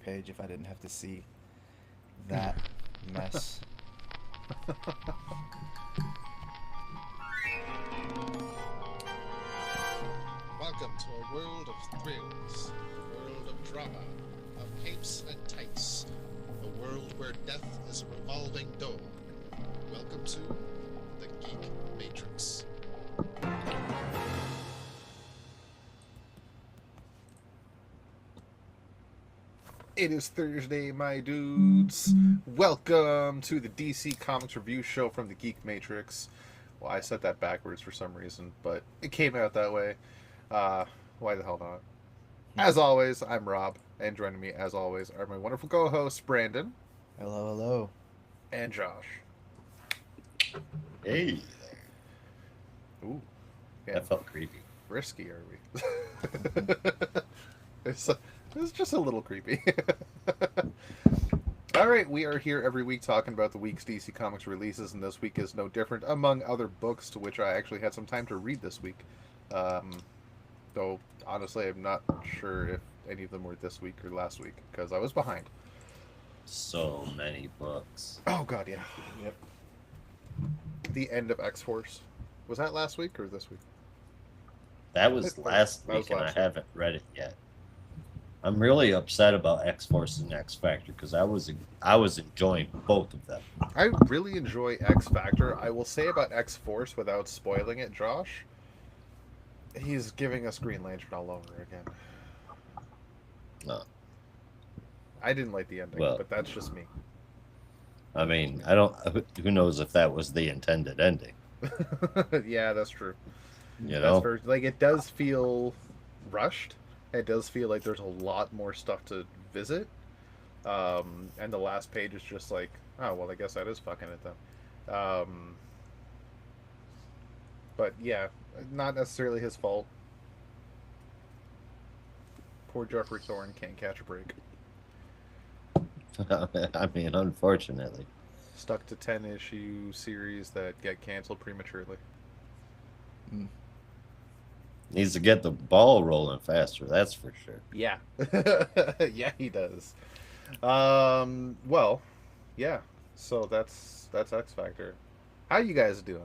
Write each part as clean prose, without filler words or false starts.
page if I didn't have to see that mess. Welcome to a world of thrills, a world of drama, of capes and tights, a world where death is a revolving door. Welcome to the Geek Matrix. It is Thursday, my dudes. Welcome to the DC Comics Review Show from the Geek Matrix. Well, I said that backwards for some reason, but it came out that way. Why the hell not? As always, I'm Rob, and joining me, as always, are my wonderful co-hosts, Brandon Hello, hello. and Josh. Hey, Ooh, yeah, that felt creepy. risky, are we? It's just a little creepy. All right, we are here every week talking about the week's DC Comics releases, and this week is no different, among other books to which I actually had some time to read this week. Though, honestly, I'm not sure if any of them were this week or last week, because I was behind. So many books. Oh, God, yeah. Yep. The end of X-Force. Was that last week or this week? That was last That was week, and I last week. haven't read it yet. I'm really upset about X-Force and X-Factor because I was enjoying both of them. I really enjoy X-Factor. I will say about X-Force, without spoiling it, Josh, he's giving us Green Lantern all over again. No. I didn't like the ending, Well- but that's just me. I mean, I don't. Who knows if that was the intended ending? Yeah, that's true. You That's know, like, it does feel rushed. It does feel like there's a lot more stuff to visit. And the last page is just like, oh, well, I guess that is fucking it then. But yeah, not necessarily his fault. Poor Jeffrey Thorne can't catch a break. I mean, unfortunately, Stuck to 10-issue series that get canceled prematurely. needs to get the ball rolling faster. That's for sure. Yeah. Yeah, he does. Well, yeah. So that's X Factor. How you guys doing?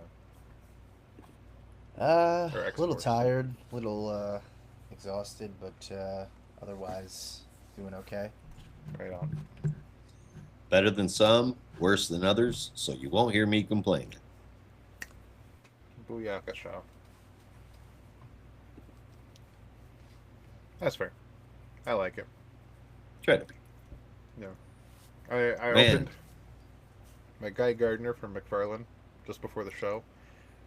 A Or little X-Force. tired, little exhausted, but otherwise doing okay. Right on. Better than some, worse than others. So you won't hear me complaining. Booyaka Shaw. That's fair. I like it. Try to be. I Man. opened my Guy Gardner from McFarlane just before the show,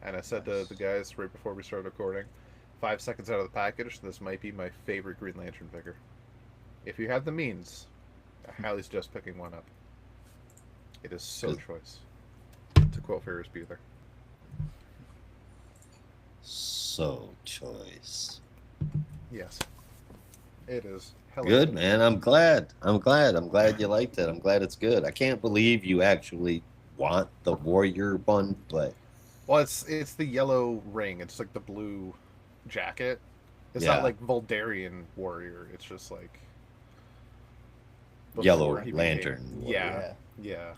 and I said to the guys right before we started recording, 5 seconds out of the package, this might be my favorite Green Lantern figure. If you have the means, I highly suggest picking one up. It is so Good. choice. To quote Ferris Bueller. So choice. Yes. It is hella Good, man. I'm glad you liked it. I'm glad it's good. I can't believe you actually want the warrior one, but Well, it's the yellow ring. It's like the blue jacket. It's Yeah. not like Voldarian warrior. It's just like before Yellow he became- Lantern Yeah, yeah.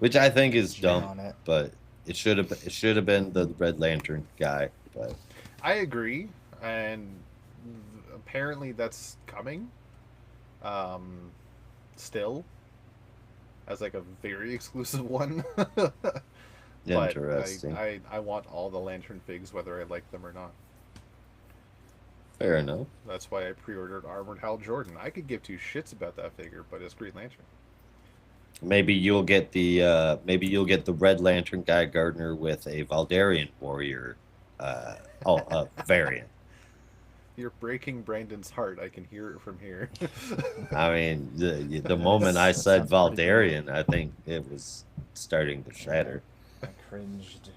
which I think is Shit dumb. on it. But it should have been the Red Lantern guy. But I agree, and apparently that's coming. Still, as like a very exclusive one. But interesting. I want all the Lantern figs, whether I like them or not. Fair enough. That's why I pre-ordered Armored Hal Jordan. I could give two shits about that figure, but it's Green Lantern. Maybe you'll get the Red Lantern Guy Gardner with a Valdarian warrior variant. You're breaking Brandon's heart. I can hear it from here. I mean, the moment I That said sounds pretty Valdarian, I think it was starting to shatter. I cringed.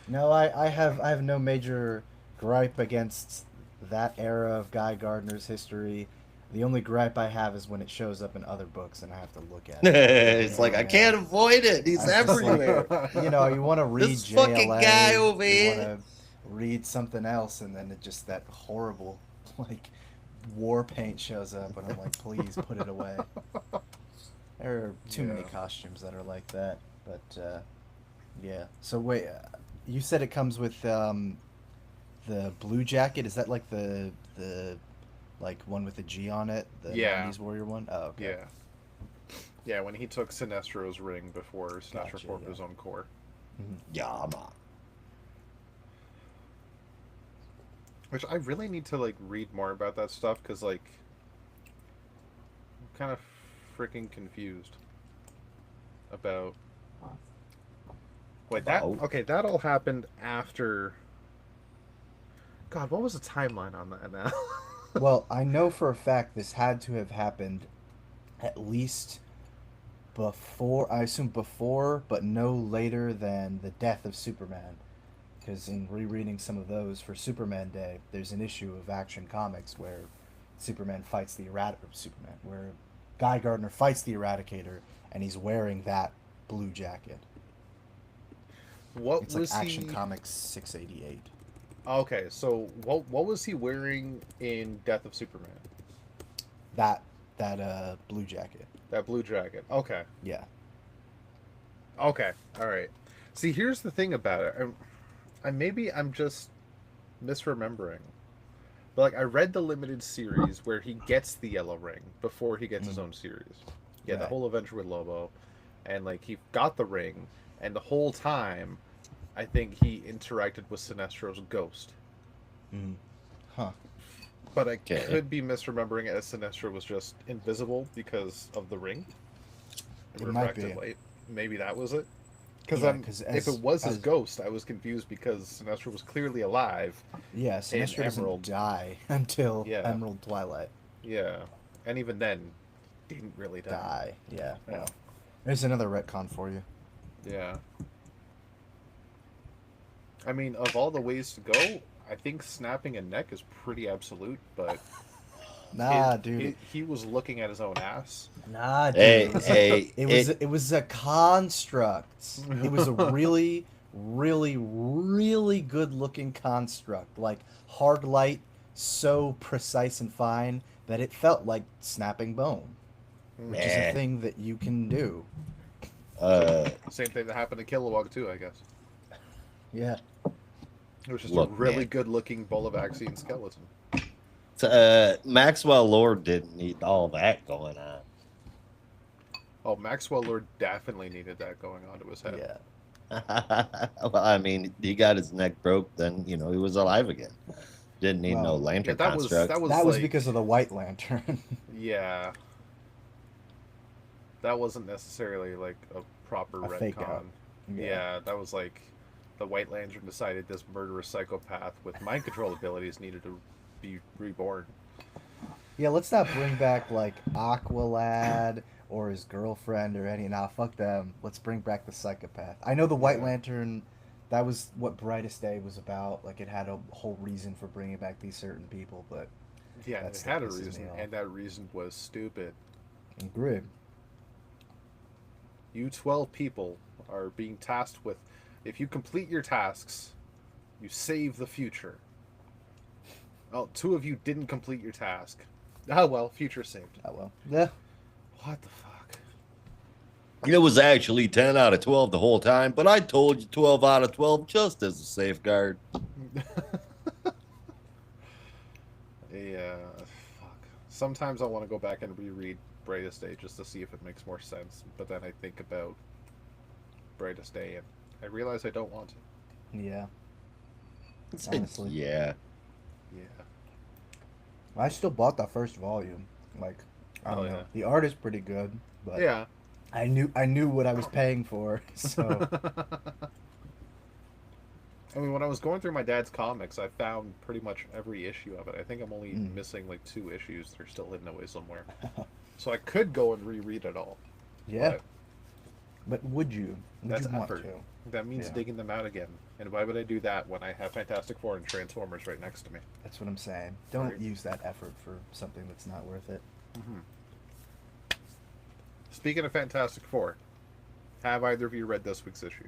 No, I have no major gripe against that era of Guy Gardner's history. The only gripe I have is when it shows up in other books and I have to look at it. It's like I can't avoid it. He's I'm just like, everywhere. You know, you want to read This fucking JLA, guy over you here. want to read something else, and then it just that horrible, like war paint shows up, and I'm like, please put it away. There are too many Yeah. costumes that are like that. But yeah. So wait, you said it comes with the blue jacket. Is that like the like one with the G on it, the Yeah. 90s warrior one? Oh, okay. Yeah. Yeah, when he took Sinestro's ring before Sinestro Gotcha, formed yeah. his own core. Mhm. Yeah, man. Which I really need to like read more about that stuff because like I'm kind of freaking confused about. Wait, that About? okay? That all happened after. God, what was the timeline on that now? Well, I know for a fact this had to have happened at least before, I assume before, but no later than the death of Superman. Because in rereading some of those for Superman Day, there's an issue of Action Comics where Superman fights the Superman, where Guy Gardner fights the Eradicator, and he's wearing that blue jacket. What It's like was Action he? Comics 688. Okay, so what was he wearing in Death of Superman? That blue jacket. That blue jacket. Okay. Yeah. Okay. All right. See, here's the thing about it. Maybe I'm just misremembering. But like I read the limited series where he gets the yellow ring before he gets his own series. Yeah, the Right. whole adventure with Lobo, and like he got the ring, and the whole time, I think he interacted with Sinestro's ghost. Mm. Huh. But I Okay. could be misremembering it as Sinestro was just invisible because of the ring. It might Refracted be. light. Maybe that was it. Because Yeah, 'cause if it was his ghost, I was confused because Sinestro was clearly alive. Yeah, Sinestro doesn't Emerald. die until Yeah. Emerald Twilight. Yeah, and even then, didn't really die. Die. Yeah. Yeah. Well, there's another retcon for you. Yeah. I mean, of all the ways to go, I think snapping a neck is pretty absolute, but Nah, dude. he was looking at his own ass. Nah, dude. Hey, it was, hey, it was a construct. It was a really, really, really good looking construct. Like hard light, so precise and fine that it felt like snapping bone, which is a Eh. thing that you can do. Same thing that happened to Kilowog too, I guess. Yeah. It was just Look, a really man. good looking Bolavaxian skeleton. Maxwell Lord didn't need all that going on. Oh, Maxwell Lord definitely needed that going onto his head. Yeah. Well, I mean, he got his neck broke, then he was alive again. Didn't need no Well, lantern that was construct. that was That was like, because of the White Lantern. yeah. That wasn't necessarily like a proper A fake retcon. out. Yeah, that was like the White Lantern decided this murderous psychopath with mind control abilities needed to be reborn. Yeah, let's not bring back like Aqualad or his girlfriend or any. Nah, fuck them. Let's bring back the psychopath. I know the White Yeah. Lantern. That was what Brightest Day was about. Like it had a whole reason for bringing back these certain people, but Yeah, That it stuff had a pisses me reason, off. and that reason was stupid. Grid. You 12 people are being tasked with, if you complete your tasks, you save the future. Oh, 2 of you didn't complete your task. Oh well, future saved. Oh well. Yeah. What the fuck? It was actually 10 out of 12 the whole time, but I told you 12 out of 12 just as a safeguard. Yeah, fuck. Sometimes I want to go back and reread Brightest Day just to see if it makes more sense, but then I think about Brightest Day and I realize I don't want to. Yeah. Honestly. Yeah. Yeah. I still bought the first volume. Like, I don't Oh, know. yeah. The art is pretty good, but Yeah. I knew what I was paying for. So I mean, when I was going through my dad's comics, I found pretty much every issue of it. I think I'm only Mm. missing like 2 issues. They're still hidden away somewhere. So I could go and reread it all. yeah. But would you? Would That's you want effort. to? That means Yeah. digging them out again. And why would I do that when I have Fantastic Four and Transformers right next to me? That's what I'm saying. Don't Right. use that effort for something that's not worth it. Speaking of Fantastic Four, have either of you read this week's issue?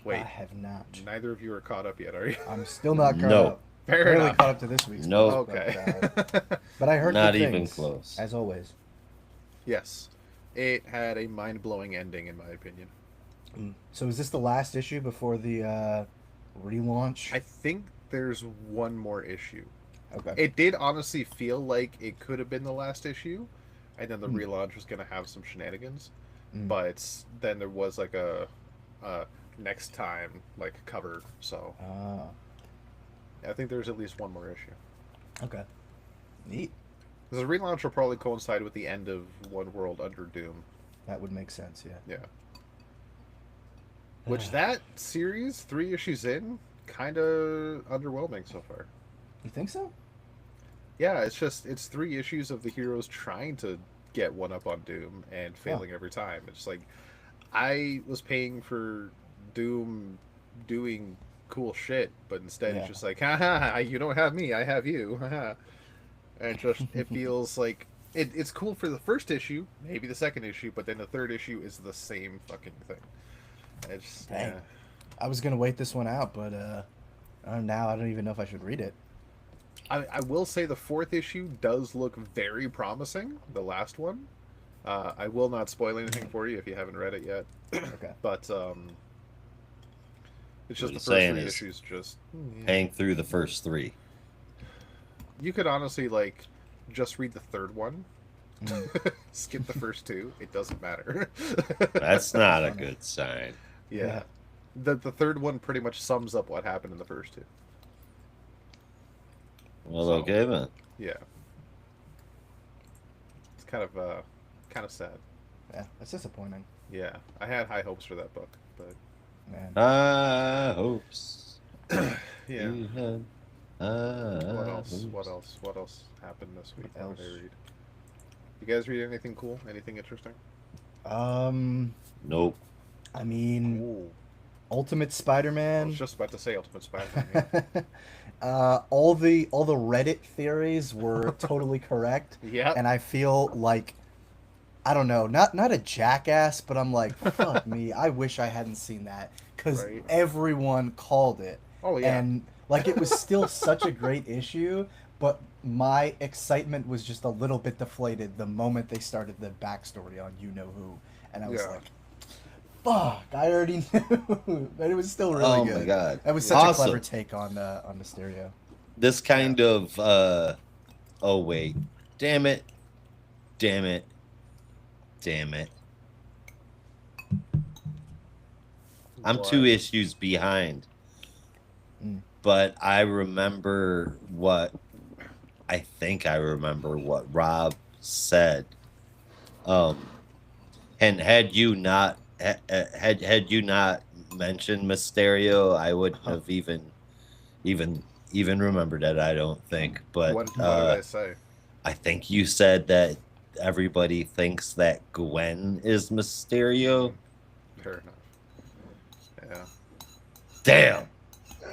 I Wait, have not. neither of you are caught up yet, are you? I'm still not caught No. up. Fair Barely enough. caught up to this week's. Nope. post, Okay. but I heard Not good even things, close. as always. Yes. It had a mind-blowing ending, in my opinion. So is this the last issue before the relaunch? I think there's one more issue. Okay. It did honestly feel like it could have been the last issue, and then the Hmm. relaunch was going to have some shenanigans. Mm. But then there was like a next time like cover, so Ah, I think there's at least one more issue. okay. Neat. Because the relaunch will probably coincide with the end of One World Under Doom. That would make sense, yeah. Yeah. Which that series, 3 issues in, kind of underwhelming so far. You think so? Yeah, it's 3 issues of the heroes trying to get one up on Doom and failing every time. It's like I was paying for Doom doing cool shit, but instead Yeah. it's just like, haha, you don't have me, I have you. Haha. And it feels like it's cool for the first issue, maybe the second issue, but then the third issue is the same fucking thing. It's Dang. I was gonna wait this one out, but now I don't even know if I should read it. I will say the 4th issue does look very promising. The last one. I will not spoil anything for you if you haven't read it yet. Okay. But it's just What the you're first saying 3 is issues. Just Hang through the first 3. you could honestly like just read the 3rd one. Mm. Skip the first 2. It doesn't matter. That's not a good sign. Yeah. The 3rd one pretty much sums up what happened in the first 2. Well, So- okay then. Yeah. It's kind of sad. Yeah, that's disappointing, Yeah, I had high hopes for that book, but man. Hopes. yeah. You had What else? hopes. What else? What else happened this week? What What did I else? read? You guys read anything cool? Anything interesting? Nope. I mean, Ooh. Ultimate I Spider-Man. was just about to say Ultimate Spider-Man. All the Reddit theories were totally correct, Yeah. and I feel like I don't know, not a jackass, but I'm like, fuck me. I wish I hadn't seen that because Right. everyone called it, Oh yeah. and like it was still such a great issue, but my excitement was just a little bit deflated the moment they started the backstory on you know who, and I was Yeah. like, fuck, I already knew, but it was still really Oh good. my god. That was such a Awesome. clever take on Mysterio. This kind of oh wait. Damn it. Damn it. Damn it. I'm What? 2 issues behind. Mm. But I remember I think I remember what Rob said. And had you not had you not mentioned Mysterio, I wouldn't have even remembered it, I don't think. But What did I say? I think you said that everybody thinks that Gwen is Mysterio. Fair enough. Yeah. Damn.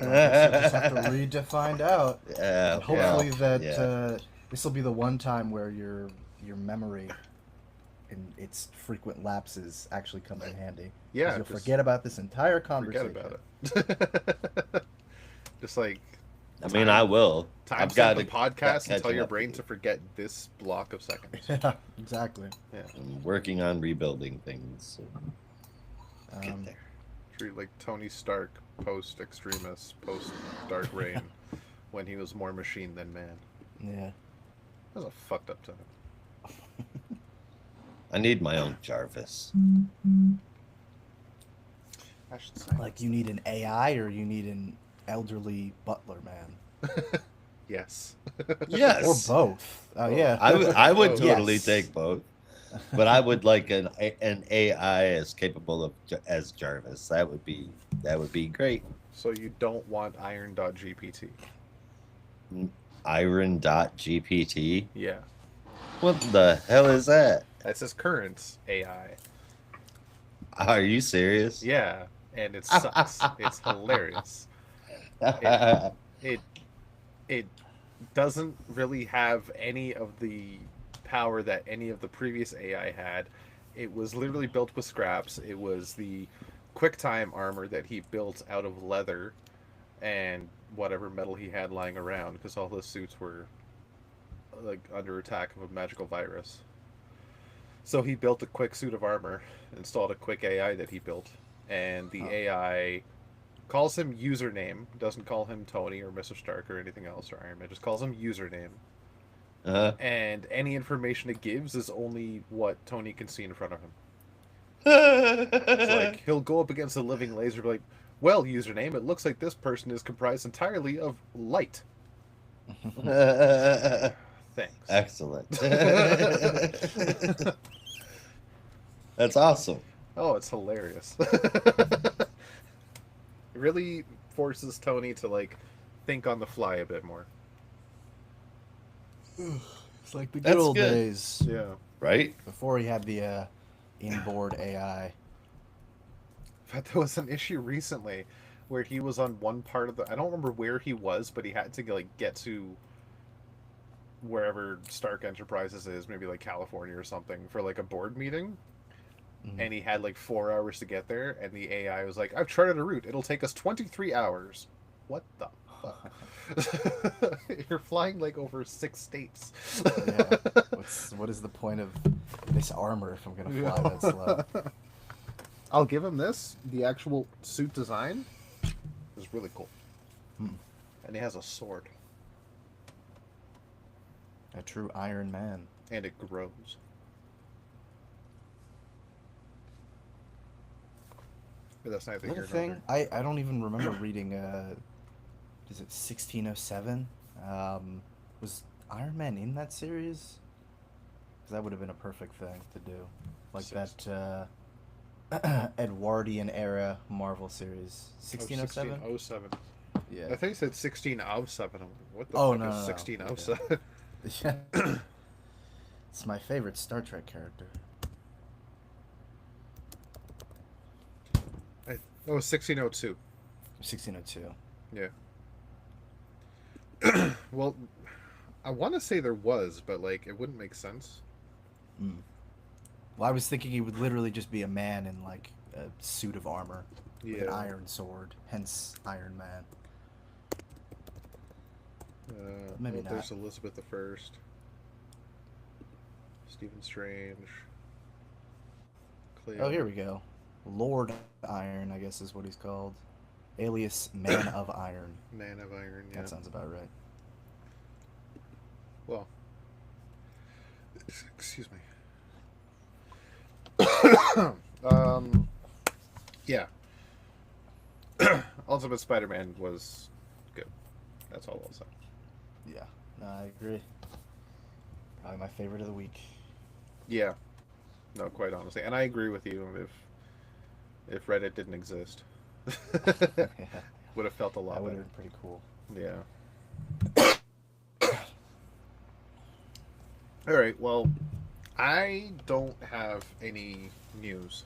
I guess you'll just have to read to find out. Yeah, And hopefully well, that yeah. this will be the one time where your memory and its frequent lapses actually comes in handy. 'Cause Yeah. you'll just forget about this entire forget conversation. about it. Just like I mean, I will. I've timestamp got the to podcast and tell catching your up brain to to forget this block of seconds. Yeah, exactly. I'm working on rebuilding things. So get Um, there. Treat like Tony Stark post Extremis, post Dark Reign, when he was more machine than man. yeah. That was a fucked up time. I need my own Jarvis. I should say. Like you need an AI or you need an elderly butler man, Yes. Yes. or both. Oh yeah. I would Oh, totally yes. take both, but I would like an AI as capable of as Jarvis. That would be great. So you don't want Iron.gpt. Iron.gpt. Yeah. What the hell is that? That's his current AI. Are you serious? Yeah. And it sucks. It's hilarious. It it doesn't really have any of the power that any of the previous AI had. It was literally built with scraps. It was the QuickTime armor that he built out of leather, and whatever metal he had lying around because all his suits were like under attack of a magical virus. So he built a quick suit of armor, installed a quick AI that he built, and the AI calls him username, doesn't call him Tony or Mr. Stark or anything else or Iron Man, just calls him username. Uh-huh. And any information it gives is only what Tony can see in front of him. It's like he'll go up against a living laser, be like, "Well, username, it looks like this person is comprised entirely of light." Thanks. Excellent. That's awesome. Oh, it's hilarious. It really forces Tony to like think on the fly a bit more. It's like the good That's old good. days Yeah. Right? before he had the inboard AI. But there was an issue recently where he was on one part of the I don't remember where he was, but he had to like get to wherever Stark Enterprises is, maybe like California or something, for like a board meeting. Mhm. And he had like 4 hours to get there, and the AI was like, "I've charted a route. It'll take us 23 hours." What the fuck? You're flying like over 6 states. Yeah. What is the point of this armor if I'm gonna fly that slow? I'll give him this. The actual suit design is really cool. Hmm. And he has a sword. A true Iron Man. And it grows. But that's neither Another here nor thing, I don't even remember reading. Is it 1607? Was Iron Man in that series? Because that would have been a perfect thing to do, like that Edwardian era Marvel series. 1607. 1607. Yeah. I think you said 16 of 7. What the Oh, fuck no, is no, no. 16 of Yeah. 7? Yeah. It's my favorite Star Trek character. Oh, 1602. 1602. Yeah. Well, I want to say there was, but like it wouldn't make sense. Mm. Well, I was thinking he would literally just be a man in like a suit of armor with an Yeah. iron sword, hence Iron Man. Maybe Well, not. there's Elizabeth the First. Stephen Strange. Cleo. Oh, here we go. Lord Iron, I guess is what he's called. Alias Man of Iron. Man of Iron. Yeah. That sounds about right. Well. Excuse me. Yeah. Ultimate Spider-Man was good. That's all I'll say. Yeah, no, I agree. Probably my favorite of the week. Yeah. No, quite honestly, and I agree with you. If Reddit didn't exist, Yeah, would have felt a lot that would better. have been pretty cool. Yeah. All right. Well, I don't have any news.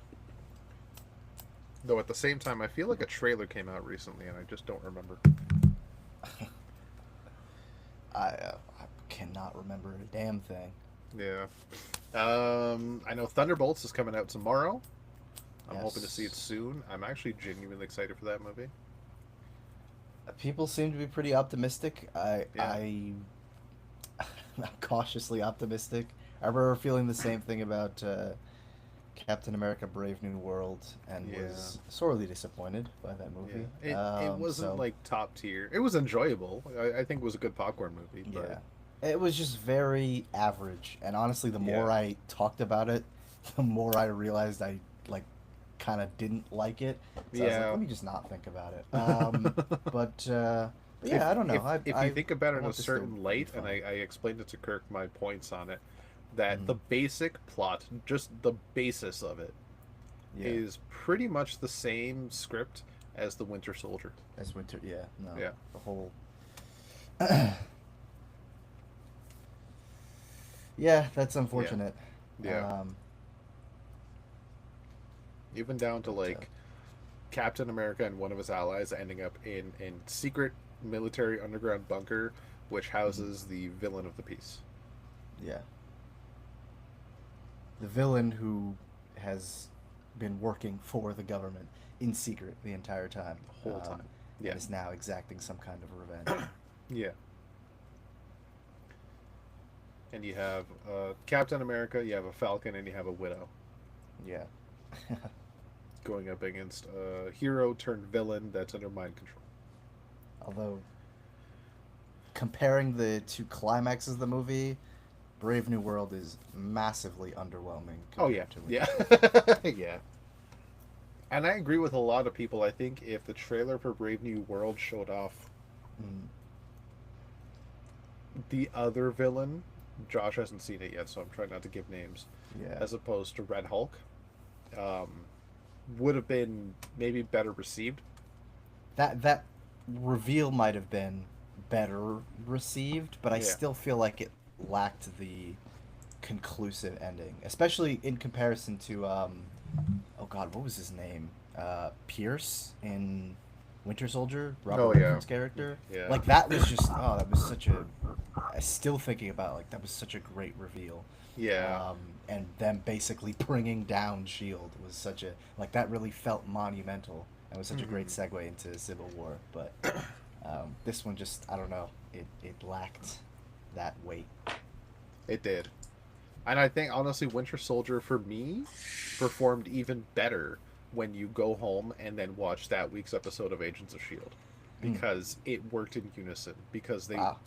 Though at the same time, I feel like a trailer came out recently, and I just don't remember. I cannot remember a damn thing. Yeah. I know Thunderbolts is coming out tomorrow. I'm hoping to Yes. see it soon. I'm actually genuinely excited for that movie. People seem to be pretty optimistic. Yeah. I'm cautiously optimistic. I remember feeling the same thing about Captain America: Brave New World, and Yeah. was sorely disappointed by that movie. It wasn't so, like top tier. It was enjoyable. I think it was a good popcorn movie. But yeah, it was just very average. And honestly, the more Yeah. I talked about it, the more I realized I like kind of didn't like it. So I was like, Yeah. let me just not think about it. But yeah, If- I don't know. If I you think about it in a want this to certain be light, fun. and I explained it to Kirk, my points on it, that Mhm. the basic plot, just the basis of it, is Yeah. pretty much the same script as The Winter Soldier. As winter, yeah, no, Yeah. the whole. Yeah, that's unfortunate. Yeah. Even down to but, like Captain America and one of his allies ending up in secret military underground bunker, which houses the villain of the piece. yeah. The villain who has been working for the government in secret the entire time. The whole time. Yeah. and is now exacting some kind of revenge. Yeah. And you have Captain America, you have a Falcon, and you have a Widow Yeah. going up against a hero turned villain that's under mind control. Although, comparing the two climaxes of the movie, Brave New World is massively underwhelming. Oh yeah, compared to yeah, yeah. And I agree with a lot of people. I think if the trailer for Brave New World showed off Mm, the other villain, Josh hasn't seen it yet, so I'm trying not to give names, yeah. as opposed to Red Hulk, um, would have been maybe better received. That reveal might have been better received, but I Yeah. still feel like it lacked the conclusive ending, especially in comparison to oh god, what was his name? Pierce in Winter Soldier, Robert Oh, yeah. Redford's character. Yeah. Like that was just that was such a. I still thinking about like that was such a great reveal. Yeah. And them basically bringing down Shield was such a like that really felt monumental and was such a great Mhm. segue into Civil War. But this one just I don't know it lacked that weight. It did. And I think honestly Winter Soldier for me performed even better when you go home and then watch that week's episode of Agents of Shield Mm. because it worked in unison because they Wow.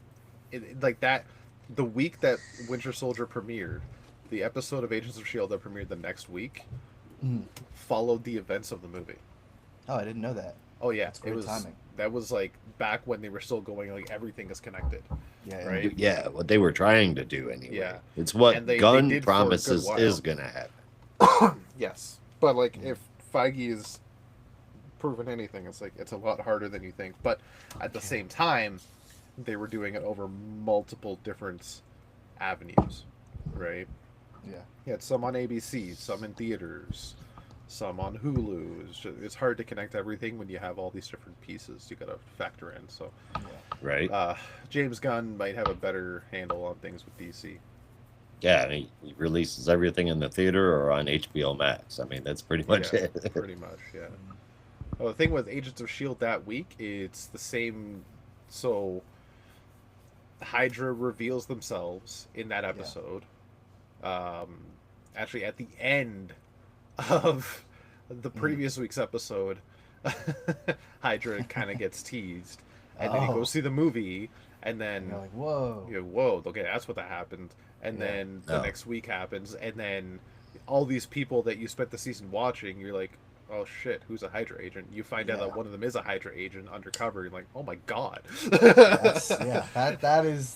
like that the week that Winter Soldier premiered, the episode of Agents of Shield that premiered the next week Mm. followed the events of the movie. Oh, I didn't know that. Oh yeah, That's great it was timing. that was like back when they were still going like everything is connected. Yeah. Right. Yeah, what they were trying to do anyway. Yeah. It's what And they Gunn did for a good promises while. is gonna happen. Yes, but like Mm. if Feige is proven anything, it's like it's a lot harder than you think. But at the Yeah. same time, they were doing it over multiple different avenues, right? Yeah. You had some on ABC, some in theaters, some on Hulu. It's hard to connect everything when you have all these different pieces you got to factor in. So Yeah. Right? James Gunn might have a better handle on things with DC. Yeah, and he releases everything in the theater or on HBO Max. I mean, that's pretty much Yeah, it. pretty much, yeah. Well, the thing with Agents of S.H.I.E.L.D. that week, it's the same. So, Hydra reveals themselves in that episode. Actually, at the end of the previous week's episode, Hydra kind of gets teased. And then you go Oh. see the movie, and And then you're like, whoa. you go, whoa, okay, that's what that happened. And Yeah. then the No. next week happens, and then all these people that you spent the season watching, you're like, oh shit, who's a Hydra agent? You find out Yeah. that one of them is a Hydra agent undercover. You're like, oh my god.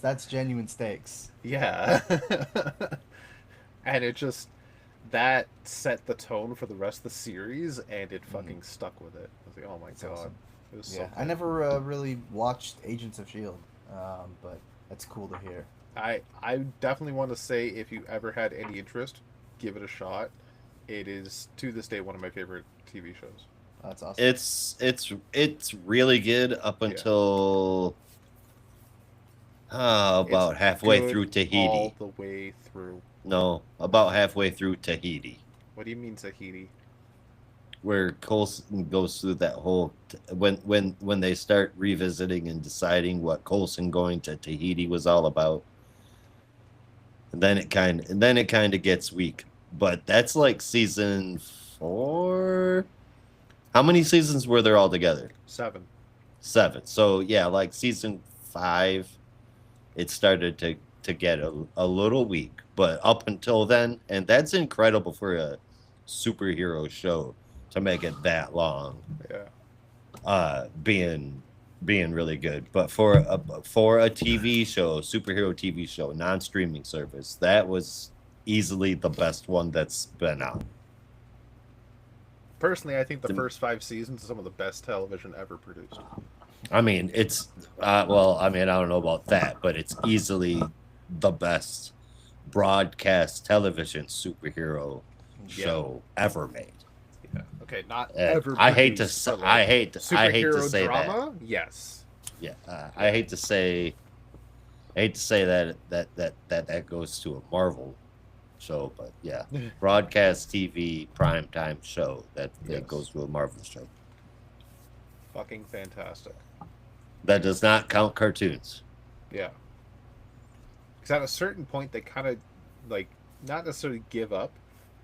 That's genuine stakes. Yeah. And it just that set the tone for the rest of the series, and it fucking stuck with it. I was like, oh my That's god. awesome. It was Yeah, so I good. never really watched Agents of Shield, but that's cool to hear. I definitely want to say if you ever had any interest, give it a shot. It is to this day one of my favorite TV shows. That's awesome. It's really good up until about It's halfway good through Tahiti. all the way through. No, about halfway through Tahiti, What do you mean Tahiti? where Coulson goes through that whole when they start revisiting and deciding what Coulson going to Tahiti was all about. And then it kind of gets weak. But that's like season 4. How many seasons were there altogether? 7. 7. So yeah, like season 5, it started to get a little weak. But up until then, and that's incredible for a superhero show to make it that long, Yeah. being really good. But for a TV show, superhero TV show, non-streaming service, that was easily the best one that's been out. Personally, I think the first 5 seasons are some of the best television ever produced. I mean, it's well, I mean, I don't know about that, but it's easily the best broadcast television superhero show ever made. Yeah. Okay, not And ever. I hate to produced, say, but, I like, hate to superhero say that. drama. Yes. Yeah, I hate to say that goes to a Marvel show, but yeah, broadcast TV primetime show that Yes. goes to a Marvel show. fucking fantastic. That does not count cartoons. Yeah. Because at a certain point, they kind of, like, not necessarily give up,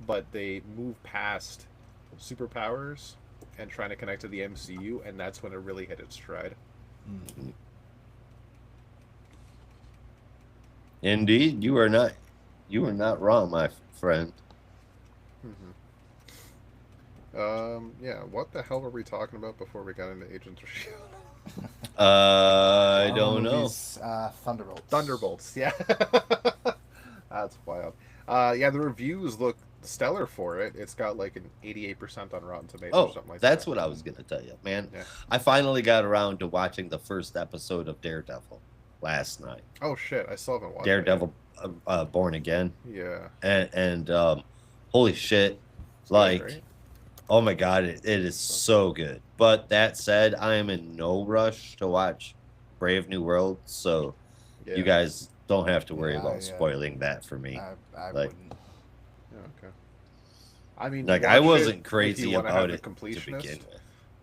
but they move past superpowers and trying to connect to the MCU, and that's when it really hit its stride. Mm. Indeed, you are not wrong, my friend. Yeah, what the hell were we talking about before we got into Agents of S.H.I.E.L.D.? I Marvel don't know. movies, Thunderbolts. Thunderbolts, yeah. That's wild. Yeah, the reviews look stellar for it. It's got like an 88% on Rotten Tomatoes or Oh, something like that's that. what I was gonna tell you, man. Yeah. I finally got around to watching the first episode of Daredevil last night. Oh shit, I still haven't watched Daredevil, Born Again, it. and holy shit, It's like, good, right? oh my god, it is so good. But that said, I am in no rush to watch Brave New World, so Yeah. you guys don't have to worry Yeah, about yeah. spoiling that for me. I Like- wouldn't. Yeah, okay. I mean, Like, I watch wasn't it crazy if you wanna about have it the to completionist, begin with.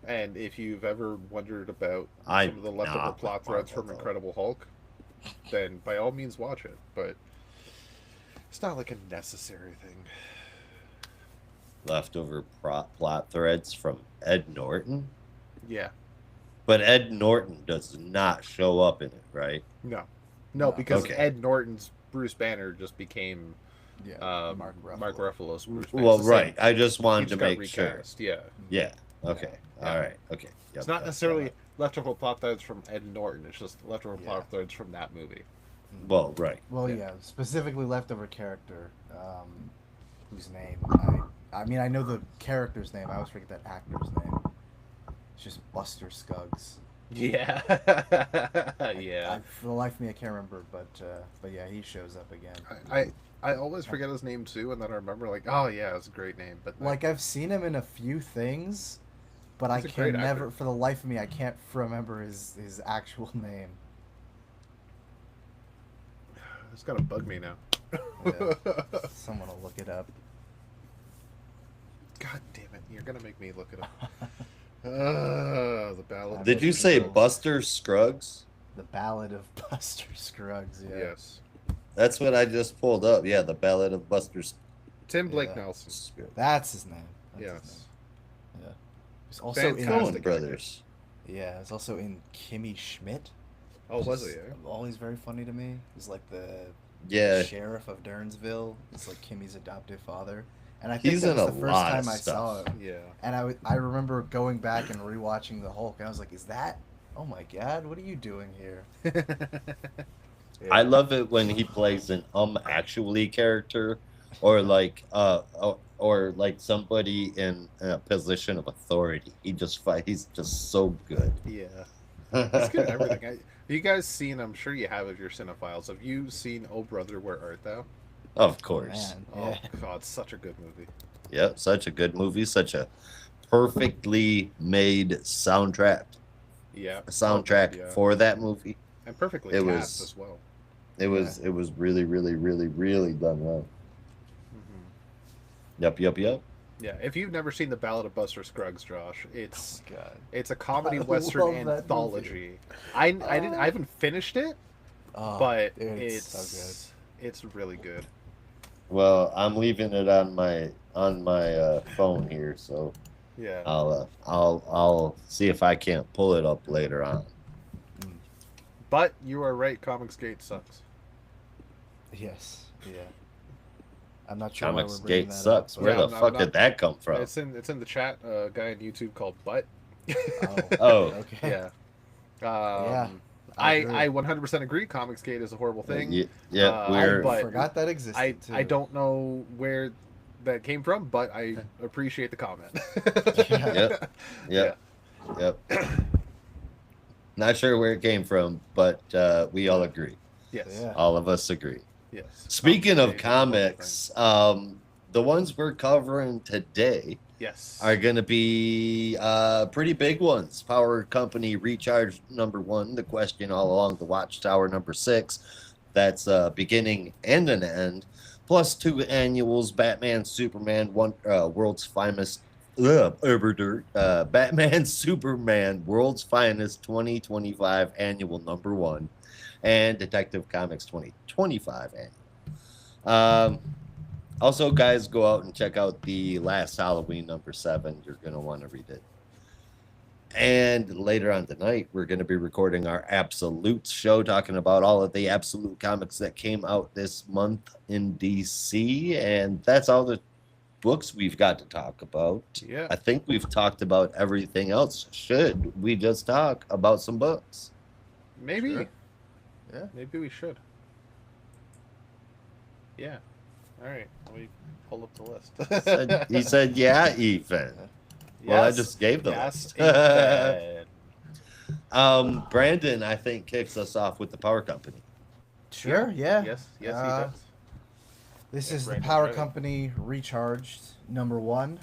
and if you've ever wondered about I'm some of the leftover not plot with threads Marvel, from though. Incredible Hulk, then by all means watch it. But it's not like a necessary thing. Leftover plot threads from Ed Norton, Yeah. but Ed Norton does not show up in it, right? No, No. because Okay. Ed Norton's Bruce Banner just became Yeah, Mark Ruffalo's Bruce Banner. Well, It's the same. right. I just He wanted just to got make sure. recast. Yeah. Yeah. Okay. Yeah. All right. Okay. It's Yep, not yep, necessarily yep. leftover plot threads from Ed Norton. It's just leftover Yeah. plot threads from that movie. Well, right. Well, Yeah. yeah, specifically leftover character, whose name I mean, I know the character's name. I always forget that actor's name. It's just Buster Scruggs. Yeah. I, for the life of me, I can't remember, but yeah, he shows up again. I always forget his name too, and then I remember like, oh yeah, it's a great name. But Like, I've seen him in a few things, but I He's a can great never, actor. for the life of me, I can't remember his actual name. it's gonna bug me now. Yeah. Someone will look it up. God damn it! You're gonna make me look it up. The ballad. Did you Buster say Scruggs. Buster Scruggs? The Ballad of Buster Scruggs. Yeah. Yes. That's what I just pulled up. Yeah, the Ballad of Buster Tim Blake Yeah. Nelson. Scruggs. That's his name. That's his Yes. name. Yeah. He's also Fantastic. Coen actor. Brothers. Yeah, he's also in Kimmy Schmidt. Oh, which was is he? Yeah. Always very funny to me. He's like the Yeah, sheriff of Durnsville. He's like Kimmy's adoptive father. And I think he's that in was a the first lot time of I saw stuff. him. Yeah. And I remember going back and rewatching the Hulk, and I was like, "Is that? Oh my God, what are you doing here?" Yeah. I love it when he plays an actually character, or like or like somebody in a position of authority. He's just so good. Yeah. He's good at everything. Have you guys seen? I'm sure you have if you're cinephiles. Have you seen Oh Brother, Where Art Thou? Of Oh, course. man. Oh Yeah. God, such a good movie. Yep, such a good movie, such a perfectly made soundtrack Yeah. soundtrack for that movie. and perfectly it cast was- as well. It was really, really, really, really done well. Yep. Yeah. If you've never seen The Ballad of Buster Scruggs, Josh, it's Oh my God. it's a comedy I western love that anthology. I haven't finished it, Oh, but dude, it's it's really good. Well, I'm leaving it on my phone here, so Yeah. I'll see if I can't pull it up later on. But you are right. Comicsgate sucks. Yes. Yeah. I'm not sure why we're Comics bringing Gate that sucks. up, Where but- the I'm fuck not- did that come from? It's in the chat. A guy on YouTube called Butt. Oh. Okay. Yeah. Yeah, I agree. 100% agree. Comicsgate is a horrible thing. Yeah, I we're but- forgot that existed. I too. don't know where that came from, but I appreciate the comment. Yeah. Yep. Not sure where it came from, but we all agree. Yes. Yeah. All of us agree. Yes. Speaking of Comicsgate is a horrible comics, the ones we're covering today thing. Yes. are going to be pretty big ones. Power Company Recharge #1, The Question All Along the Watchtower #6. That's beginning and an end. Plus 2 annuals, Batman, Superman, World's Batman Superman World's Finest 2025 Annual #1 and Detective Comics 2025 Annual. Also, guys, go out and check out the last Halloween #7. You're going to want to read it. And later on tonight, we're going to be recording our Absolute show, talking about all of the Absolute comics that came out this month in DC. And that's all the books we've got to talk about. Yeah. I think we've talked about everything else. Should we just talk about some books? Maybe. Sure. Yeah. Maybe we should. Yeah. All right. Let me pull up the list. He said, yeah, Ethan. Well, I just gave the list. Ethan. Brandon, I think, kicks us off with the Power Company. Sure, yeah. Yes, he does. This Yeah, is the Brandon's Power ready. Company Recharged #1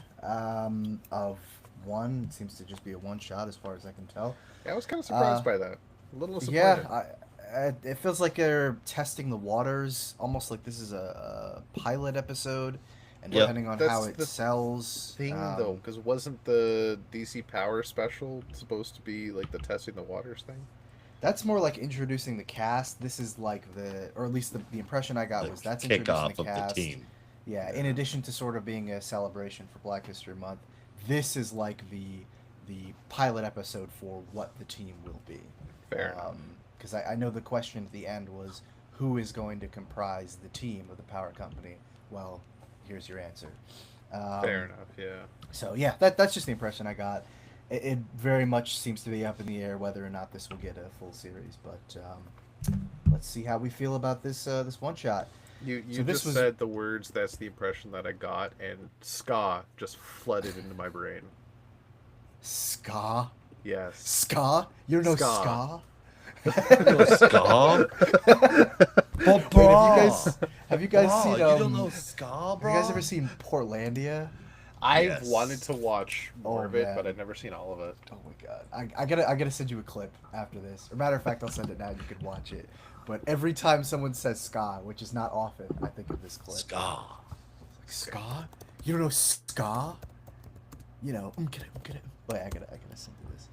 of one. It seems to just be a one shot as far as I can tell. Yeah, I was kind of surprised by that. A little disappointed. Yeah, it feels like they're testing the waters, almost like this is a pilot episode, and Yep. depending on how That's it the sells. thing though, because wasn't the DC Power special supposed to be like the testing the waters thing? That's more like introducing the cast. This is like or at least the impression I got The was that's introducing kickoff the of cast. the team. Yeah, in addition to sort of being a celebration for Black History Month, this is like the pilot episode for what the team will be. Fair enough. Because I know the question at the end was who is going to comprise the team of the Power Company. Well, here's your answer. Fair enough. Yeah. So yeah, that's just the impression I got. It very much seems to be up in the air whether or not this will get a full series, but let's see how we feel about this one shot. You So this just was- said the words. That's the impression that I got, and ska just flooded into my brain. Ska? Yes. Ska? You don't know Ska. Ska? Wait, have you guys seen? you don't know ska, have bro? you guys ever seen Portlandia? I've Yes. wanted to watch more Oh, of it, man. but I've never seen all of it. Oh my god, I gotta send you a clip after this. Or matter of fact, I'll send it now. You can watch it. But every time someone says ska, which is not often, I think of this clip. Ska. Ska? You don't know ska? You know, get it. Wait, I gotta send you this.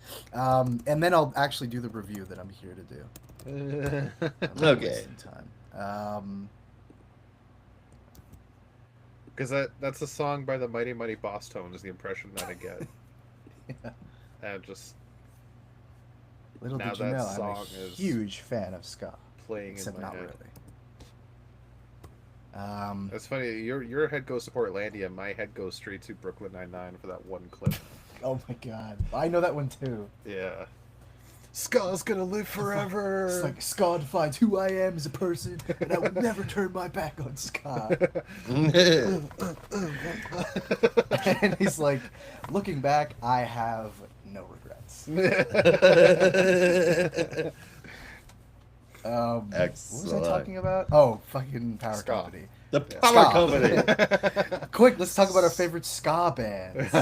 And then I'll actually do the review that I'm here to do. I'm not Okay. wasting time. Because that's a song by the Mighty Mighty Boss Tones is the impression that I get. Yeah. And just Little Now did you that know, I'm a song is- huge fan of ska. playing Except in my not head. really. That's funny. Your head goes to Portlandia. My head goes straight to Brooklyn Nine-Nine for that one clip. Oh my god, I know that one too. Yeah. Ska's gonna live forever. It's like ska defines who I am as a person, and I would never turn my back on ska. And he's like, looking back, I have no regrets. What was I Excellent. talking about? Oh, fucking Power Ska. Company. The Yeah. Power Ska. Company. Quick, let's talk about our favorite ska bands.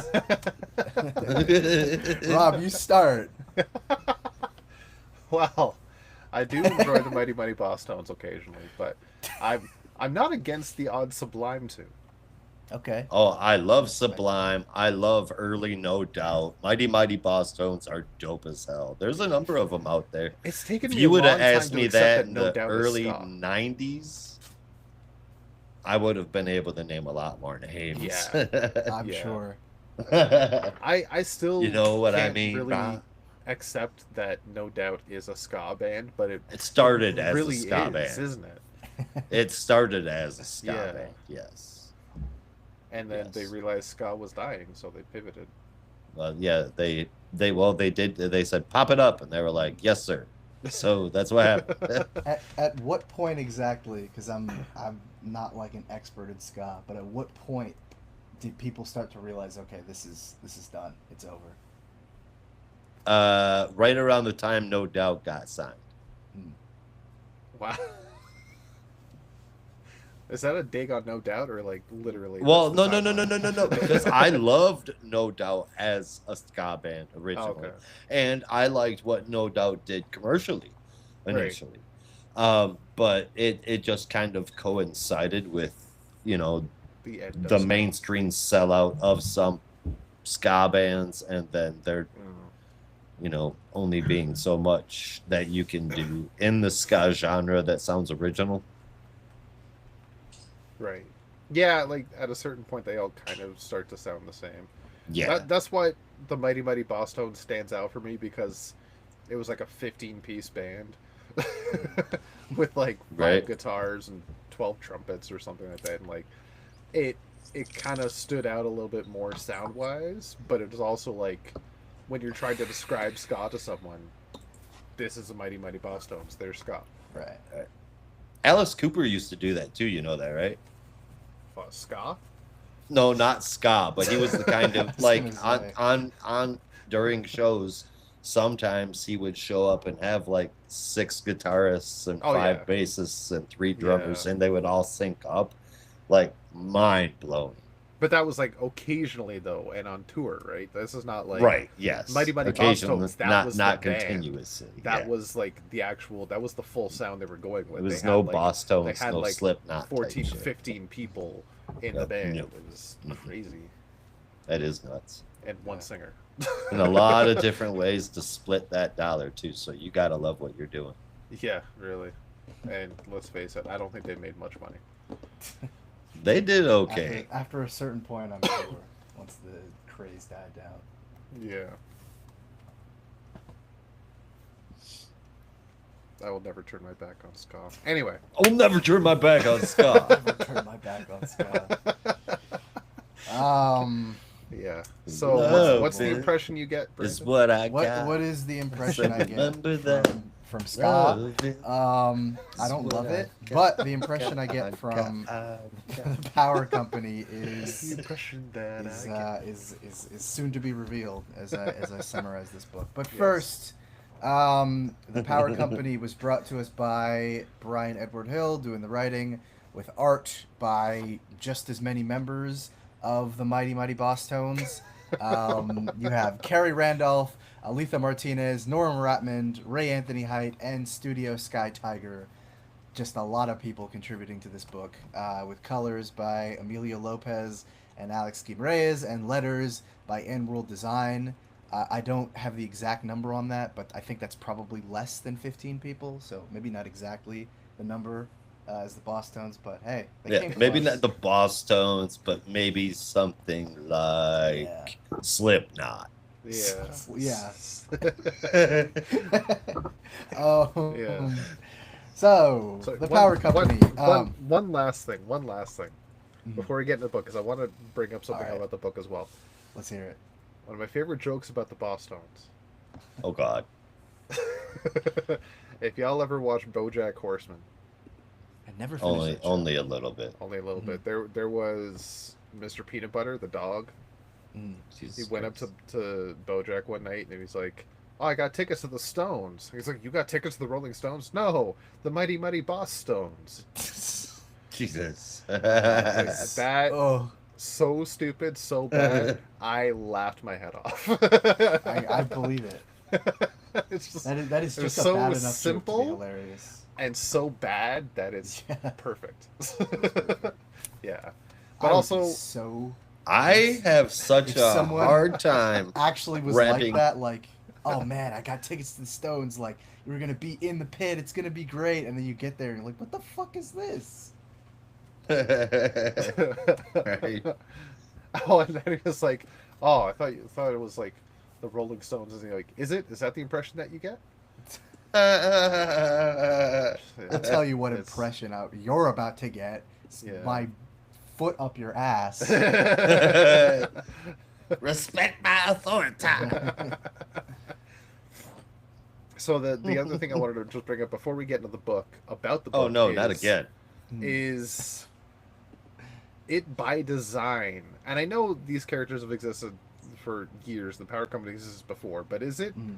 Rob, you start. Well, I do enjoy the Mighty Mighty Boss Tones occasionally, but I'm not against the odd Sublime tune. Okay. Oh, I love Sublime. I love Early No Doubt. Mighty Mighty Boss Tones are dope as hell. There's a number of them out there. It's taken If me you a would have long time asked to me accept that in No the Doubt is early ska. 90s, I would have been able to name a lot more names. Yeah. I'm Yeah. sure. I still You know what I can't mean, really Bob? accept that No Doubt is a ska band, but it It started as really a ska is, band. isn't it? It started as a ska Yeah. band, yes. And then they Yes. realized ska was dying, so they pivoted. Well, yeah, they did. They said pop it up, and they were like, yes, sir. So that's what happened. At what point exactly? Because I'm not like an expert in ska, but at what point did people start to realize, okay, this is done, it's over? Right around the time No Doubt got signed. Wow. Is that a dig on No Doubt, or like literally? Well, that's no, the no, no, no, timeline? no, no, because I loved No Doubt as a ska band originally, Okay. and I liked what No Doubt did commercially Right. initially. But it just kind of coincided with, The end. the mainstream sellout of some ska bands, and then there, Mm. only being so much that you can do in the ska genre that sounds original. Right. Yeah, like at a certain point, they all kind of start to sound the same. Yeah, That's why the Mighty Mighty Boss Tones stands out for me because it was like a 15-piece band with like five right. guitars and 12 trumpets or something like that, and like it it kind of stood out a little bit more sound wise, but it was also like when you're trying to describe ska to someone, this is the Mighty Mighty Boss Tones. They're ska. Right. Alice Cooper used to do that too. You know that, right? Ska? No, not ska, but he was the kind I of was like gonna on say. on during shows. Sometimes he would show up and have like 6 guitarists and Oh yeah, 5 bassists and 3 yeah. drummers, and they would all sync up, like mind blowing. But that was like occasionally though, and on tour, right? This is not like Right? Yes. Mighty Mighty Boss Occasionally, Tones. That not was not the band. continuously. That Yeah. was like the actual. That was the full sound they were going It with. was They no had like Boss they Tones, had no like Slipknot 14, type shit. 15 people in the Yep, band. no. It was Mhm. crazy, That is nuts. and one Yeah. singer. And a lot of different ways to split that dollar too. So you gotta love what you're doing. Yeah, really. And let's face it, I don't think they made much money. They did okay. After a certain point, I'm sure, once the craze died down. Yeah. I will never turn my back on ska. Anyway. I'll never turn my back on I'll ska. never turn my back on ska. Yeah. So Love what's the it. impression you get, Is Brandon? what I got. what is the impression I get Remember that. from ska? Love it. I don't Is love what it, I but got. the impression I get from got. the Power Company The is impression that I get. is soon to be revealed as I summarize this book. But Yes. first, the Power Company was brought to us by Brian Edward Hill doing the writing, with art by just as many members of the Mighty Mighty Boss Tones. You have Kerry Randolph, Aletha Martinez, Norm Ratmond, Ray Anthony Height, and Studio Sky Tiger. Just a lot of people contributing to this book, with colors by Emilio Lopez and Alex Guimaraes, and letters by N World Design. I don't have the exact number on that, but I think that's probably less than 15 people, so maybe not exactly the number as the Boss Tones, but hey, they Yeah, came maybe close. not the Boss Tones, but maybe something like Yeah. Slipknot. Yeah. Yeah. Yeah. So, So the Power Company. One last thing. One last thing Mhm. before we get into the book, because I want to bring up something Alright. about the book as well. Let's hear it. One of my favorite jokes about the Boss Tones. Oh God. If y'all ever watch BoJack Horseman, I never finished that show. Only a little bit. only a little Mhm. bit. There was Mr. Peanut Butter, the dog. Mm. He Jesus went up Christ. to BoJack one night and he's like, "Oh, I got tickets to the Stones." He's like, "You got tickets to the Rolling Stones?" "No, the Mighty Mighty Boss Stones." Jesus. That Oh, so stupid, so bad. I laughed my head off. I believe it. It's just That is it was just a so bad enough simple. joke to be hilarious. and so bad that it's Yeah. perfect. perfect. Yeah, I but would also be so I have such If a someone- hard time. actually was Rapping. like that, like, oh man, I got tickets to the Stones, like, we're gonna be in the pit, it's gonna be great, and then you get there and you're like, what the fuck is this? Right. Oh, and then he was like, "Oh, I thought it was like the Rolling Stones." And he's like, "Is it? Is that the impression that you get?" I'll tell you what It's- impression you're about to get. It's Yeah. my foot up your ass. Respect my authority. So the other thing I wanted to just bring up before we get into the book about the book. Oh no, not is- again. Is it by design? And I know these characters have existed for years. The Power Company existed before, but is it Mm.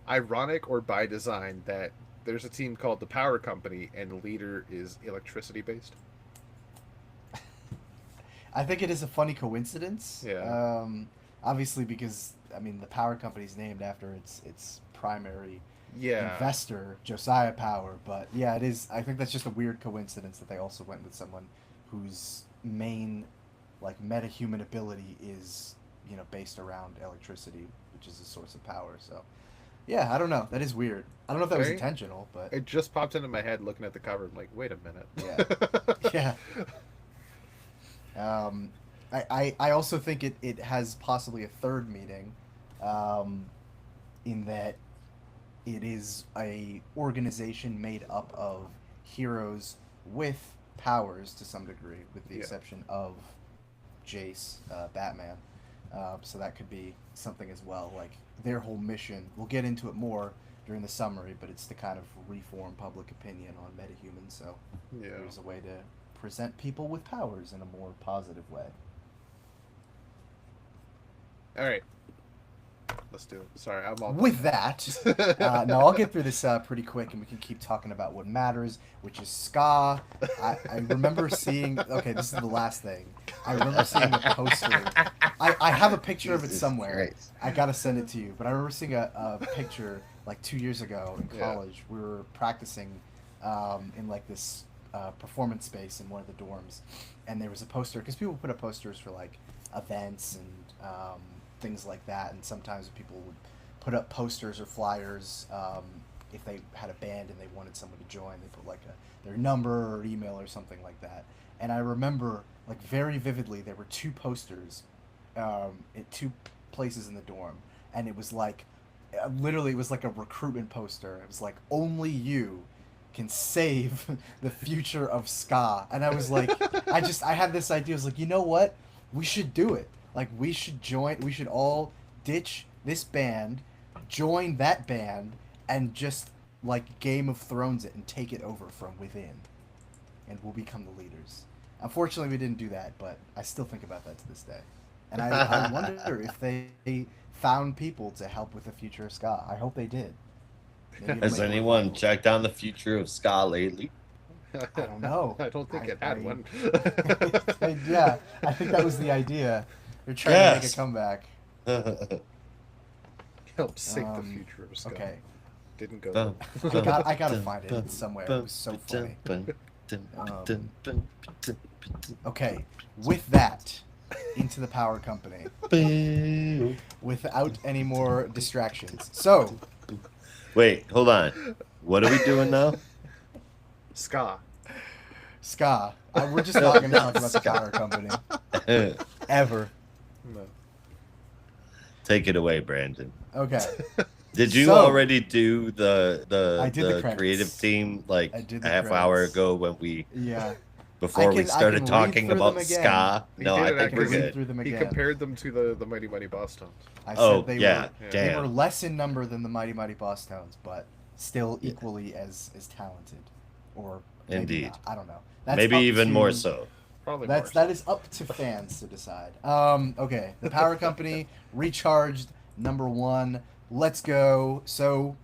ironic or by design that there's a team called the Power Company and the leader is electricity based? I think it is a funny coincidence. Yeah. Obviously, because I mean, the Power Company is named after its primary Yeah. investor, Josiah Power. But yeah, it is. I think that's just a weird coincidence that they also went with someone whose main, like, metahuman ability is based around electricity, which is a source of power. So, yeah, I don't know. That is weird. I don't know if that was Very- intentional, but It just popped into my head looking at the cover. I'm like, wait a minute. yeah. Um, I also think it has possibly a third meaning, um, in that it is a organization made up of heroes with powers to some degree, with the Yeah. exception of Jace, Batman. So that could be something as well. Like their whole mission. We'll get into it more during the summary, but it's to kind of reform public opinion on metahumans. So Yeah. there's a way to present people with powers in a more positive way. All right. Let's do it. Sorry, I'm all With that, no, I'll get through this pretty quick, and we can keep talking about what matters, which is ska. I remember seeing. Okay, this is the last thing. I remember seeing a poster. I have a picture of it Jesus somewhere. Christ. I gotta send it to you. But I remember seeing a picture like 2 years ago in Yeah. college. We were practicing in like this performance space in one of the dorms, and there was a poster because people put up posters for like events and things like that, and sometimes people would put up posters or flyers if they had a band and they wanted someone to join. They put like their number or email or something like that. And I remember like very vividly there were two posters at two places in the dorm, and it was like literally it was like a recruitment poster. It was like only you can save the future of ska. And I was like, I had this idea. I was like, you know what, we should do it. Like we should join, we should all ditch this band, join that band, and just like Game of Thrones it and take it over from within, and we'll become the leaders. Unfortunately, we didn't do that, but I still think about that to this day. And I wonder if they found people to help with the future of ska. I hope they did. Maybe it'll Has make a anyone revival. checked on the future of ska lately? I don't know. I don't think it had one. Yeah, I think that was the idea. They're trying to make Yes. a comeback. Help save the Um, future of Scott. Okay, Didn't go. Bum, I gotta find it somewhere. It was so funny. Okay, with that, into the power company without any more distractions. So, Wait, hold on. What are we doing now? Ska. ska. We're just not going to talk about the power company ever. No. Take it away, Brandon. Okay. Did you So- already do the I did the credits. creative team like I did a the half hour credits. ago when we Yeah. before we I started can read talking through about them again. ska? He No, did I it think we're actually. read good. through them He again. compared them to the Mighty Mighty Boss Tones. I said Oh they yeah, were they they were damn. less in number than the Mighty Mighty Boss Tones, but still Yeah. equally as talented, or maybe Indeed. not. I don't know. That's Maybe up even to- more so. Probably That is up to fans to decide. Okay, the Power Company Recharged #1. Let's go. So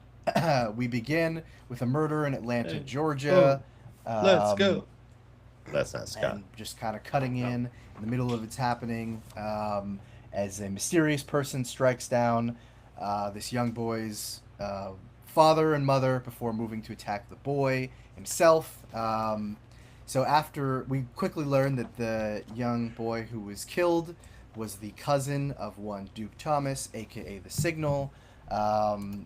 we begin with a murder in Atlanta, Hey. Georgia. Let's go. That's not ska. And just kind of cutting in the middle of it's happening, as a mysterious person strikes down this young boy's father and mother before moving to attack the boy himself. So after we quickly learn that the young boy who was killed was the cousin of one Duke Thomas, aka the Signal,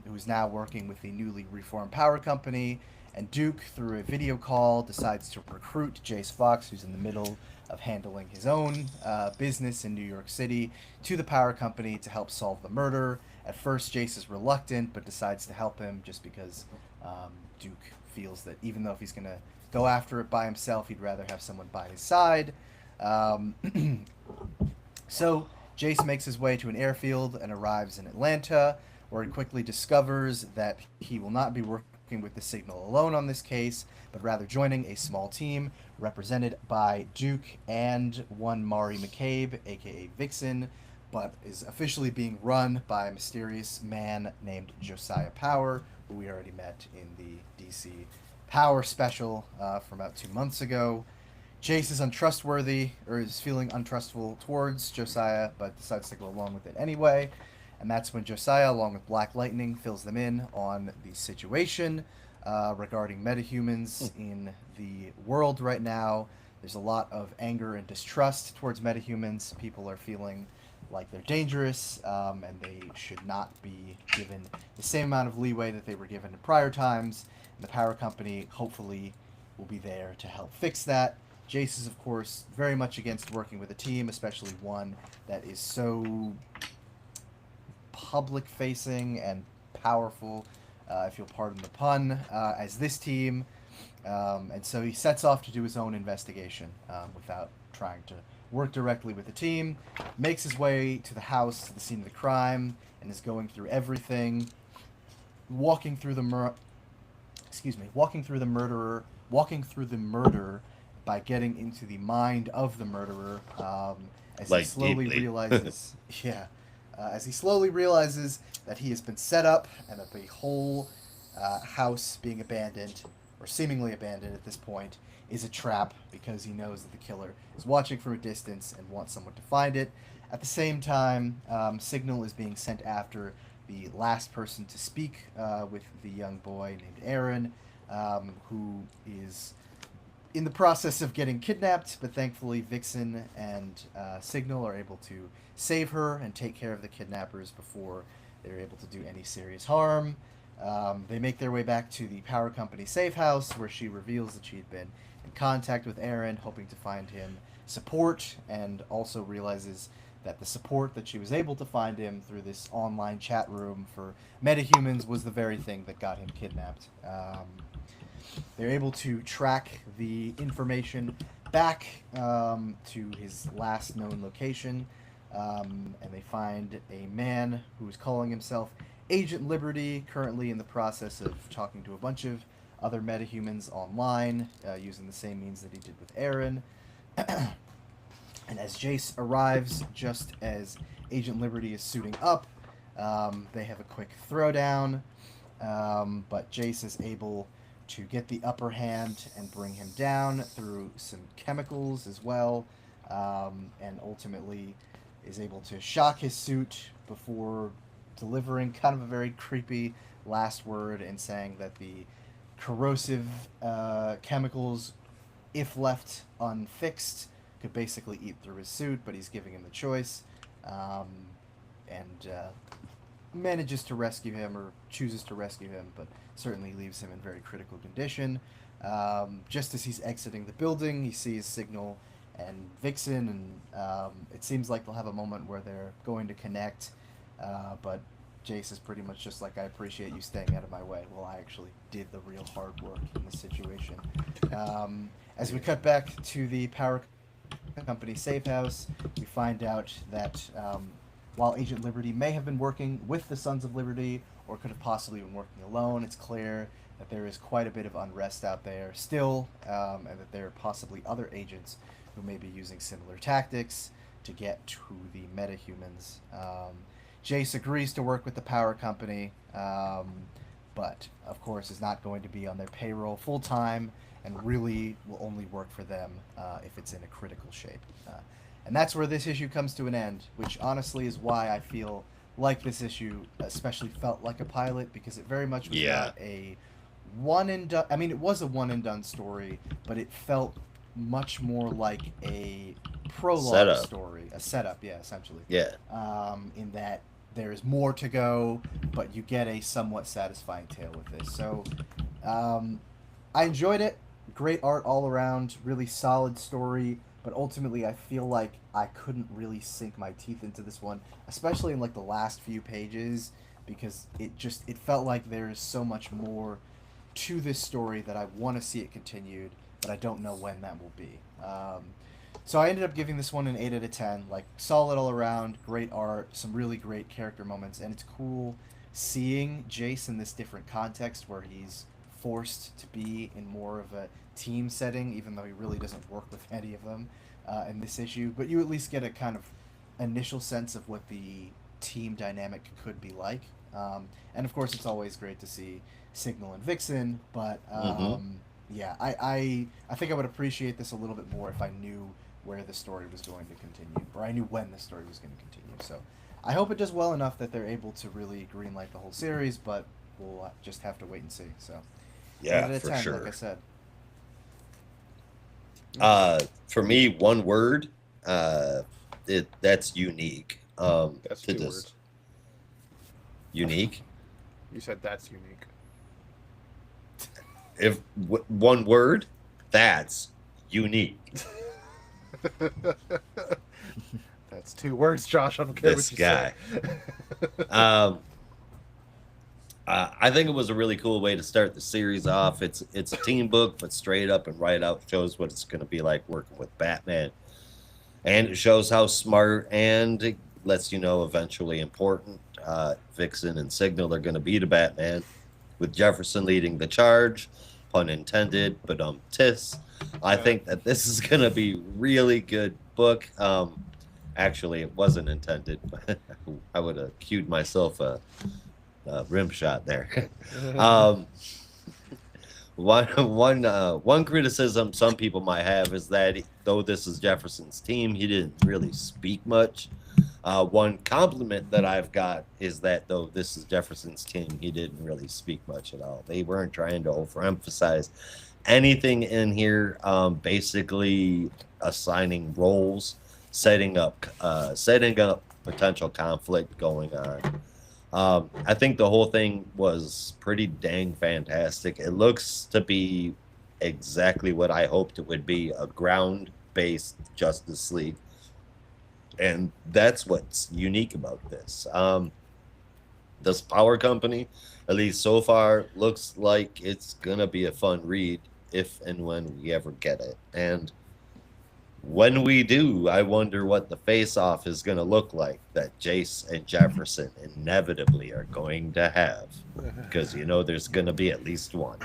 who's now working with the newly reformed power company. And Duke, through a video call, decides to recruit Jace Fox, who's in the middle of handling his own business in New York City, to the power company to help solve the murder. At first, Jace is reluctant, but decides to help him just because Duke feels that even though if he's going to go after it by himself, he'd rather have someone by his side. So Jace makes his way to an airfield and arrives in Atlanta, where he quickly discovers that he will not be working with the Signal alone on this case, but rather joining a small team represented by Duke and one Mari McCabe, aka Vixen, but is officially being run by a mysterious man named Josiah Power, who we already met in the DC Power special from about 2 months ago. Jace is untrustworthy, or is feeling untrustful towards Josiah, but decides to go along with it anyway. And that's when Josiah, along with Black Lightning, fills them in on the situation regarding metahumans in the world right now. There's a lot of anger and distrust towards metahumans. People are feeling like they're dangerous, and they should not be given the same amount of leeway that they were given in prior times. And the power company hopefully will be there to help fix that. Jace is, of course, very much against working with a team, especially one that is so public facing and powerful, if you'll pardon the pun, as this team. And so he sets off to do his own investigation without trying to work directly with the team. Makes his way to the house, to the scene of the crime, and is going through everything, walking through the walking through the murder by getting into the mind of the murderer, as he Like, slowly deeply. realizes, yeah, as he slowly realizes that he has been set up and that the whole house being abandoned, or seemingly abandoned at this point, is a trap because he knows that the killer is watching from a distance and wants someone to find it. At the same time, Signal is being sent after the last person to speak with the young boy named Aaron, who is in the process of getting kidnapped, but thankfully Vixen and Signal are able to save her and take care of the kidnappers before they're able to do any serious harm. They make their way back to the power company safe house, where she reveals that she had been in contact with Aaron, hoping to find him support, and also realizes that the support that she was able to find him through this online chat room for metahumans was the very thing that got him kidnapped. They're able to track the information back to his last known location, and they find a man who is calling himself Agent Liberty, currently in the process of talking to a bunch of other metahumans online, using the same means that he did with Aaron. And as Jace arrives, just as Agent Liberty is suiting up, they have a quick throwdown, but Jace is able to get the upper hand and bring him down through some chemicals as well, and ultimately is able to shock his suit before delivering kind of a very creepy last word and saying that the corrosive chemicals, if left unfixed, could basically eat through his suit, but he's giving him the choice, and manages to rescue him, or chooses to rescue him, but certainly leaves him in very critical condition. Just as he's exiting the building, he sees Signal and Vixen, and it seems like they'll have a moment where they're going to connect, but Jace is pretty much just like, I appreciate you staying out of my way. Well, I actually did the real hard work in this situation. As we cut back to the power company safe house, we find out that while Agent Liberty may have been working with the Sons of Liberty, or could have possibly been working alone, it's clear that there is quite a bit of unrest out there still, and that there are possibly other agents who may be using similar tactics to get to the metahumans. Jace agrees to work with the power company, but of course is not going to be on their payroll full time, and really will only work for them if it's in a critical shape. And that's where this issue comes to an end, which honestly is why I feel like this issue especially felt like a pilot, because it very much was not a one and done. I mean, it was a one and done story, but it felt much more like a prologue story, a setup, yeah, essentially. Yeah. In that there is more to go, but you get a somewhat satisfying tale with this. So, I enjoyed it. Great art all around, really solid story, but ultimately I feel like I couldn't really sink my teeth into this one, especially in like the last few pages, because it felt like there is so much more to this story that I want to see it continued, but I don't know when that will be. So I ended up giving this one an 8 out of 10. Like, solid all around, great art, some really great character moments, and it's cool seeing Jace in this different context where he's forced to be in more of a team setting, even though he really doesn't work with any of them in this issue. But you at least get a kind of initial sense of what the team dynamic could be like. And of course, it's always great to see Signal and Vixen, but yeah, I think I would appreciate this a little bit more if I knew where the story was going to continue, or I knew when the story was going to continue. So I hope it does well enough that they're able to really greenlight the whole series, but we'll just have to wait and see. So Yeah, 8 out of for 10, sure. like I said. For me, one word, that's unique. That's to 2 this. words. Unique. You said that's unique. If one word, that's unique. That's 2 words, Josh. I don't care This what you guy. say. Um, I think it was a really cool way to start the series off. It's a team book, but straight up and right out shows what it's going to be like working with Batman, and it shows how smart and it lets you know eventually important Vixen and Signal are going to be to Batman, with Jefferson leading the charge, pun intended, but tis. I think that this is going to be really good book. Actually, it wasn't intended. I would have cued myself a rim shot there. um, one criticism some people might have is that though this is Jefferson's team, he didn't really speak much. One compliment that I've got is that though this is Jefferson's team, he didn't really speak much at all. They weren't trying to overemphasize anything in here. Basically, assigning roles, setting up potential conflict going on. I think the whole thing was pretty dang fantastic. It looks to be exactly what I hoped it would be, a ground-based Justice League. And that's what's unique about this. This Power Company, at least so far, looks like it's going to be a fun read if and when we ever get it. And when we do, I wonder what the face-off is going to look like that Jace and Jefferson inevitably are going to have. Because, there's going to be at least one.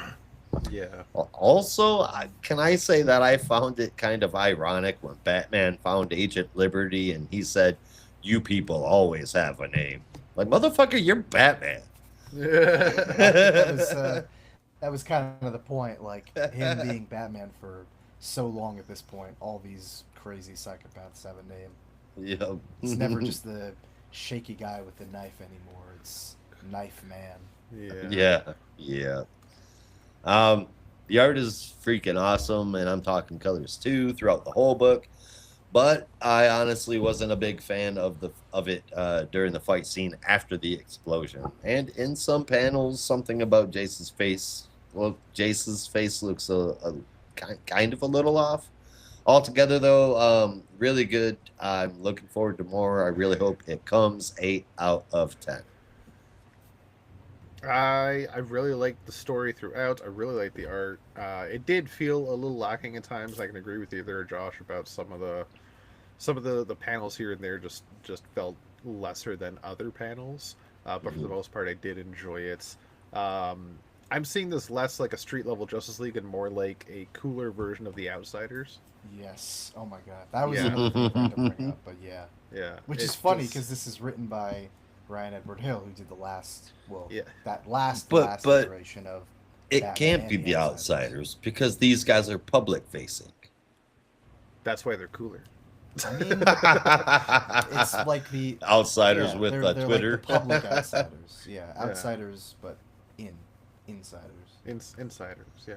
Yeah. Also, can I say that I found it kind of ironic when Batman found Agent Liberty and he said, "You people always have a name." Like, motherfucker, you're Batman. That was kind of the point. Like him being Batman for so long at this point, all these crazy psychopaths have a name. Yeah. It's never just the shaky guy with the knife anymore. It's Knife Man. Yeah. Yeah. The art is freaking awesome, and I'm talking colors too throughout the whole book. But I honestly wasn't a big fan of it during the fight scene after the explosion. And in some panels, something about Jace's face. Well, Jace's face looks kind of a little off. Altogether, though, really good. I'm looking forward to more. I really hope it comes 8 out of 10. I really liked the story throughout. I really liked the art. It did feel a little lacking at times. I can agree with you there, Josh, about some of the panels here and there just felt lesser than other panels. But for the most part, I did enjoy it. I'm seeing this less like a street level Justice League and more like a cooler version of the Outsiders. Yes. Oh my God, that was Yeah. another thing I wanted to bring up. But yeah, Yeah, which is funny because this is written by Ryan Edward Hill, who did the last, yeah. that last But iteration of. it Batman can't and be the Outsiders because these guys are public facing. That's why they're cooler. I mean, it's like the Outsiders with they're Twitter. like the public outsiders. Yeah, outsiders, but insiders. Insiders, yeah.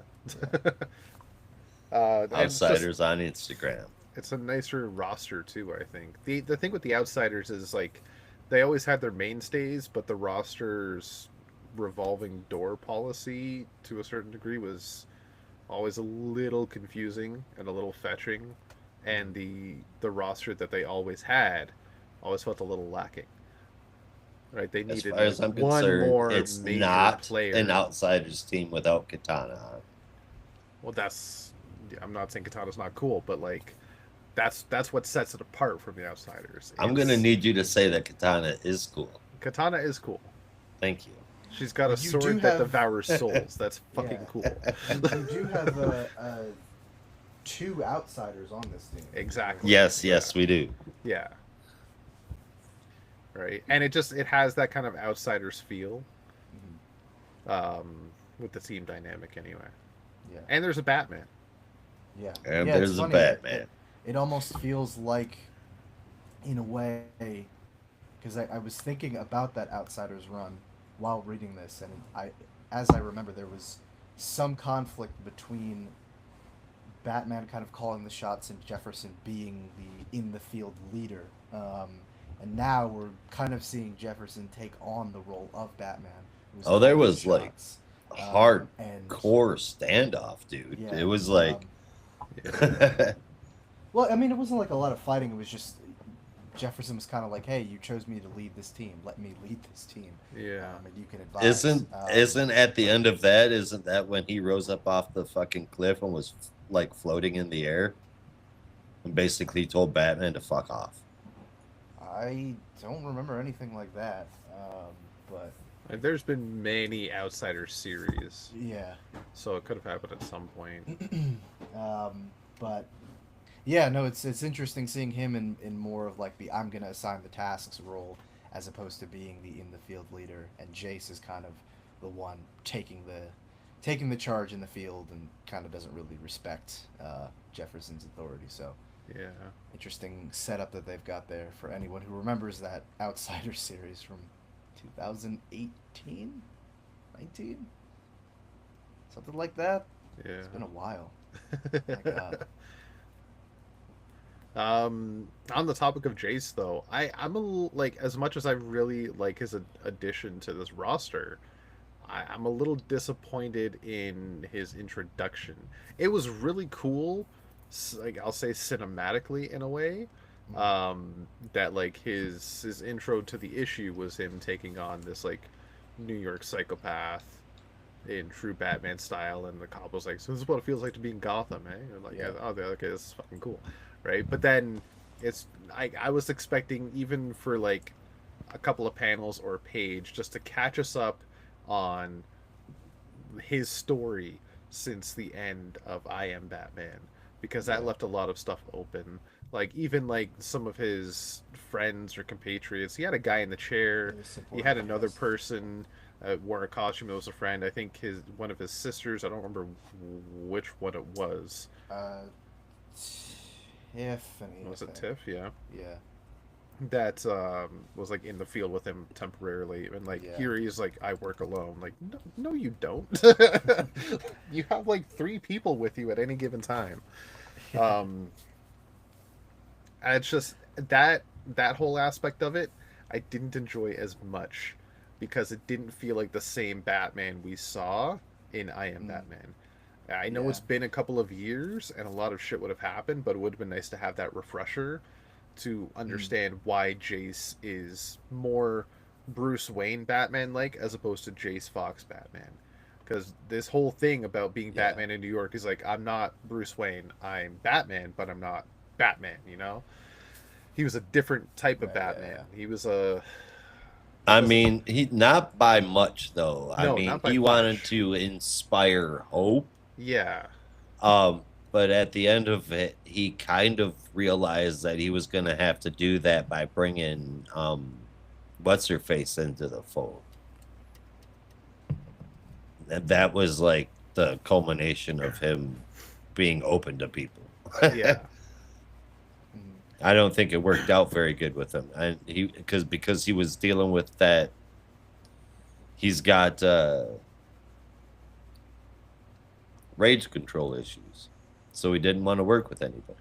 Outsiders on Instagram. It's a nicer roster too, I think. The thing with the Outsiders is like they always had their mainstays, but the roster's revolving door policy to a certain degree was always a little confusing and a little fetching, and the roster that they always had always felt a little lacking. Right? They As needed far as I'm one concerned, more it's major not player. an Outsiders team without Katana on. Well, I'm not saying Katana's not cool, but like that's what sets it apart from the Outsiders. I'm going to need you to say that Katana is cool. Katana is cool. Thank you. She's got a You do sword that have- devours souls. That's fucking Yeah. cool. You do have 2 outsiders on this team. Exactly. Yes, we do. Yeah. Right, and it has that kind of Outsiders feel, with the team dynamic anyway. Yeah. And there's a Batman. Yeah. And Yeah, it's there's a funny, Batman. It almost feels like, in a way, because I was thinking about that Outsiders run while reading this, and as I remember, there was some conflict between Batman kind of calling the shots and Jefferson being the in the field leader. and now we're kind of seeing Jefferson take on the role of Batman. It was Oh, there calling the was like shots, hardcore and standoff, dude. It yeah. was like, Yeah. Well, I mean, it wasn't like a lot of fighting. It was just Jefferson was kind of like, "Hey, you chose me to lead this team. Let me lead this team, Yeah. and you can advise." isn't at the end of that, isn't that when he rose up off the fucking cliff and was like floating in the air and basically told Batman to fuck off? I don't remember anything like that, but Like, there's been many Outsider series, yeah. so it could have happened at some point. But yeah, no, it's interesting seeing him in more of like the I'm gonna assign the tasks role as opposed to being the in the field leader, and Jace is kind of the one taking the charge in the field and kind of doesn't really respect Jefferson's authority. So Yeah. interesting setup that they've got there for anyone who remembers that Outsider series from 2018, 19, something like that. Yeah. It's been a while. My God. On the topic of Jace, though, I'm like, as much as I really like his addition to this roster, I'm a little disappointed in his introduction. It was really cool, like I'll say cinematically in a way. That like his intro to the issue was him taking on this like New York psychopath in true Batman style, and the cop was like, "So this is what it feels like to be in Gotham, eh?" And like, Yeah. "Oh, okay, this is fucking cool," right? But then it's I was expecting even for like a couple of panels or a page just to catch us up on his story since the end of I Am Batman, because that Yeah. left a lot of stuff open. Like even like some of his friends or compatriots, he had a guy in the chair. The He supporting had another cast. person wore a costume that was a friend. I think his one of his sisters. I don't remember which one it was. Uh, Tiffany, I Was it think. Tiff? Yeah, Yeah. that was like in the field with him temporarily, and like Yeah. here he's like, I work alone. Like, no, no you don't. You have like three people with you at any given time. Um, and it's just that whole aspect of it I didn't enjoy as much because it didn't feel like the same Batman we saw in I Am Mm, Batman. I know yeah. it's been a couple of years and a lot of shit would have happened, but it would have been nice to have that refresher to Mm, understand why Jace is more Bruce Wayne Batman like as opposed to Jace Fox Batman. Because this whole thing about being yeah. Batman in New York is like, I'm not Bruce Wayne, I'm Batman, but I'm not Batman, you know? He was a different type of Right. Yeah. Batman. Yeah. He was a. He I wasn't. mean, he not by much though. I No, mean, not by he wanted much. to inspire hope. Yeah. But at the end of it, he kind of realized that he was going to have to do that by bringing what's her face into the fold. And that was like the culmination of him being open to people. Yeah. Mm, I don't think it worked out very good with him, and he because he was dealing with that. He's got rage control issues, so he didn't want to work with anybody.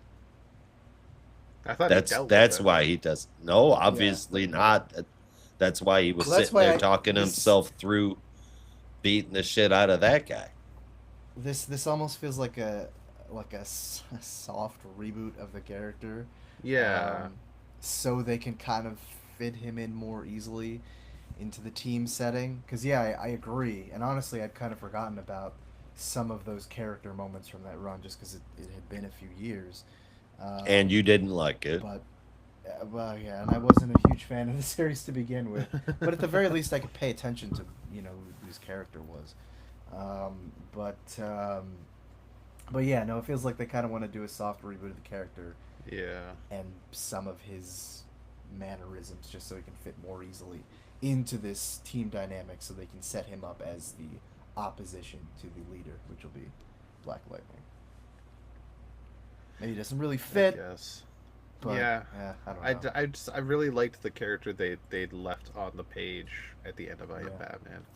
I thought he That's dealt with that's it. why he does. No, yeah. obviously not. That's why he was Well, that's sitting why there I talking this himself through beating the shit out of that guy. this almost feels like a soft reboot of the character, Yeah. um, so they can kind of fit him in more easily into the team setting. Because yeah, I agree, and honestly, I'd kind of forgotten about some of those character moments from that run just because it had been a few years. And Um, you didn't like it. but well, yeah, and I wasn't a huge fan of the series to begin with. But at the very least, I could pay attention to who his character was. Um, but um, but yeah, no, it feels like they kind of want to do a soft reboot of the character Yeah. and some of his mannerisms just so he can fit more easily into this team dynamic, so they can set him up as the opposition to the leader, which will be Black Lightning. Maybe it doesn't really I fit, guess. but Yeah. yeah, I don't know. I really liked the character they'd left on the page at the end of I Am Yeah. Batman.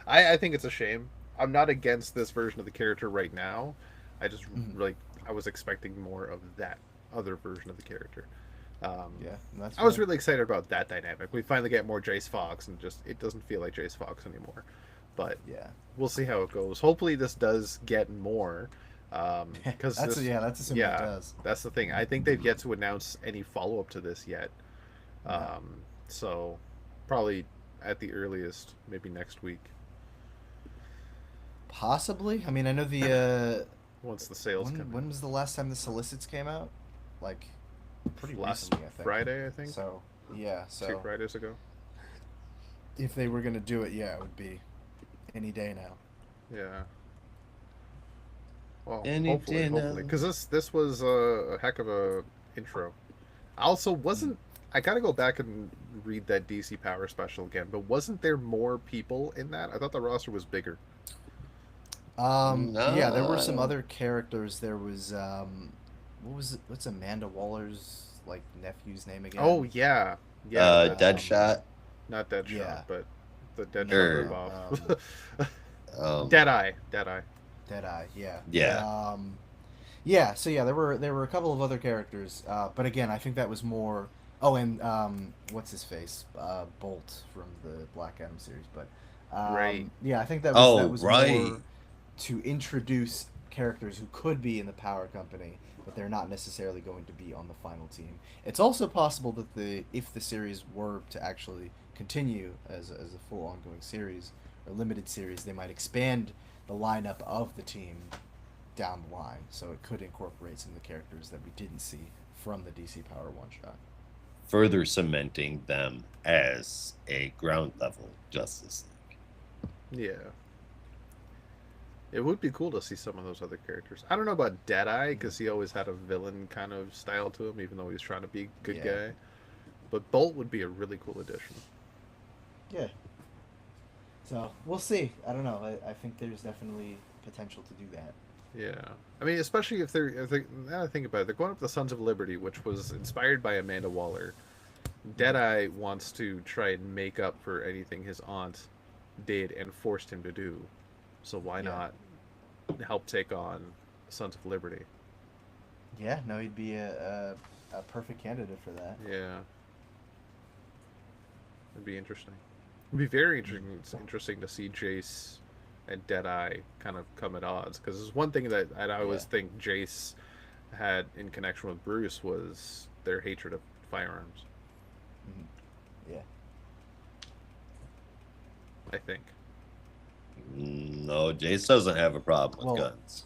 I think it's a shame. I'm not against this version of the character right now. I just Mhm. like I was expecting more of that other version of the character. Yeah, and that's I was fair. really excited about that dynamic. We finally get more Jace Fox, and just it doesn't feel like Jace Fox anymore. But Yeah. we'll see how it goes. Hopefully, this does get more. Because That's this, that's assuming it yeah, does. that's the thing. I think they've yet to announce any follow up to this yet. No. So probably at the earliest, maybe next week Possibly. I mean, I know the once the sales come when was the last time the solicits came out? Like pretty in. Last recently, I think. Friday, I think, So, yeah, 2 Fridays ago. if they were going to do it, yeah, it would be any day now. Yeah. Well, Any hopefully, day now. because this was a heck of a intro. I also wasn't. I gotta go back and read that DC Power special again. But wasn't there more people in that? I thought the roster was bigger. No, Yeah, there were I some don't. other characters. There was what was it? What's Amanda Waller's like nephew's name again? Oh yeah, yeah. That's Deadshot. not Deadshot, Yeah. but the Deadshot No, Or ripoff. um, Deadeye, Deadeye. Deadeye. Yeah. yeah. Yeah. So yeah, there were a couple of other characters, but again, I think that was more. Oh, and what's his face? Bolt from the Black Adam series. But Right. yeah, I think that Oh, was right. more to introduce characters who could be in the Power Company, but they're not necessarily going to be on the final team. It's also possible that if the series were to actually continue as a full ongoing series or limited series, they might expand the lineup of the team down the line, so it could incorporate some of the characters that we didn't see from the DC Power one shot. Further cementing them as a ground level Justice League. Yeah. It would be cool to see some of those other characters. I don't know about Deadeye because he always had a villain kind of style to him, even though he was trying to be a good Yeah. guy. But Bolt would be a really cool addition. Yeah. So we'll see. I don't know. I think there's definitely potential to do that. Yeah, I mean, especially if they now I think about it, they're going up the Sons of Liberty, which was inspired by Amanda Waller. Deadeye wants to try and make up for anything his aunt did and forced him to do. So why Yeah. not help take on Sons of Liberty? Yeah. No, he'd be a perfect candidate for that. Yeah, it'd be interesting. It'd be very interesting. It's interesting to see Jace and Deadeye kind of come at odds because there's one thing that I always Yeah. think Jace had in connection with Bruce was their hatred of firearms. Yeah. I think. No, Jace doesn't have a problem with Well- guns.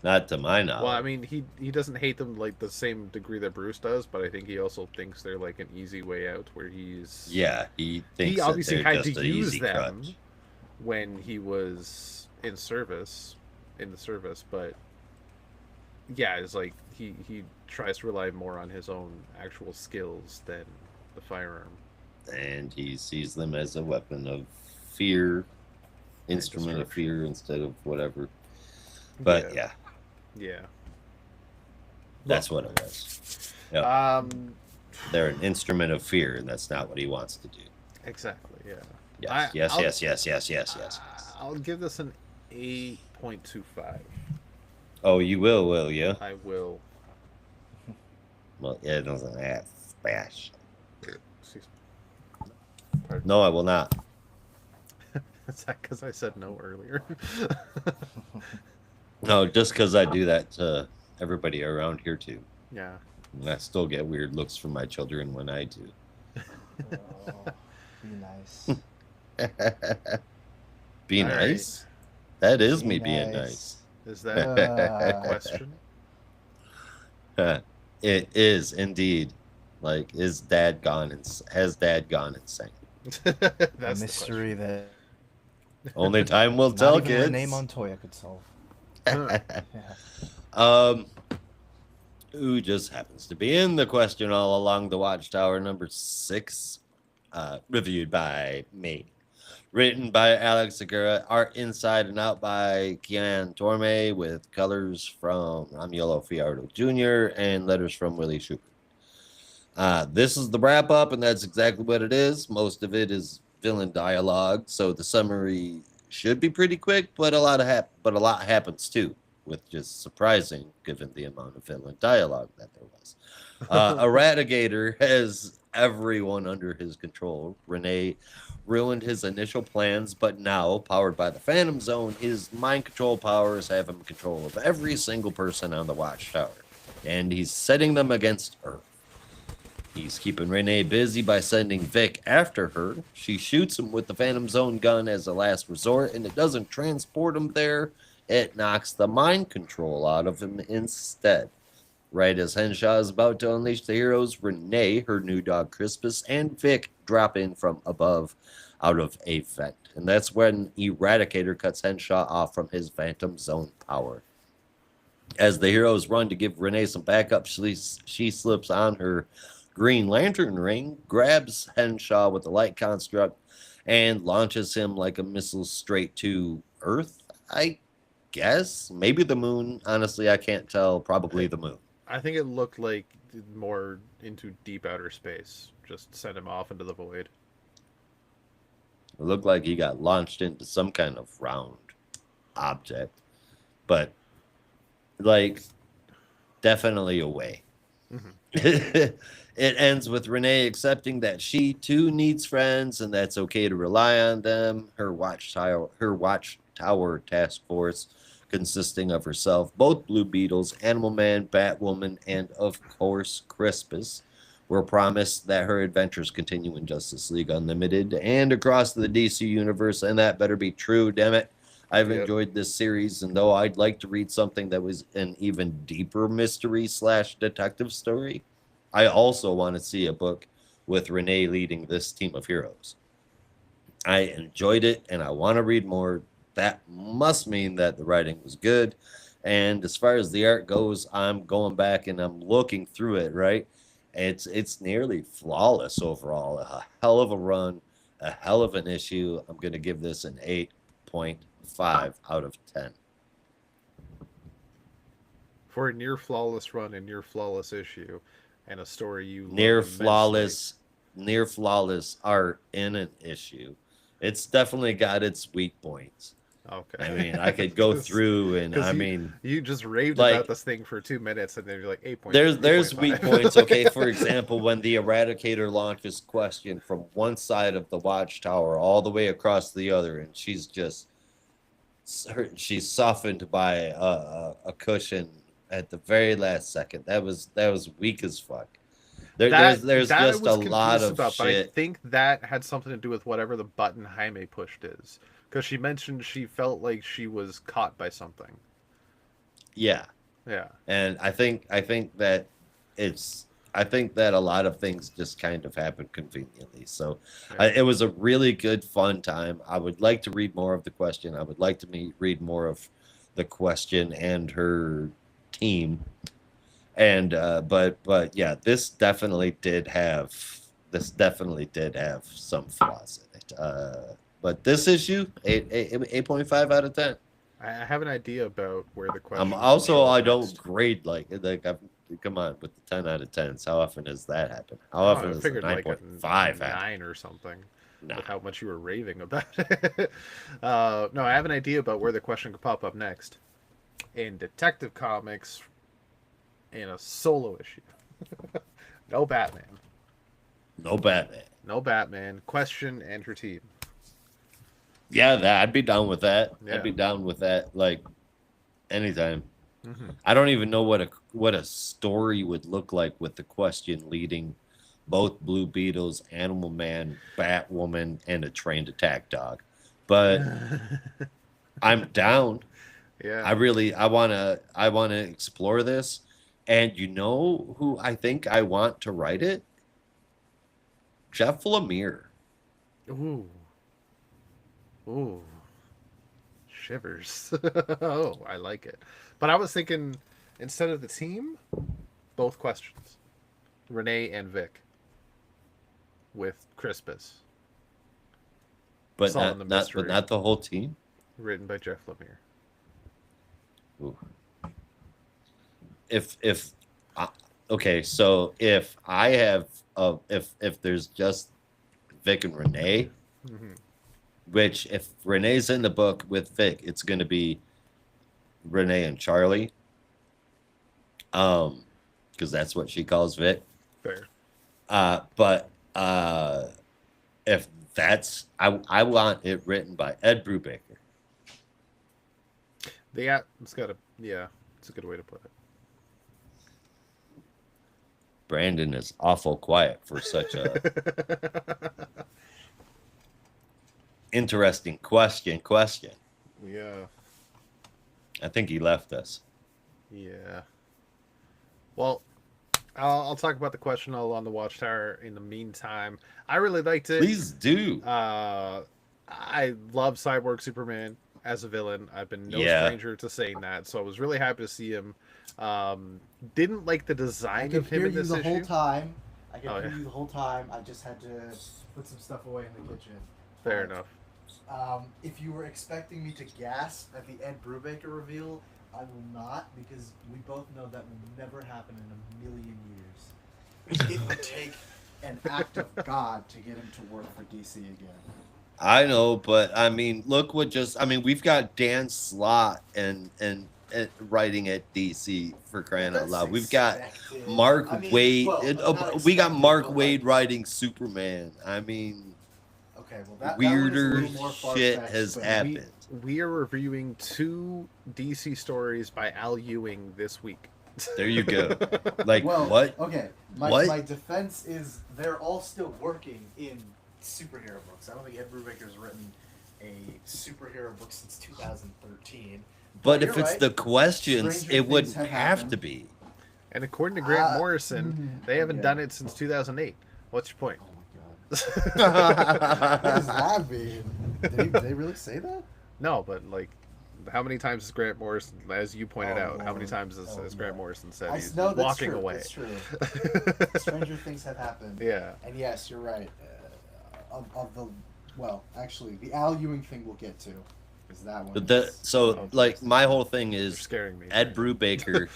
Not to my knowledge. Well, I mean, he doesn't hate them like the same degree that Bruce does, but I think he also thinks they're like an easy way out where he's yeah, he thinks he obviously that they're had to just a use easy them crutch. when he was in the service, but yeah, it's like he tries to rely more on his own actual skills than the firearm. And he sees them as a weapon of fear, instrument of destruction. fear instead of whatever. But Yeah. yeah, Yeah. that's what it was. Yeah. Um. They're an instrument of fear, and that's not what he wants to do. Exactly. Yeah. Yes, yes, I'll- yes, yes, yes, yes, yes, yes. I'll give this an 8.25. Oh, you will you? I will. Well, yeah, it doesn't have splash. Excuse me. Pardon. No, I will not. Is that because I said no earlier? No, just because I do that to everybody around here too. Yeah. And I still get weird looks from my children when I do. Oh, be nice. Be All nice. That is Be me being nice. nice. Is that a Uh, question? It is indeed. Like, is dad gone? Has dad gone insane? That's a the mystery that Only time will not tell, even kids. Renee Montoya could solve. question. Yeah. Who just happens to be in the question all along the Watchtower number 6, reviewed by me, written by Alex Segura, art inside and out by Kian Torme, with colors from Romulo Fiardo Jr. and letters from Willie Schubert. This is the wrap up, and that's exactly what it is. Most of it is villain dialogue, so the summary should be pretty quick, but a lot happens too, which is surprising given the amount of villain dialogue that there was. Eradicator has everyone under his control. Renee ruined his initial plans, but now, powered by the Phantom Zone, his mind control powers have him in control of every single person on the Watchtower, and he's setting them against Earth. He's keeping Renee busy by sending Vic after her. She shoots him with the Phantom Zone gun as a last resort, and it doesn't transport him there. It knocks the mind control out of him instead. Right as Henshaw is about to unleash the heroes, Renee, her new dog Crispus, and Vic drop in from above out of a vent. And that's when Eradicator cuts Henshaw off from his Phantom Zone power. As the heroes run to give Renee some backup, she slips on her Green Lantern ring, grabs Henshaw with the light construct, and launches him like a missile straight to Earth, I guess. Maybe the moon. Honestly, I can't tell. Probably the moon. I think it looked like more into deep outer space. Just send him off into the void. It looked like he got launched into some kind of round object, but like definitely away. Mm-hmm. It ends with Renee accepting that she too needs friends and that's okay to rely on them. Her watchtower task force, consisting of herself, both Blue Beetles, Animal Man, Batwoman, and of course Crispus, were promised that her adventures continue in Justice League Unlimited and across the DC universe, and that better be true, damn it. I've enjoyed this series, and though I'd like to read something that was an even deeper mystery / detective story, I also want to see a book with Renee leading this team of heroes. I enjoyed it, and I want to read more. That must mean that the writing was good. And as far as the art goes, I'm going back and I'm looking through it, right? It's nearly flawless overall. A hell of a run, a hell of an issue. I'm going to give this an 8.5 out of 10. For a near flawless run and near flawless issue, and a story you love near immensely. flawless art in an issue. It's definitely got its weak points. Okay. I mean, I could go through and I mean, you just raved like, about this thing for 2 minutes, and then you're like 8 points. there's weak points. Okay, for example, when the Eradicator launches Question from one side of the Watchtower all the way across the other, and she's softened by a cushion at the very last second. That was weak as fuck. There's just a lot of shit. But I think that had something to do with whatever the button Jaime pushed is, because she mentioned she felt like she was caught by something. Yeah, and I think that a lot of things just kind of happened conveniently. So it was a really good, fun time. I would like to read more of the Question. I would like to read more of the Question and her team. And but yeah, this definitely did have some flaws in it. But this issue, 8.5 out of 10. I have an idea about where the Question. I don't grade come on with the 10 out of 10s. How often does that happen? How often is it 9.5 happen? 9 or something? Nah. With how much you were raving about it. No, I have an idea about where the Question could pop up next. In Detective Comics, in a solo issue. No Batman. No Batman. Question and her team. Yeah, I'd be down with that. Yeah. I'd be down with that, like, anytime. Mm-hmm. I don't even know what a story would look like with the Question leading both Blue Beetles, Animal Man, Batwoman, and a trained attack dog. But I'm down. Yeah. I wanna explore this. And you know who I think I want to write it? Jeff Lemire. Ooh. Shivers. Oh, I like it. But I was thinking, instead of the team, both Questions. Renee and Vic. With Crispus. But not the whole team? Written by Jeff Lemire. Ooh. Okay, so if I have if there's just Vic and Renee, mm-hmm. which if Renee's in the book with Vic, it's going to be Renee and Charlie. Because because that's what she calls Vic. Fair. But if that's, I want it written by Ed Brubaker. It's got a it's a good way to put it. Brandon is awful quiet for such a interesting question. Yeah. I think he left us. Yeah. Well, I'll talk about the question all on the Watchtower in the meantime. I really liked it. Please do. I love Cyborg Superman as a villain. I've been no stranger to saying that, so I was really happy to see him. Didn't like the design of him in this issue. Whole time. I could hear you the whole time. I just had to put some stuff away in the kitchen. Fair enough. If you were expecting me to gasp at the Ed Brubaker reveal, I will not, because we both know that will never happen in a million years. It would take an act of God to get him to work for DC again. I know, but I mean, look what we've got Dan Slott and writing at DC for crying out loud. We've got Mark Waid. We got Mark Waid writing Superman. I mean, okay, well, that weirder was a little more shit far-fetched, has but happened. We are reviewing 2 DC stories by Al Ewing this week. There you go. Like, well, what? Okay, my defense is they're all still working in superhero books. I don't think Ed Brubaker's written a superhero book since 2013. But if it's the questions, Stranger it wouldn't things have happened. to be. And according to Grant Morrison, they haven't done it since 2008. What's your point? Oh my god. What does that mean? Did they really say that? No, but like, how many times has Grant Morrison, as you pointed Oh, out, how many Lord. times has Grant Morrison said he's No, that's walking true. away? That's true. Stranger things have happened. Yeah. And yes, you're right. Actually, the Al Ewing thing we'll get to. Is that one? But my whole thing You're is scaring me. Ed Brubaker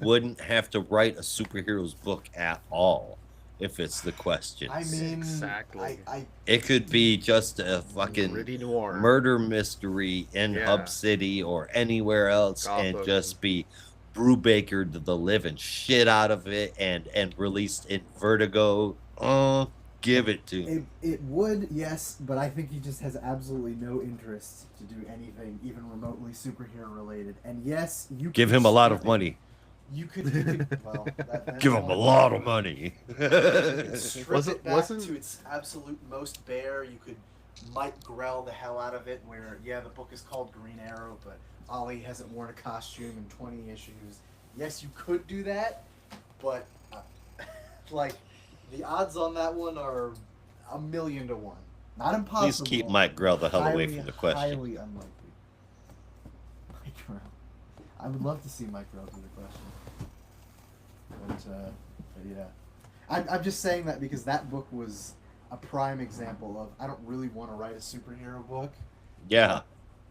wouldn't have to write a superheroes book at all if it's the questions. I mean, Exactly. It could be just a fucking Gritty noir. murder mystery in Hub City or anywhere else, and Gotham. just be Brubaker the living shit out of it and released in Vertigo. Give it to him. It would, yes, but I think he just has absolutely no interest to do anything even remotely superhero related. And yes, you Give could him a lot of strip it. money. You could well, that's Give him a lot of money. Strip it back to its absolute most bare. You could Mike Grell the hell out of it, where the book is called Green Arrow, but Ollie hasn't worn a costume in 20 issues. Yes, you could do that, but like the odds on that one are 1,000,000 to 1. Not impossible. Please keep Mike Grell the hell away from the question. Highly unlikely. Mike Grell. I would love to see Mike Grell do the question. But yeah. I'm just saying that because that book was a prime example of I don't really want to write a superhero book. Yeah.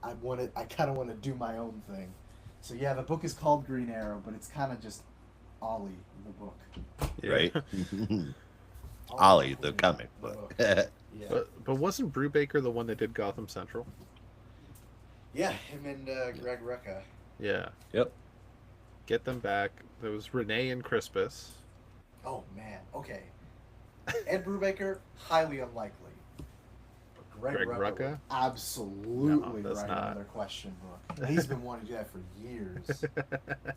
I kind of want to do my own thing. So yeah, the book is called Green Arrow, but it's kind of just Ollie, the book. Right? Ollie, the comic book. Yeah. But wasn't Brubaker the one that did Gotham Central? Yeah, him and Greg Rucka. Yeah. Yep. Get them back. There was Renee and Crispus. Oh man, okay. Ed Brubaker, highly unlikely. But Greg Rucka, absolutely No, that's write not. another question book. He's been wanting to do that for years.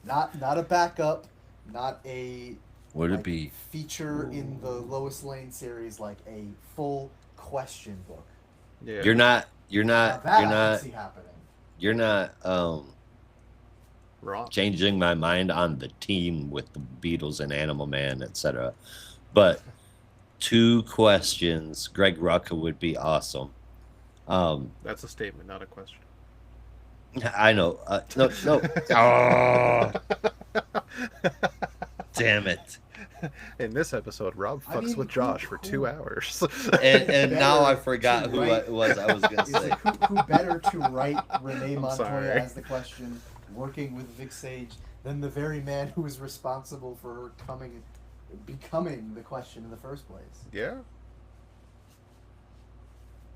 Not a backup, not a Would it be? feature in the Lois Lane series, like a full question book. Yeah. You're not Now that I can see happening. Wrong. changing my mind on the team with the Beatles and Animal Man, etc. But 2 questions. Greg Rucka would be awesome. That's a statement, not a question. I know. No. Oh, damn it. In this episode, Rob fucks with Josh for 2 hours. And now I forgot who it was I was going to Is say. it who better to write Renee I'm Montoya sorry. as the question, working with Vic Sage, than the very man who was responsible for her becoming the question in the first place? Yeah.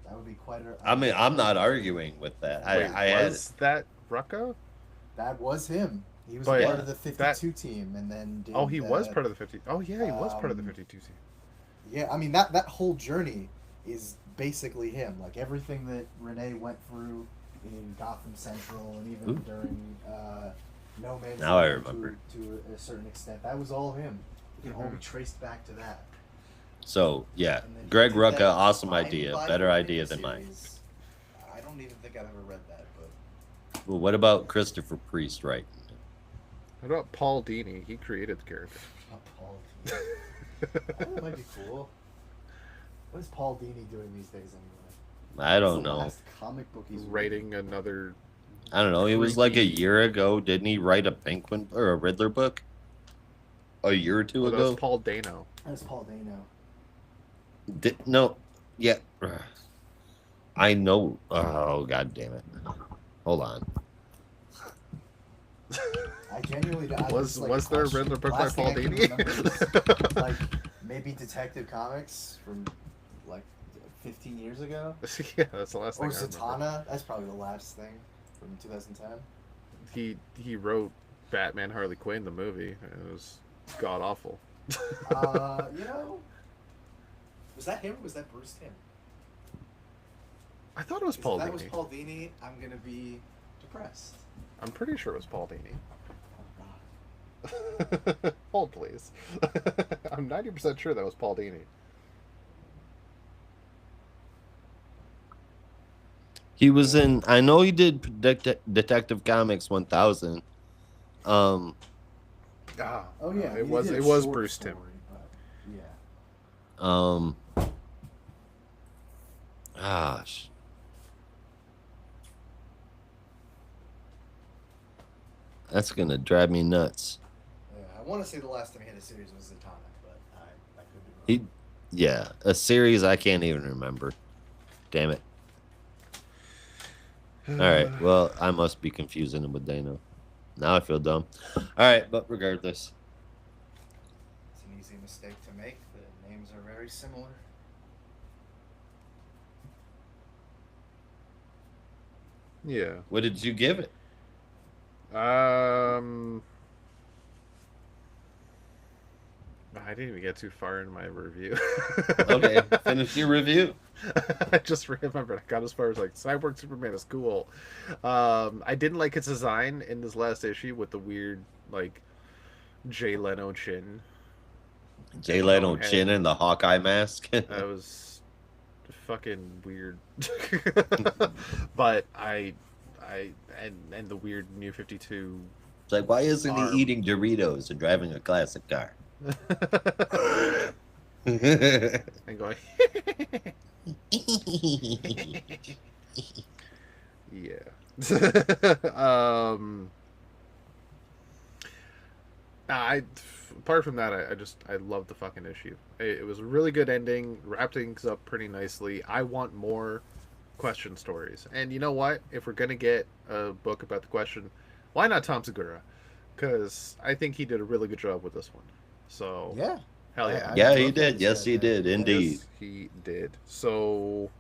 That would be quite a... I mean, I'm not arguing with that. Wait, I had was that Rucka? That was him. He was But part of the that- 52 team, and then did, Oh, he was part of the 50. Oh yeah, he was part of the um, 52 team. Yeah, I mean that whole journey is basically him. Like everything that Renee went through in Gotham Central, and even Ooh. during No Man's Now I Land remember. to a certain extent, that was all him. It can all be Mhm. traced back to that. So yeah, And then he Greg did Rucka, that awesome Spine idea, Bible better idea than mine. miniseries. I don't even think I've ever read that, but Well, what about Christopher Priest writing? What about Paul Dini? He created the character. Paul Dini. I think that might be cool. What is Paul Dini doing these days anyway? I don't What's the know. last comic book he's Writing another. I don't know. It was like a creepy- year ago. Didn't he write a Penguin or a Riddler book? A year or two Oh, that was ago? Paul Dano. That's Paul Dano. No. Yeah. I know. Oh, god damn it. Hold on. I genuinely I Was just, like, was there a question- Riddler book by last Paul thing I can Dini? remember is, like maybe Detective Comics from like 15 years ago, Yeah, that's the last or thing I remember. Zatanna. That's probably the last thing from 2010. He wrote Batman Harley Quinn the movie. It was god awful. You know, was that him? Or was that Bruce Timm? I thought it was If Paul that was Dini. Paul Dini, I'm gonna be depressed. I'm pretty sure it was Paul Dini. Oh God. Hold, please. I'm 90% sure that was Paul Dini. He was in. I know he did Detective Comics 1000. Ah, Oh yeah, it he was did a it was short Bruce Timm. story, but yeah. Gosh. That's gonna drive me nuts. Yeah, I want to say the last time he had a series was Zatanna, but I could be wrong. Yeah, a series I can't even remember. Damn it. All right. Well, I must be confusing him with Dano. Now I feel dumb. All right, but regardless. It's an easy mistake to make. The names are very similar. Yeah. What did you give it? I didn't even get too far in my review. Okay, finish your review. I just remembered I got as far as like Cyborg Superman is cool. I didn't like its design in this last issue with the weird like Jay Leno chin. Jay Leno Bonehead. chin and the Hawkeye mask. That was fucking weird. But I and the weird New 52 It's like, why isn't Arm. he eating Doritos and driving a classic car? and going yeah. I apart from that, I love the fucking issue. It was a really good ending, wrapped things up pretty nicely. I want more question stories, and you know what? If we're gonna get a book about the question, why not Tom Segura? Because I think he did a really good job with this one. So Yeah. hell yeah, I Yeah, love he that did. this Yes, guy he did. did. Indeed. Yes, he did. So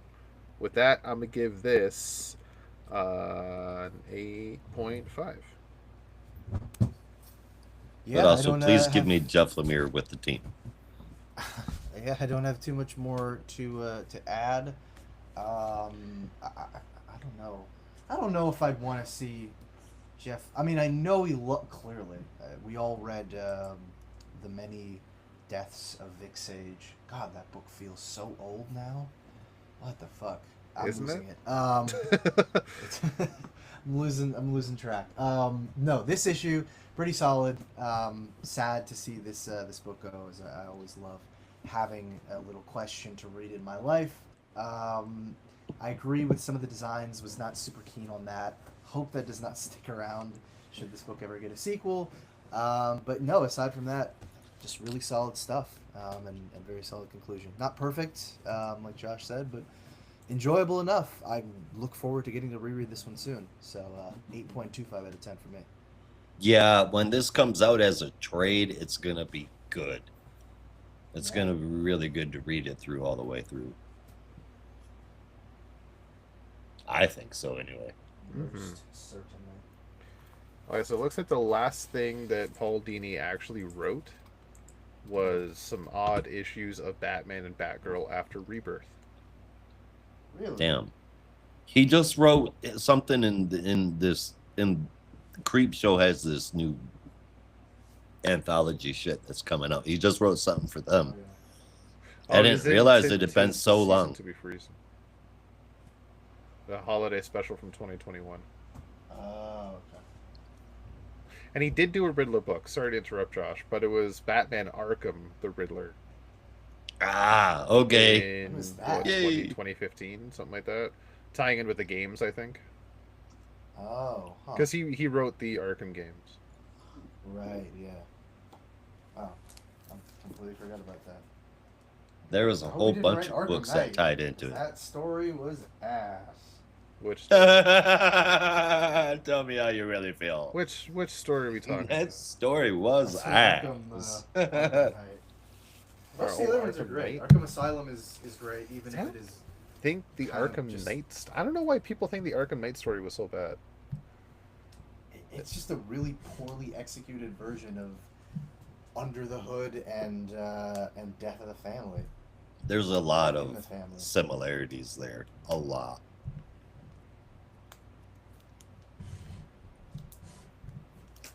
with that, I'm gonna give this an 8.5. Yeah, But also, I don't, please give have- me Jeff Lemire with the team. Yeah, I don't have too much more to add. I don't know. I don't know if I'd want to see Jeff. I mean, I know he looked clearly. We all read The Many Deaths of Vic Sage. God, that book feels so old now. What the fuck? I'm Isn't losing it? I'm losing track. No, this issue pretty solid. Sad to see this book go, as I always love having a little question to read in my life. I agree with some of the designs. Was not super keen on that. Hope that does not stick around should this book ever get a sequel. But no, aside from that, just really solid stuff, and very solid conclusion. Not perfect, like Josh said, but enjoyable enough. I look forward to getting to reread this one soon. So 8.25 out of 10 for me. Yeah, when this comes out as a trade, it's gonna be good. It's Yeah. gonna be really good to read it through all the way through. I think so, anyway. Mhm. Most certainly. Okay, so it looks like the last thing that Paul Dini actually wrote was some odd issues of Batman and Batgirl after Rebirth. Really? Damn. He just wrote something in Creep Show has this new anthology shit that's coming out. He just wrote something for Oh, them. Oh, I didn't realize it had been so long. To be freezing. The holiday special from 2021. Oh, okay. And he did do a Riddler book. Sorry to interrupt, Josh, but it was Batman Arkham, the Riddler. Ah, okay. In When was that? Yay. 2015, something like that. Tying in with the games, I think. Oh, huh. Because he wrote the Arkham games. Right, yeah. Oh, I completely forgot about that. There was a I hope whole he didn't bunch write of Arkham books Knight, that tied into it. That story was ass. Which Tell me how you really feel. which story are we talking That about? story was That's ass. Arkham Knight. Most of the other ones are Arkham great. Knight? Arkham Asylum is great, even Yeah. if it is. Think the Kind of Arkham just- Knight. I don't know why people think the Arkham Knight story was so bad. It's just a really poorly executed version of Under the Hood and Death of the Family. There's a lot In the of family. similarities there. A lot.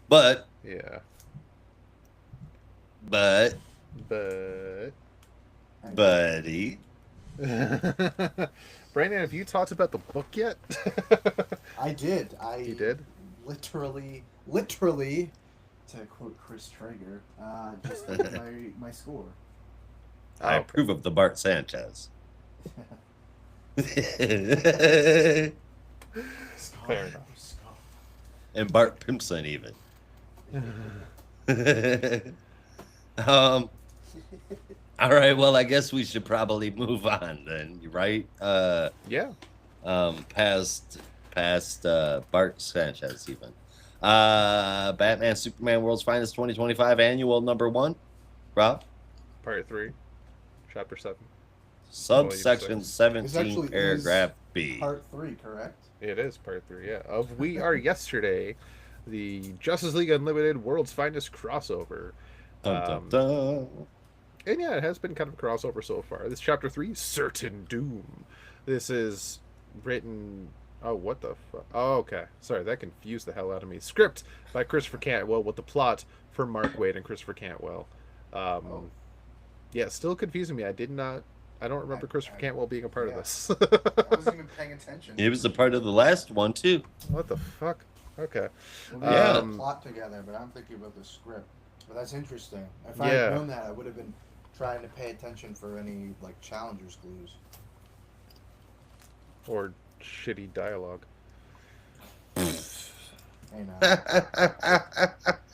But, Yeah, but, but buddy. Brandon, have you talked about the book yet? I did. You did? Literally, to quote Chris Traeger, just did my score. I Oh, approve of the Bart Sanchez. Fair enough. And Bart Pimpson even. All right, well, I guess we should probably move on then, right? Yeah. Past Bart Sanchez even. Batman Superman World's Finest 2025 Annual #1. Rob? Part 3, Chapter 7. Subsection This 17, actually paragraph B. Part 3, correct? It is Part 3, yeah. Of We Are Yesterday, the Justice League Unlimited World's Finest crossover. Dun, dun, dun. And yeah, it has been kind of a crossover so far. This Chapter 3, Certain Doom. This is written... Oh, what the fuck? Oh, okay. Sorry, that confused the hell out of me. Script by Christopher Cantwell with the plot for Mark Waid and Christopher Cantwell. Yeah, still confusing me. I don't remember Christopher Cantwell being a part of this. I wasn't even paying attention. He was a part of the last one, too. What the fuck? Okay. Well, Yeah. we had a plot together, but I'm thinking about the script. But that's interesting. If I Yeah. had known that, I would have been trying to pay attention for any like challengers clues. Or shitty dialogue. Hey now.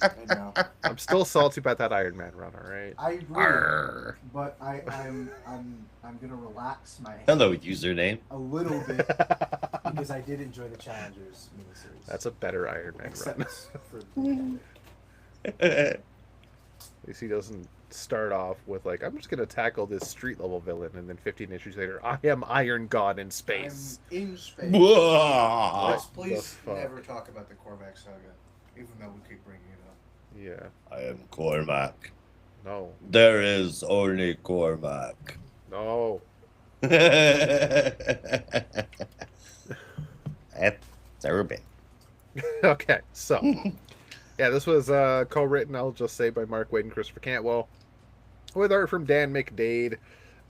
Hey now. I'm still salty about that Iron Man run, alright? I agree, Arr. but I'm gonna relax my Hello, username. a little bit because I did enjoy the challengers miniseries. That's a better Iron Man Except run. for the At least he doesn't start off with like, I'm just gonna tackle this street level villain, and then 15 issues later, I am Iron God in space. I'm in space. Whoa. Let's What please the fuck? never talk about the Korvac saga, even though we keep bringing it up. Yeah. I am Cormac. No. There is only Cormac. No. That's urban. Okay, so yeah, this was co-written, I'll just say, by Mark Waid and Christopher Cantwell, with art from Dan McDade.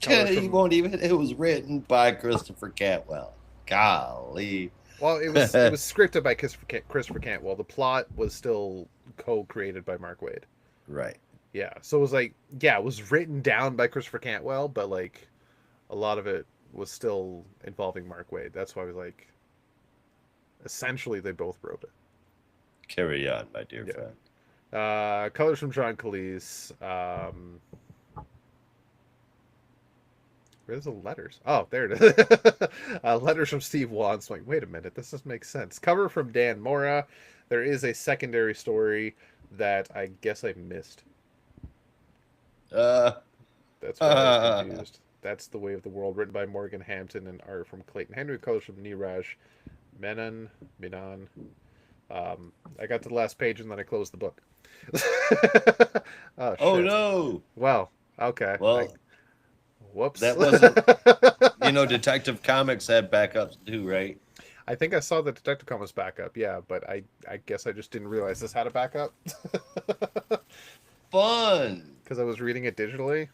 colors He from- won't even. It was written by Christopher Cantwell. Golly. Well, it was scripted by Christopher Cantwell. The plot was still co-created by Mark Waid. Right. Yeah, so it was like, yeah, it was written down by Christopher Cantwell, but like a lot of it was still involving Mark Waid. That's why I was like, essentially they both wrote it. Carry on, my dear Yeah. friend. Colors from John Cleese. Where's the letters? Oh, there it is. Letters from Steve Watts. Like, wait a minute, this doesn't make sense. Cover from Dan Mora. There is a secondary story that I guess I missed. That's why I was confused. That's The Way of the World, written by Morgan Hampton and art from Clayton Henry. Colors from Niraj Menon. I got to the last page and then I closed the book. Oh Oh shit. no! Well, okay. Well, Whoops. that wasn't. Detective Comics had backups too, right? I think I saw the Detective Comics backup, yeah, but I guess I just didn't realize this had a backup Fun. because I was reading it digitally,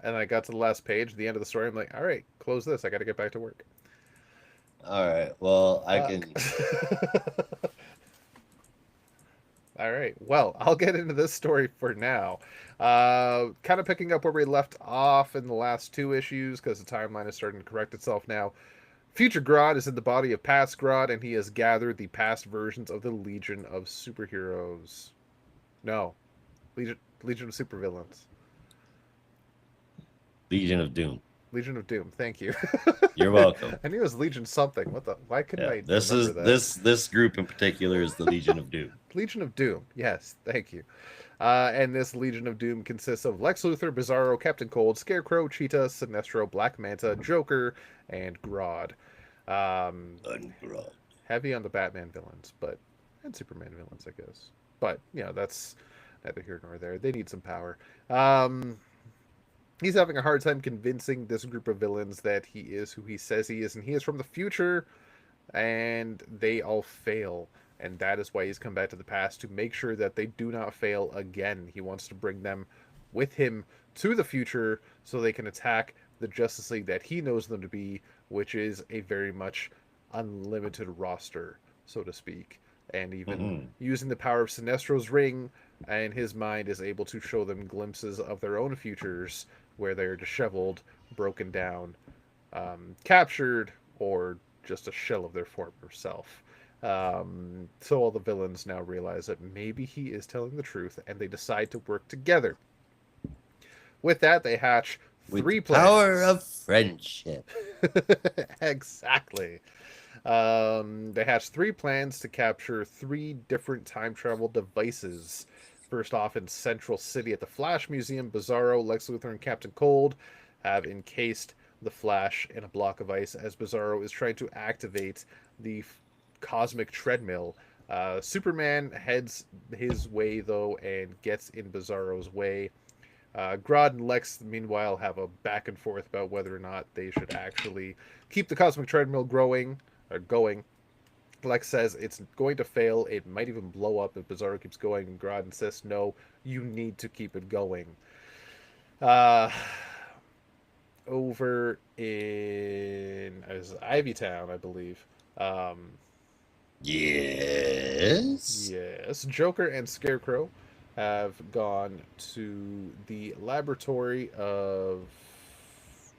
and I got to the last page, the end of the story. I'm like, all right, close this. I got to get back to work. All right. Well, I Fuck. can. All right. Well, I'll get into this story for now. Kind of picking up where we left off in the last two issues because the timeline is starting to correct itself now. Future Grodd is in the body of past Grodd, and he has gathered the past versions of the Legion of Superheroes. No, Legion of Supervillains. Legion of Doom. Legion of Doom. Thank you. You're welcome. I knew it was Legion something. What the? Why couldn't Yeah, I this remember is that? this group in particular is the Legion of Doom. Legion of Doom. Yes, thank you. And this Legion of Doom consists of Lex Luthor, Bizarro, Captain Cold, Scarecrow, Cheetah, Sinestro, Black Manta, Joker, and Grodd. Ungrown. Heavy on the Batman villains, and Superman villains, I guess. But that's neither here nor there. They need some power. He's having a hard time convincing this group of villains that he is who he says he is, and he is from the future, and they all fail. And that is why he's come back to the past to make sure that they do not fail again. He wants to bring them with him to the future so they can attack the Justice League that he knows them to be, which is a very much unlimited roster, so to speak. And even using the power of Sinestro's ring and his mind is able to show them glimpses of their own futures where they're disheveled, broken down, captured, or just a shell of their former self. So all the villains now realize that maybe he is telling the truth, and they decide to work together. With that, they hatch With three the power plans. of friendship. Exactly. They hatch three plans to capture three different time travel devices. First off, in Central City at the Flash Museum, Bizarro, Lex Luthor, and Captain Cold have encased the Flash in a block of ice as Bizarro is trying to activate the cosmic treadmill. Superman heads his way, though, and gets in Bizarro's way. Grodd and Lex, meanwhile, have a back and forth about whether or not they should actually keep the cosmic treadmill going. Lex says it's going to fail. It might even blow up if Bizarro keeps going. And Grodd insists, no, you need to keep it going. Uh, Over in Ivy Town, I believe. Yes. Yes, Joker and Scarecrow have gone to the laboratory of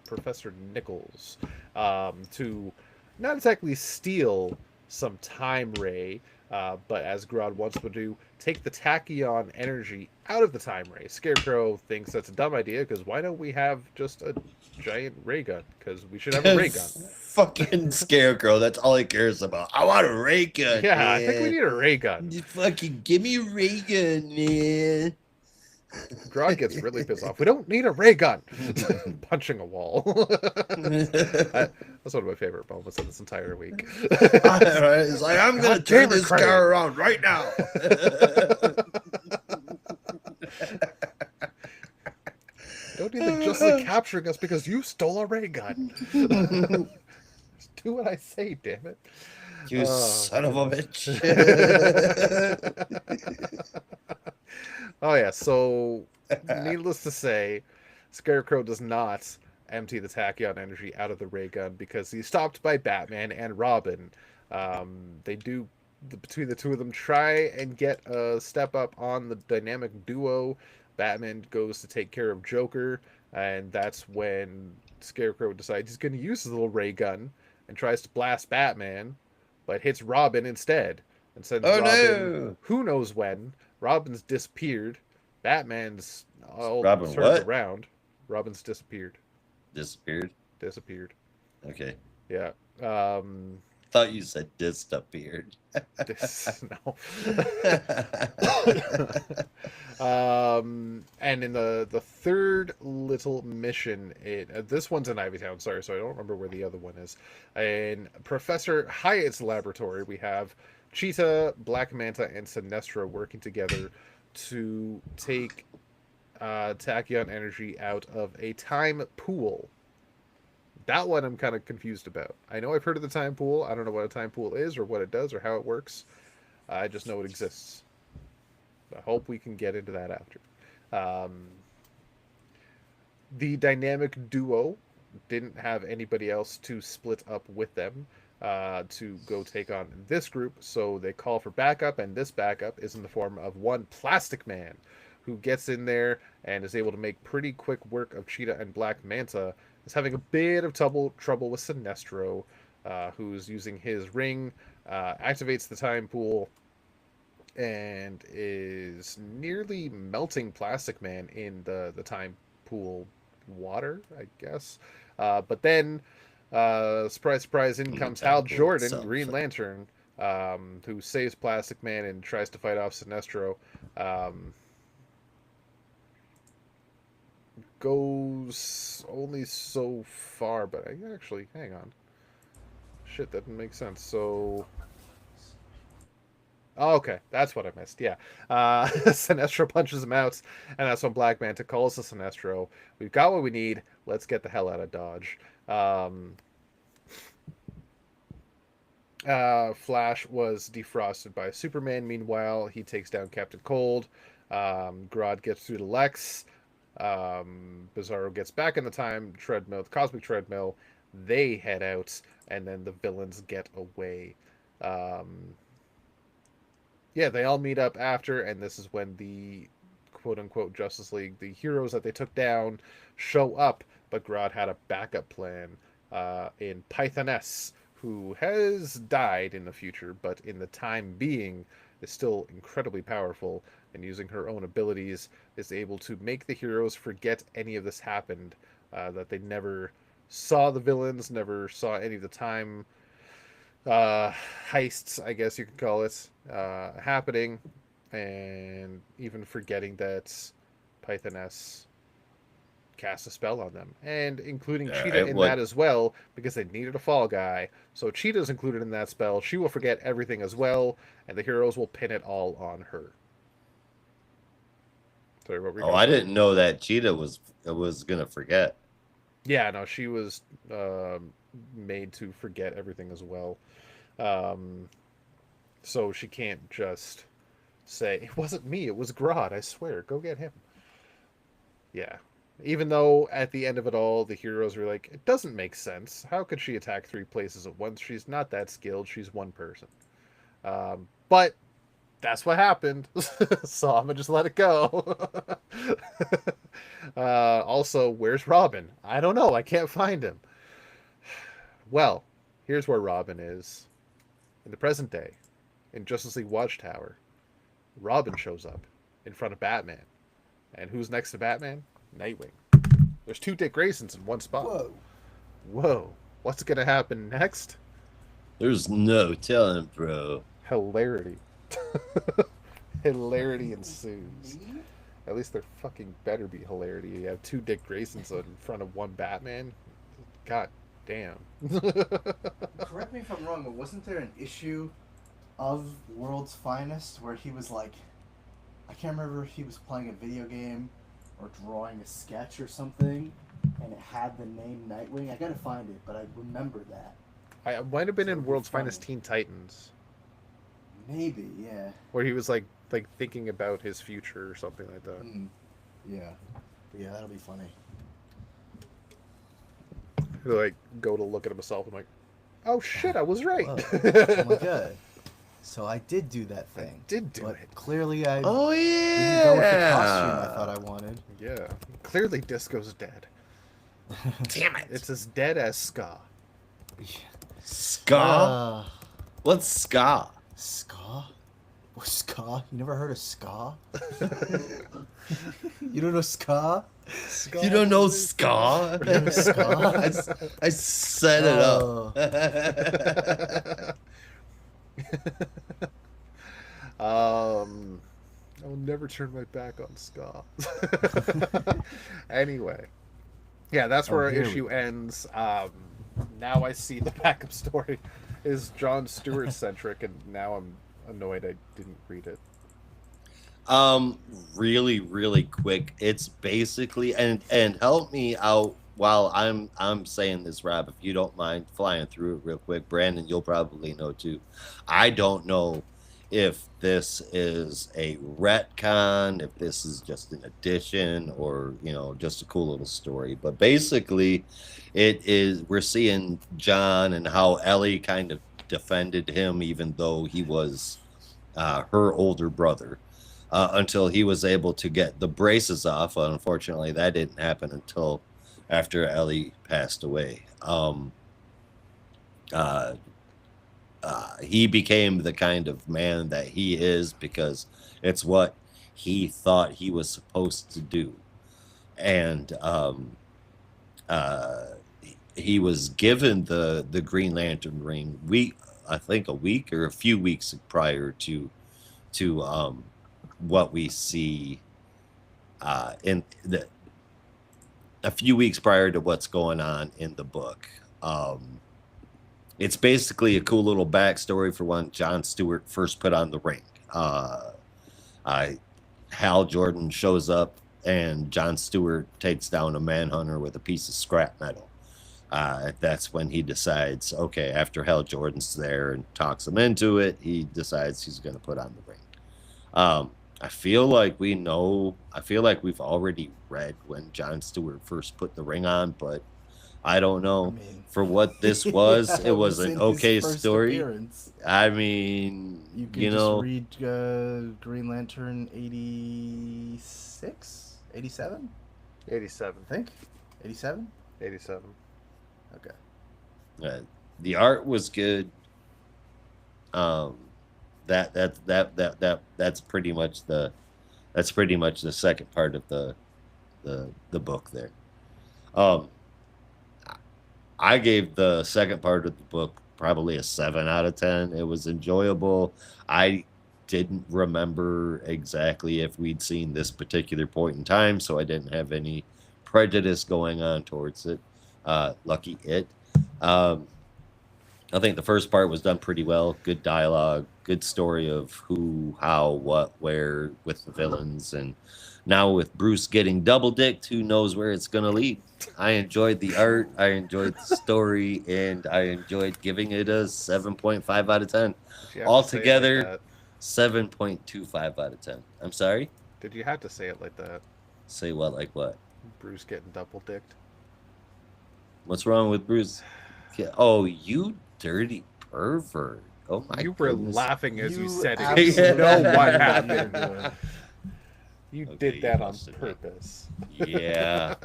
Professor Nichols to not exactly steal some time ray, but as Grodd wants to do, take the tachyon energy out of the time ray. Scarecrow thinks that's a dumb idea because why don't we have just a giant ray gun? Because we should have a ray gun. Fucking Scarecrow. That's all he cares about. I want a ray gun. Yeah, man. I think we need a ray gun. You fucking give me a ray gun, man. Grodd gets really pissed off. We don't need a ray gun. Punching a wall. That's one of my favorite moments of this entire week. It's like, I'm going to turn this Craig. car around right now. Don't need the Justice League capturing us because you stole a ray gun. Just do what I say, damn it. You son of a bitch. Oh, yeah, so needless to say, Scarecrow does not empty the tachyon energy out of the ray gun because he's stopped by Batman and Robin. They do, between the two of them, try and get a step up on the dynamic duo. Batman goes to take care of Joker, and that's when Scarecrow decides he's going to use his little ray gun and tries to blast Batman, but hits Robin instead and sends Oh, Robin no. who knows when. Robin's disappeared. Batman's all Robin turned what? around. Robin's disappeared. Disappeared. Okay. Yeah. Thought you said disappeared. No. And in the third little mission, this one's in Ivytown, sorry, so I don't remember where the other one is. In Professor Hyatt's laboratory, we have Cheetah, Black Manta, and Sinestro working together to take Tachyon energy out of a time pool. That one I'm kind of confused about. I know I've heard of the time pool. I don't know what a time pool is or what it does or how it works. I just know it exists. I hope we can get into that after. Um, the dynamic duo didn't have anybody else to split up with them to go take on this group, so they call for backup, and this backup is in the form of one Plastic Man who gets in there and is able to make pretty quick work of Cheetah and Black Manta. Is having a bit of trouble with Sinestro, who's using his ring, activates the time pool, and is nearly melting Plastic Man in the time pool water, I guess. But then, surprise, surprise, in comes Hal Jordan, itself. Green Lantern, who saves Plastic Man and tries to fight off Sinestro. Goes only so far, but I actually, hang on. Shit, that didn't make sense. So, oh, okay, that's what I missed. Yeah, Sinestro punches him out, and that's when Black Manta calls to Sinestro. We've got what we need. Let's get the hell out of Dodge. Flash was defrosted by Superman. Meanwhile, he takes down Captain Cold. Grodd gets through to Lex. Bizarro gets back in the time treadmill, the cosmic treadmill. They head out, and then the villains get away. Yeah, they all meet up after, and this is when the quote-unquote Justice League, the heroes that they took down, show up, but Grodd had a backup plan in Pythoness, who has died in the future, but in the time being is still incredibly powerful, and using her own abilities is able to make the heroes forget any of this happened, that they never saw the villains, never saw any of the time heists, I guess you could call it, happening, and even forgetting that Pythoness cast a spell on them, and including Cheetah in that as well, because they needed a fall guy. So Cheetah's included in that spell. She will forget everything as well, and the heroes will pin it all on her. Sorry, what were you I didn't know that Cheetah was gonna forget. Yeah, no, she was made to forget everything as well. So she can't just say, it wasn't me, it was Grodd, I swear, go get him. Yeah. Even though at the end of it all, the heroes were like, it doesn't make sense. How could she attack 3 places at once? She's not that skilled. She's one person. But that's what happened. So I'm going to just let it go. Also, where's Robin? I don't know. I can't find him. Well, here's where Robin is. In the present day, in Justice League Watchtower, Robin shows up in front of Batman. And who's next to Batman? Nightwing. There's 2 Dick Graysons in one spot. Whoa. What's going to happen next? There's no telling, bro. Hilarity. Hilarity ensues. At least there fucking better be hilarity. You have 2 Dick Graysons in front of one Batman. God damn. Correct me if I'm wrong, but wasn't there an issue of World's Finest where he was like, I can't remember if he was playing a video game or drawing a sketch or something, and it had the name Nightwing. I gotta find it, but I remember that. I might have been in World's Finest Teen Titans. Maybe, yeah. Where he was like thinking about his future or something like that. Yeah. But yeah, that'll be funny. He'll like go to look at himself and like, oh shit, I was right. Oh my god. So I did do that thing. I did do but it. Clearly I Oh didn't go with the yeah. costume I thought I wanted. Yeah. Clearly Disco's dead. Damn it. It's as dead as Ska. Ska? What's ska? Ska? What's ska? You never heard of ska? You don't know ska? You don't know ska? You don't know ska? I set it up. I'll never turn my back on ska. Anyway, yeah, that's where our issue ends. Now I see the backup story. is John Stewart centric, and now I'm annoyed I didn't read it. Really, really quick. It's basically and help me out while I'm saying this, Rob, if you don't mind flying through it real quick. Brandon, you'll probably know too. I don't know if this is a retcon, if this is just an addition, or just a cool little story. But basically, it is we're seeing John and how Ellie kind of defended him, even though he was her older brother until he was able to get the braces off. Unfortunately, that didn't happen until after Ellie passed away. He became the kind of man that he is because it's what he thought he was supposed to do. And he was given the Green Lantern ring I think a week or a few weeks prior to what we see in a few weeks prior to what's going on in the book. It's basically a cool little backstory for when John Stewart first put on the ring. Hal Jordan shows up and John Stewart takes down a manhunter with a piece of scrap metal. That's when he decides, okay, after Hal Jordan's there and talks him into it, he decides he's going to put on the ring. I feel like we've already read when John Stewart first put the ring on, but I don't know. I mean, For what this was, yeah, it was an in his okay first story. appearance. I mean, You can just read Green Lantern 86? 87? 87. I think? 87? 87. Okay. The art was good. That's pretty much the second part of the book there. I gave the second part of the book probably a 7 out of 10. It was enjoyable. I didn't remember exactly if we'd seen this particular point in time, so I didn't have any prejudice going on towards it. Lucky it. I think the first part was done pretty well. Good dialogue, good story of who, how, what, where with the villains. And now with Bruce getting double dicked, who knows where it's going to lead. I enjoyed the art, I enjoyed the story, and I enjoyed giving it a 7.5 out of 10. Altogether, 7.25 out of 10. I'm sorry? Did you have to say it like that? Say what, like what? Bruce getting double dicked. What's wrong with Bruce? Oh, you dirty pervert. Oh my You were goodness. laughing as you said it. absolutely You know know what what you're happened. doing. You Okay, did you that on must have been. purpose. Yeah.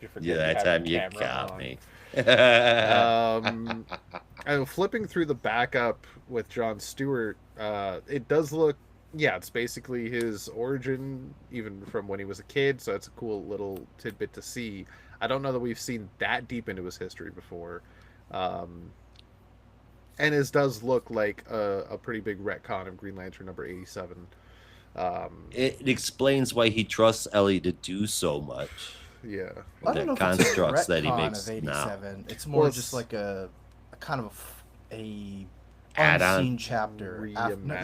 You forget Yeah, you that have time the you camera got on. me. And flipping through the backup with Jon Stewart, it does look, yeah, it's basically his origin, even from when he was a kid. So it's a cool little tidbit to see. I don't know that we've seen that deep into his history before. And it does look like a pretty big retcon of Green Lantern number 87. It explains why he trusts Ellie to do so much. Yeah. Well, I don't The know if it's a constructs that he retcon makes of now. 87. It's more Well, just like a kind of a Add-on? unseen chapter.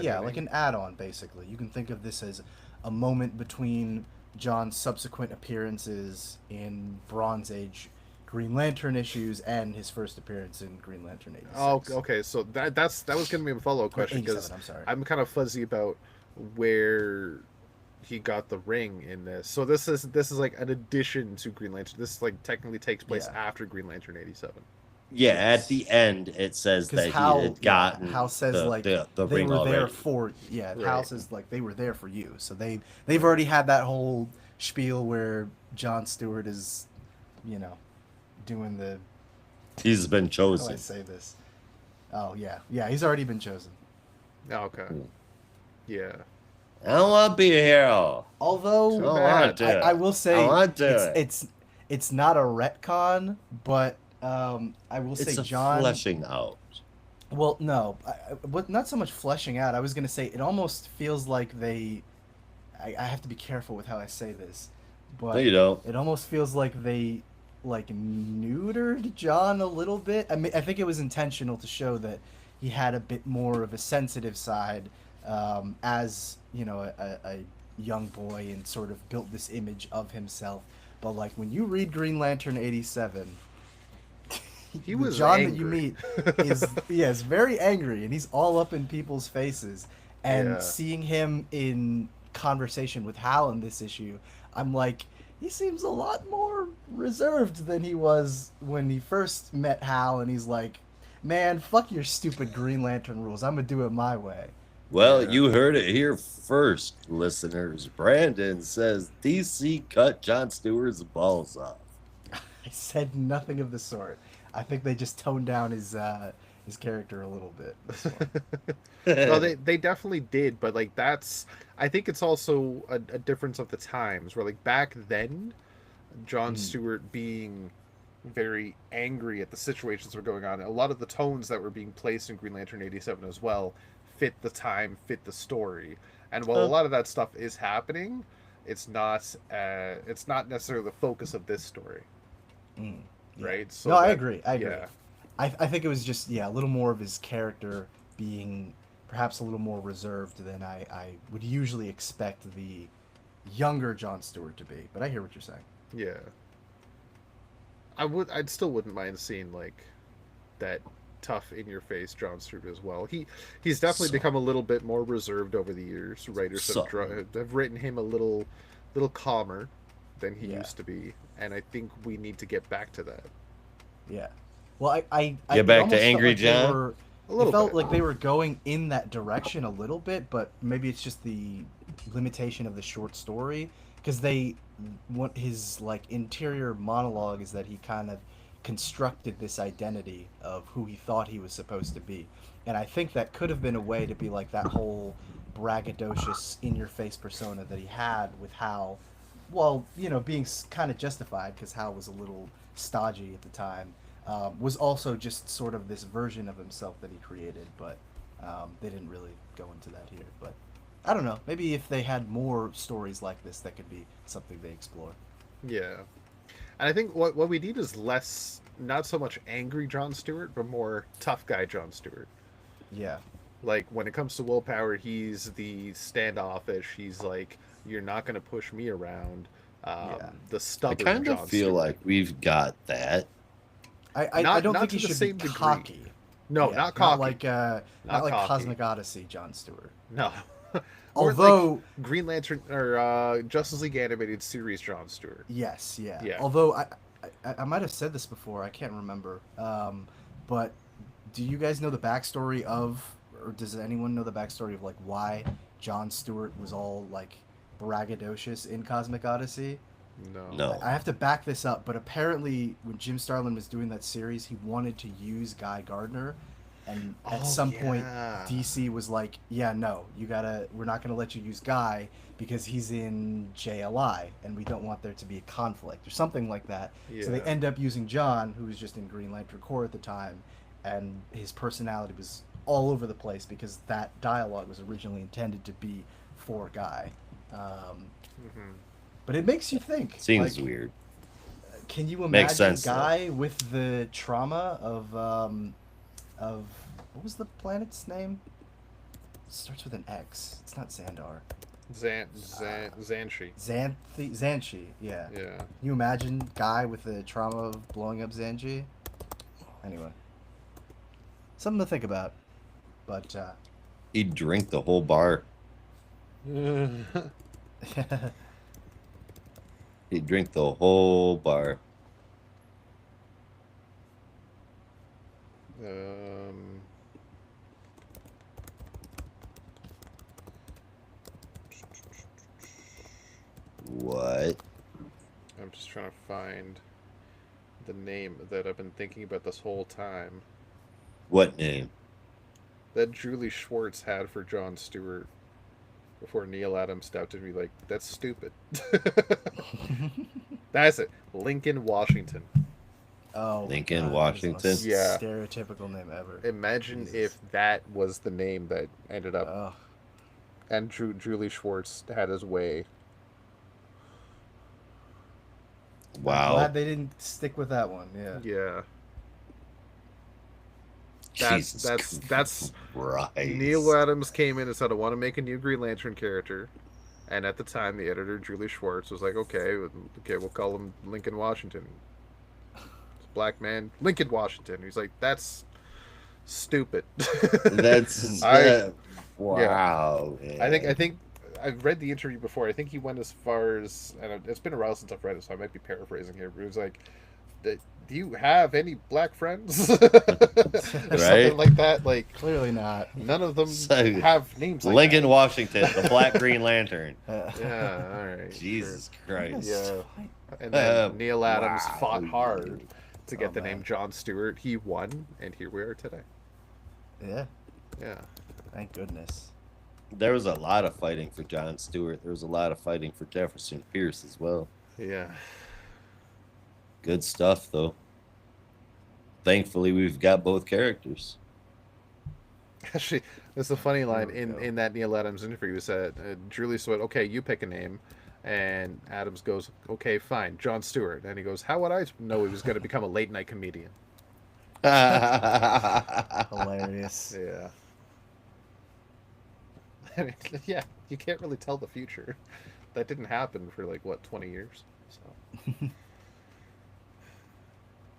Yeah, like an add-on, basically. You can think of this as a moment between John's subsequent appearances in Bronze Age Green Lantern issues and his first appearance in Green Lantern 86. Oh, okay. So that was going to be a follow-up question, because 87, I'm sorry. I'm kind of fuzzy about where he got the ring in this. So this is like an addition to Green Lantern. This like technically takes place Yeah. after Green Lantern 87. Yeah, at the end it says that he had gotten Hal says the they ring were already. there for Hal Right. says like they were there for you. So they've already had that whole spiel where Jon Stewart is, doing the He's been how do chosen. I say this? Oh yeah, he's already been chosen. Oh, okay. Yeah. I don't want to be a hero. Although Too I don't bad. want to do it. I will say I want to do it. it's not a retcon, but I will say It's a John. fleshing out. Well, no, not so much fleshing out. I was gonna say it almost feels like they. I have to be careful with how I say this, but No, you don't. it almost feels like they like neutered John a little bit. I mean, I think it was intentional to show that he had a bit more of a sensitive side, as you know, a young boy, and sort of built this image of himself. But like when you read Green Lantern '87, He the was John that you angry. meet is very angry, and he's all up in people's faces. And Yeah. seeing him in conversation with Hal in this issue, I'm like, he seems a lot more reserved than he was when he first met Hal, and he's like, "Man, fuck your stupid Green Lantern rules. I'm gonna do it my way." Well, Yeah. you heard it here first, listeners. Brandon says DC cut John Stewart's balls off. I said nothing of the sort. I think they just toned down his character a little bit this one. No, they definitely did, but like that's I think it's also a difference of the times where like back then, John Mm, Stewart being very angry at the situations that were going on, a lot of the tones that were being placed in Green Lantern '87 as well fit the time, fit the story. And while a lot of that stuff is happening, it's not necessarily the focus of this story, mm, yeah. right? No, So I that agree. I agree. yeah. I think it was just, yeah, a little more of his character being perhaps a little more reserved than I would usually expect the younger John Stewart to be. But I hear what you're saying. Yeah. I'd still wouldn't mind seeing like that tough in your face John Stewart as well. He's definitely So, become a little bit more reserved over the years. Writers so have written him a little calmer than he Yeah, used to be, and I think we need to get back to that yeah. Well, get it back to almost felt Angry like they John. were, a it little felt bit. like they were going in that direction a little bit, but maybe it's just the limitation of the short story, because they want his like interior monologue is that he kind of constructed this identity of who he thought he was supposed to be. And I think that could have been a way to be like that whole braggadocious in your face persona that he had with Hal, well, you know, being kind of justified because Hal was a little stodgy at the time, was also just sort of this version of himself that he created, but they didn't really go into that here. But I don't know. Maybe if they had more stories like this, that could be something they explore. Yeah. And I think what we need is less, not so much angry John Stewart, but more tough guy John Stewart. Yeah. Like when it comes to willpower, he's the standoffish. He's like, you're not going to push me around. Yeah. The I stubborn kind of John feel Stewart. like we've got that. I Not don't not think to he the should be same degree. cocky. No, Yeah, not cocky. not Not like cocky. Cosmic Odyssey John Stewart. No. More like Although, Green Lantern or Justice League animated series John Stewart. yes, yeah. Yeah. Although I might have said this before, I can't remember. But do you guys know the backstory of, or does anyone know the backstory of like why John Stewart was all like braggadocious in Cosmic Odyssey? No. No. I have to back this up, but apparently when Jim Starlin was doing that series, he wanted to use Guy Gardner, and at Oh some point yeah. DC was like, "Yeah, no, we're not gonna let you use Guy because he's in JLI, and we don't want there to be a conflict or something like that." So they Yeah. end up using John, who was just in Green Lantern Corps at the time, and his personality was all over the place because that dialogue was originally intended to be for Guy. Um, Hmm. but it makes you think. Seems Like, weird. can you Makes imagine sense, Guy with the trauma of what was the planet's name? It starts with an X. It's not Xandar. Zanshi. Xanthi. Yeah. Yeah. Can you imagine Guy with the trauma of blowing up Xanthi? Anyway, something to think about. But He'd drink the whole bar. He'd drink the whole bar. um. What? I'm just trying to find the name that I've been thinking about this whole time. What name? That Julie Schwartz had for John Stewart before Neil Adams stepped in and be like, that's stupid. That's it. Lincoln Washington. oh, my Lincoln, God, Washington? that is the most Yeah. stereotypical name ever. Imagine Jesus. if that was the name that ended up, Oh, and Julie Schwartz had his way. I'm Wow. glad they didn't stick with that one. Yeah. Yeah. Jesus That's Christ. Neil Adams came in and said, I want to make a new Green Lantern character. And at the time, the editor, Julie Schwartz, was like, okay, we'll call him Lincoln Washington. It's a black man, Lincoln Washington. He's like, that's stupid. That's I wow. Man. I think I've read the interview before. I think he went as far as, and it's been a while since I've read it, so I might be paraphrasing here. But he was like, "Do you have any black friends?" or something like that. Like Clearly not. none of them So, have names. Like Lincoln that. Washington, the Black Green Lantern. Yeah, all right. Jesus Christ. Sure. Yeah, and then Neil Adams Wow. fought hard to get Oh, the man. name John Stewart. He won, and here we are today. Yeah. Yeah. Thank goodness. There was a lot of fighting for John Stewart. There was a lot of fighting for Jefferson Pierce as well. Yeah. Good stuff, though. Thankfully, we've got both characters. Actually, there's a funny line There we go. in that Neil Adams interview. Said Julie said, "Okay, you pick a name," and Adams goes, "Okay, fine, John Stewart." And he goes, "How would I know he was going to become a late night comedian?" Hilarious. Yeah. I mean, yeah, you can't really tell the future. That didn't happen for like what 20 years. So.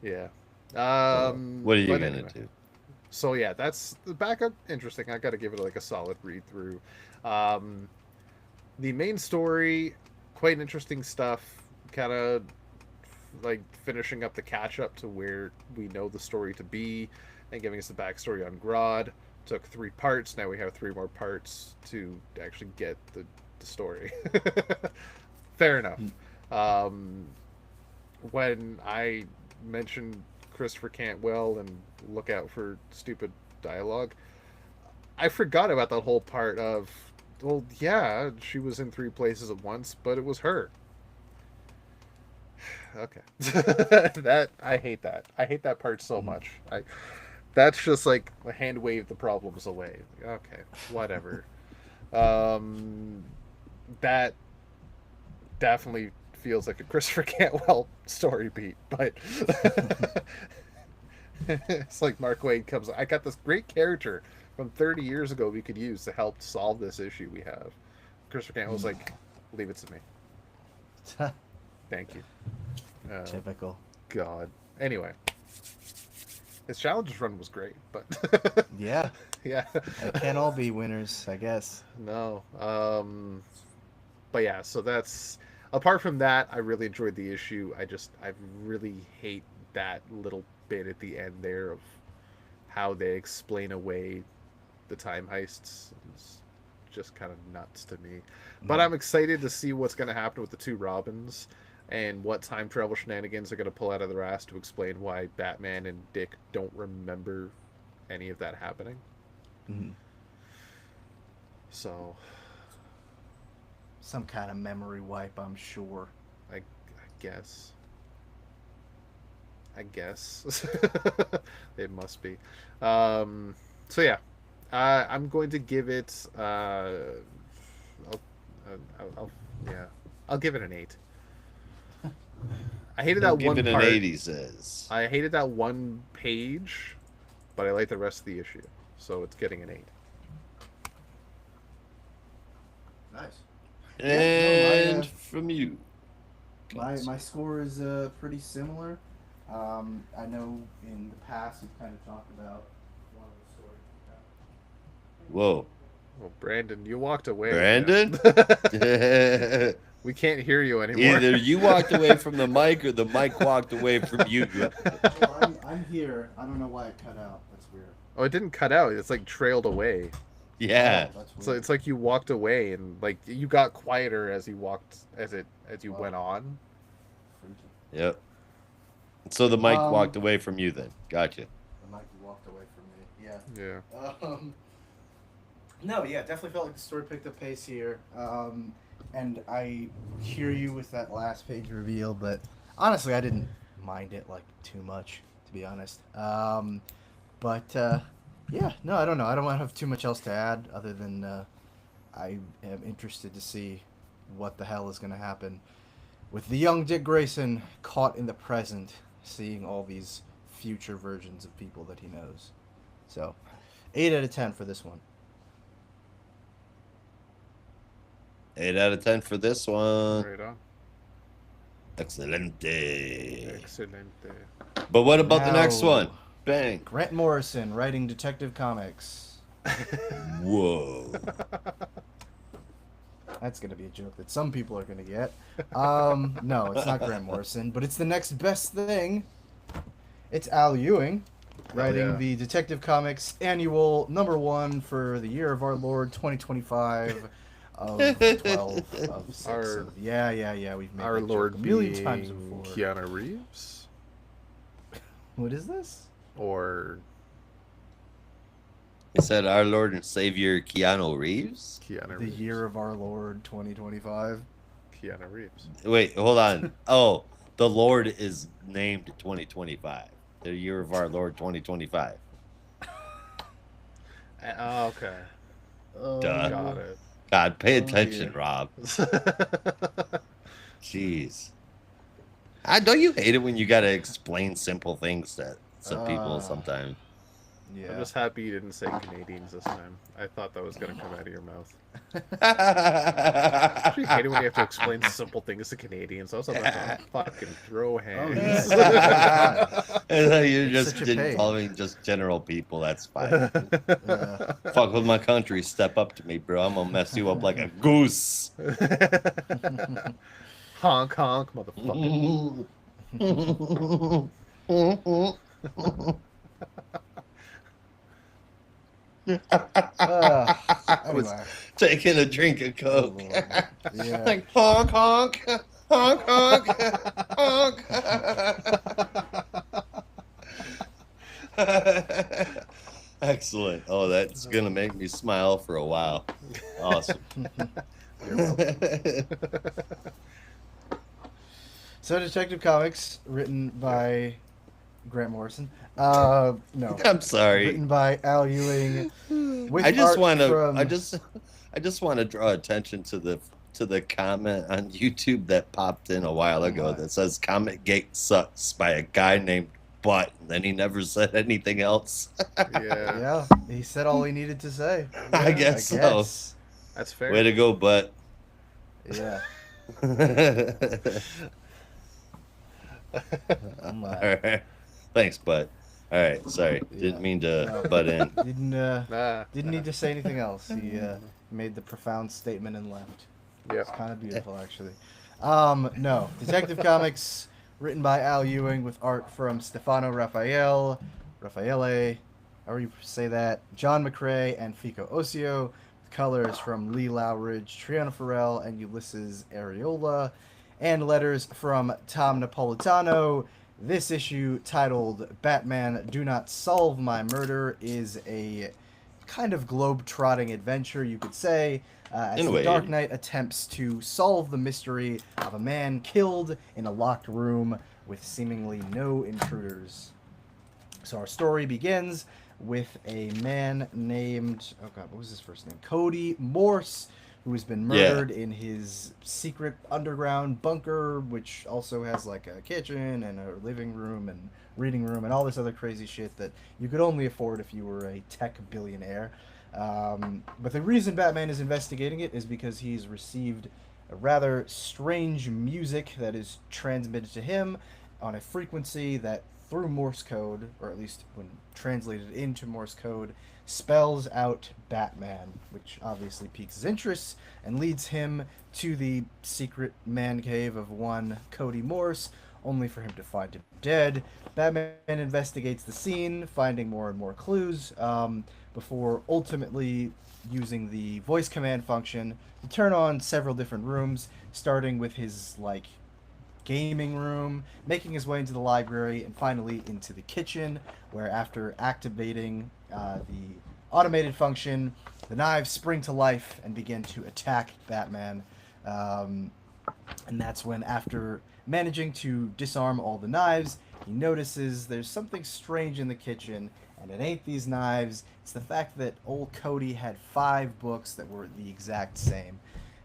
Yeah. What are you but gonna anyway. do? So yeah, that's the backup. Interesting. I got to give it like a solid read through. The main story, quite interesting stuff. Kind of like finishing up the catch up to where we know the story to be, and giving us the backstory on Grodd. Took 3 parts. Now we have 3 more parts to actually get the story. Fair enough. When I mentioned Christopher Cantwell and look out for stupid dialogue, I forgot about that whole part of, well, yeah, she was in 3 places at once, but it was her. Okay. That I hate that. I hate that part so much. That's just like a hand wave the problems away. Okay, whatever. That definitely feels like a Christopher Cantwell story beat, but it's like Mark Waid comes. I got this great character from 30 years ago we could use to help solve this issue we have. Christopher Cantwell's like, leave it to me. Thank you. Typical. God. Anyway, his challenges run was great, but Yeah. yeah. It can't all be winners, I guess. No. But yeah, so that's apart from that, I really enjoyed the issue. I really hate that little bit at the end there of how they explain away the time heists. It's just kind of nuts to me. But I'm excited to see what's going to happen with the 2 Robins and what time travel shenanigans they're going to pull out of their ass to explain why Batman and Dick don't remember any of that happening. Mhm. So Some kind of memory wipe, I'm sure. I guess. It must be. So yeah, I'm going to give it. I'll give it an 8. I hated that Give one it an part. 80, says. I hated that one page, but I like the rest of the issue, so it's getting an 8. Nice. And my, from you. My score is pretty similar. I know in the past we've kind of talked about one of the stories. Whoa. Well, Brandon, you walked away. Brandon? Man. We can't hear you anymore. Either you walked away from the mic or the mic walked away from you. Well, I'm here. I don't know why it cut out. That's weird. Oh, it didn't cut out. It's like trailed away. Yeah. Oh, that's weird. So it's like you walked away and like you got quieter as you walked as you went on. Yep. So the mic Um, walked away from you then. Gotcha. The mic walked away from me. Yeah. Yeah. No, yeah, definitely felt like the story picked up pace here. And I hear you with that last page reveal, but honestly, I didn't mind it like too much, to be honest. Yeah, no, I don't know. I don't have too much else to add other than I am interested to see what the hell is going to happen with the young Dick Grayson caught in the present, seeing all these future versions of people that he knows. So, 8 out of 10 for this one. 8 out of 10 for this one. Right on. Excelente. Excelente. But what about the Now, next one? Bang. Grant Morrison writing Detective Comics. Whoa. That's going to be a joke that some people are going to get. No, it's not Grant Morrison, but it's the next best thing. It's Al Ewing writing yeah. the Detective Comics annual #1 for the year of our Lord 2025 of 12 of 6. Our- Yeah, we've made Our that Lord joke a million being times before. Keanu Reeves? What is this? Or He said our Lord and Savior Keanu Reeves? Keanu The Reeves? year of our Lord 2025. Keanu Reeves. Wait, hold on. Oh, the Lord is named 2025. The year of our Lord 2025. Okay. Duh. Got it. God, pay Oh, attention, dear. Rob. Jeez. Don't you hate it when you gotta explain simple things to some people sometimes? Yeah. I'm just happy you didn't say Canadians this time. I thought that was going to come out of your mouth. I hate it when you have to explain simple things to Canadians. I was about to fucking throw hands. You It's just such a didn't pain. call me just general people. That's fine. Yeah. Fuck with my country. Step up to me, bro. I'm gonna mess you up like a goose. Honk, honk, motherfucker. Anyway. Taking a drink of Oh, Coke. Lord. Yeah. Like honk, honk, honk, honk, honk. Excellent. Oh, that's gonna make me smile for a while. Awesome. You're welcome. So, Detective Comics, written by Grant Morrison. No. I'm sorry. Written by Al Ewing. With I just art want to. from- I just want to draw attention to the comment on YouTube that popped in a while ago What? that says "Comic Gate sucks" by a guy named Butt, and then he never said anything else. Yeah, Yeah, he said all he needed to say. I guess so. that's fair. Way to go, Butt. Yeah. All right. Thanks, Butt. All right, sorry, didn't mean to No. butt in. Didn't need to say anything else. He made the profound statement and left. Yep. It's kind of beautiful, actually. No, Detective Comics, written by Al Ewing with art from Stefano Raffaele, however you say that, John McRae, and Fico Ossio. With colors from Lee Lowridge, Triana Farrell, and Ulysses Areola, and letters from Tom Napolitano. This issue, titled "Batman Do Not Solve My Murder," is a kind of globe-trotting adventure, you could say, as In a the way. Dark Knight attempts to solve the mystery of a man killed in a locked room with seemingly no intruders. So our story begins with a man named, oh god, what was his first name? Cody Morse, who has been murdered in his secret underground bunker, which also has like a kitchen and a living room and reading room and all this other crazy shit that you could only afford if you were a tech billionaire. But the reason Batman is investigating it is because he's received a rather strange music that is transmitted to him on a frequency that, through Morse code, or at least when translated into Morse code, spells out Batman, which obviously piques his interest and leads him to the secret man cave of one Cody Morse, only for him to find him dead. Batman investigates the scene, finding more and more clues, before ultimately using the voice command function to turn on several different rooms, starting with his, like, gaming room, making his way into the library, and finally into the kitchen, where after activating the automated function, the knives spring to life and begin to attack Batman. And that's when, after managing to disarm all the knives, he notices there's something strange in the kitchen, and it ain't these knives. It's the fact that old Cody had 5 books that were the exact same.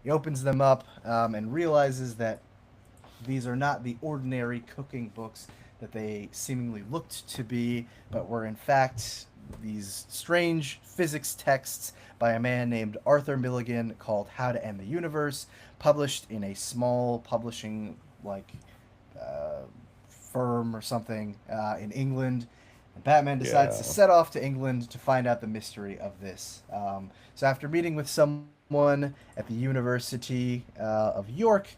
He opens them up and realizes that these are not the ordinary cooking books that they seemingly looked to be, but were in fact these strange physics texts by a man named Arthur Milligan called How to End the Universe, published in a small publishing like uh, firm or something in England. And Batman decides to Yeah. set off to England to find out the mystery of this. So after meeting with someone at the University of York,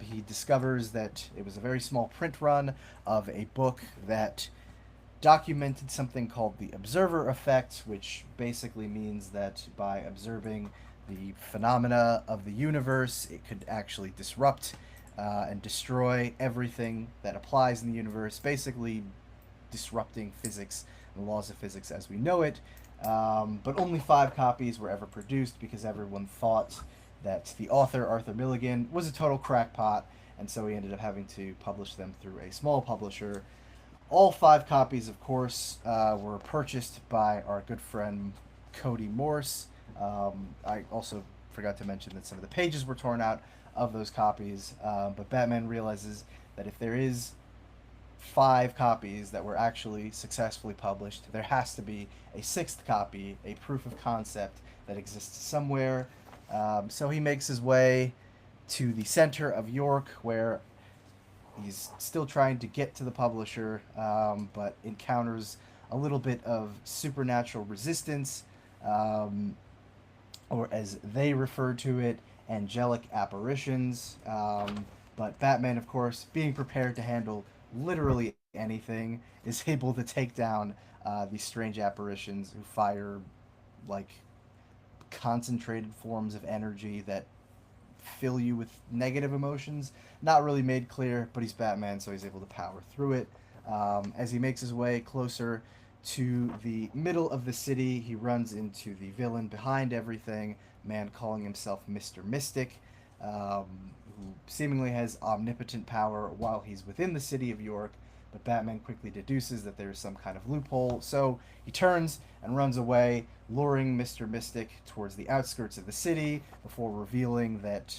he discovers that it was a very small print run of a book that documented something called the observer effect, which basically means that by observing the phenomena of the universe, it could actually disrupt and destroy everything that applies in the universe, basically disrupting physics and the laws of physics as we know it. But only 5 copies were ever produced because everyone thought that the author, Arthur Milligan, was a total crackpot, and so he ended up having to publish them through a small publisher. All 5 copies, of course, were purchased by our good friend Cody Morse. I also forgot to mention that some of the pages were torn out of those copies, but Batman realizes that if there is 5 copies that were actually successfully published, there has to be a 6th copy, a proof of concept that exists somewhere. So he makes his way to the center of York, where he's still trying to get to the publisher, but encounters a little bit of supernatural resistance, um, or as they refer to it, angelic apparitions. But Batman, of course, being prepared to handle literally anything, is able to take down these strange apparitions who fire like concentrated forms of energy that fill you with negative emotions. Not really made clear, but he's Batman, so he's able to power through it. As he makes his way closer to the middle of the city, he runs into the villain behind everything, a man calling himself Mr. Mystic, who seemingly has omnipotent power while he's within the city of York. But Batman quickly deduces that there's some kind of loophole, so he turns and runs away, luring Mr. Mystic towards the outskirts of the city before revealing that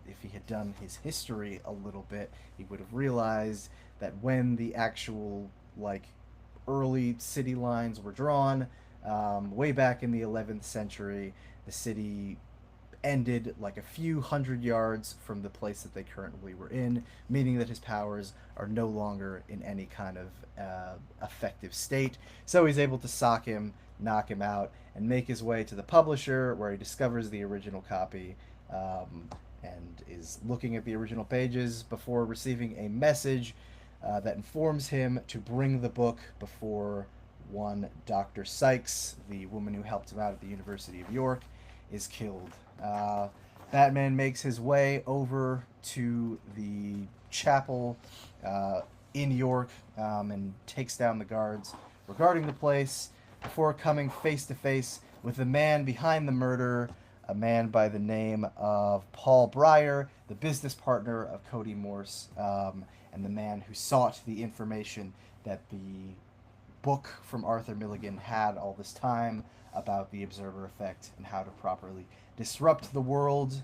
if he had done his history a little bit, he would have realized that when the actual, like, early city lines were drawn, way back in the 11th century, the city ended like a few hundred yards from the place that they currently were in, meaning that his powers are no longer in any kind of effective state. So he's able to sock him, knock him out, and make his way to the publisher, where he discovers the original copy and is looking at the original pages before receiving a message that informs him to bring the book before one Dr. Sykes, the woman who helped him out at the University of York, is killed. Batman makes his way over to the chapel in York and takes down the guards regarding the place before coming face to face with the man behind the murder, a man by the name of Paul Breyer, the business partner of Cody Morse, and the man who sought the information that the book from Arthur Milligan had all this time about the observer effect and how to properly disrupt the world.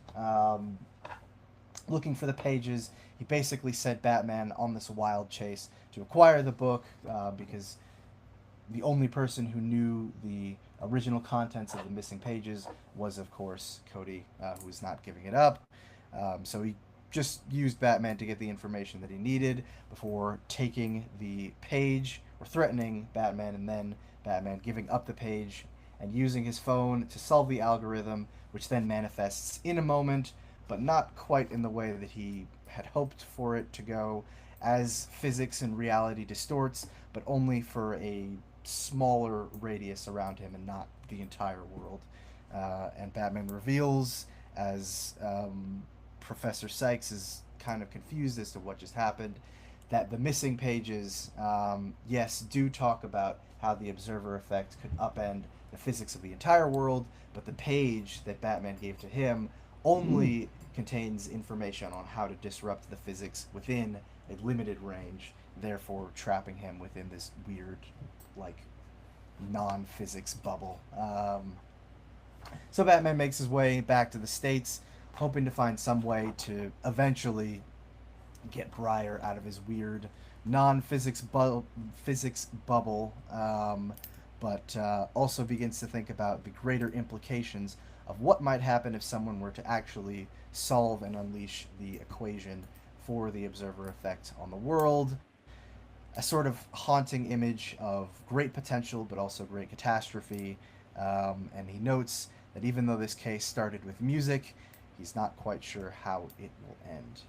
Looking for the pages, he basically sent Batman on this wild chase to acquire the book because the only person who knew the original contents of the missing pages was, of course, Cody, who was not giving it up. So he just used Batman to get the information that he needed before taking the page or threatening Batman, and then Batman giving up the page and using his phone to solve the algorithm, which then manifests in a moment, but not quite in the way that he had hoped for it to go, as physics and reality distorts, but only for a smaller radius around him and not the entire world. And Batman reveals, as Professor Sykes is kind of confused as to what just happened, that the missing pages, yes, do talk about how the observer effect could upend the physics of the entire world, but the page that Batman gave to him only contains information on how to disrupt the physics within a limited range, therefore trapping him within this weird, like, non-physics bubble. So Batman makes his way back to the States, hoping to find some way to eventually get Briar out of his weird non-physics bubble, but also begins to think about the greater implications of what might happen if someone were to actually solve and unleash the equation for the observer effect on the world. A sort of haunting image of great potential but also great catastrophe. And he notes that even though this case started with music, he's not quite sure how it will end.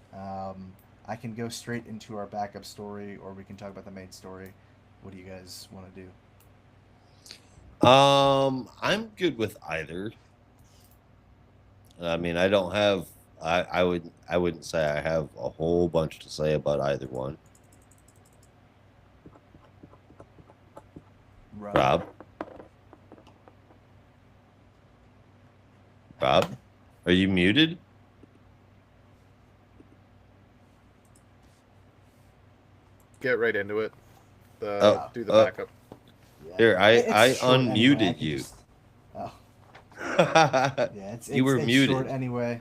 I can go straight into our backup story, or we can talk about the main story. What do you guys want to do? I'm good with either. I mean, I don't have. I wouldn't say I have a whole bunch to say about either one. Rob, Rob, are you muted? Get right into it. Oh, Do the backup. Yeah. Here, I It's short anyway. I unmuted can you. just- Oh, yeah, You were it's muted. short anyway.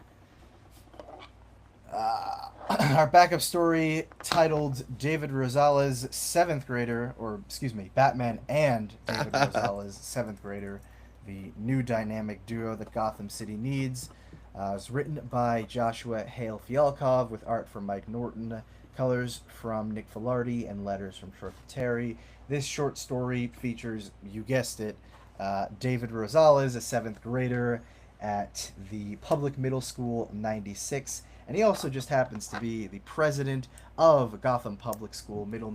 Our backup story titled David Rosales, seventh grader, or excuse me, Batman and David Rosales, seventh grader, the new dynamic duo that Gotham City needs. It's written by Joshua Hale Fialkov with art from Mike Norton, colors from Nick Filardi, and letters from Troy Terry. This short story features, you guessed it, David Rosales, a seventh grader at the public middle school 96, and he also just happens to be the president of Gotham Public School Middle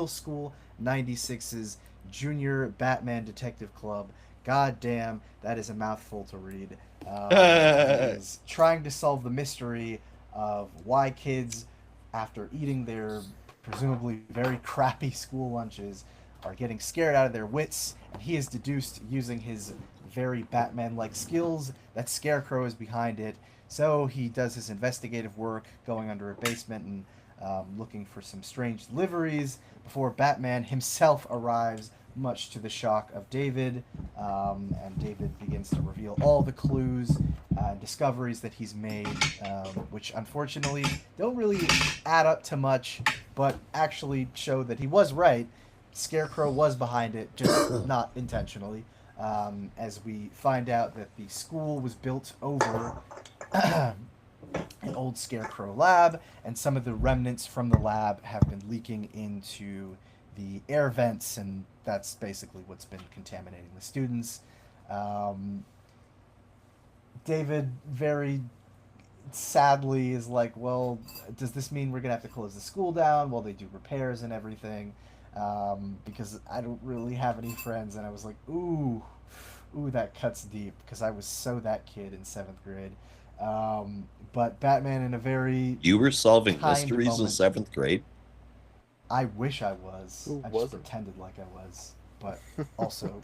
School 96's Junior Batman Detective Club. God damn, that is a mouthful to read. He is trying to solve the mystery of why kids, after eating their presumably very crappy school lunches, are getting scared out of their wits, and he is deduced using his very Batman-like skills that Scarecrow is behind it. So he does his investigative work, going under a basement and looking for some strange liveries before Batman himself arrives, much to the shock of David. And David begins to reveal all the clues and discoveries that he's made, which unfortunately don't really add up to much, but actually show that he was right. Scarecrow was behind it, just not intentionally. As we find out that the school was built over an old Scarecrow lab, and some of the remnants from the lab have been leaking into the air vents, and that's basically what's been contaminating the students. David very sadly is like, well, does this mean we're gonna have to close the school down while they do repairs and everything? Because I don't really have any friends, and I was like, ooh, that cuts deep, because I was so that kid in seventh grade. But Batman, in a very You were solving kind mysteries in moment, seventh grade? I wish I was. Who I just wasn't? pretended like I was, but also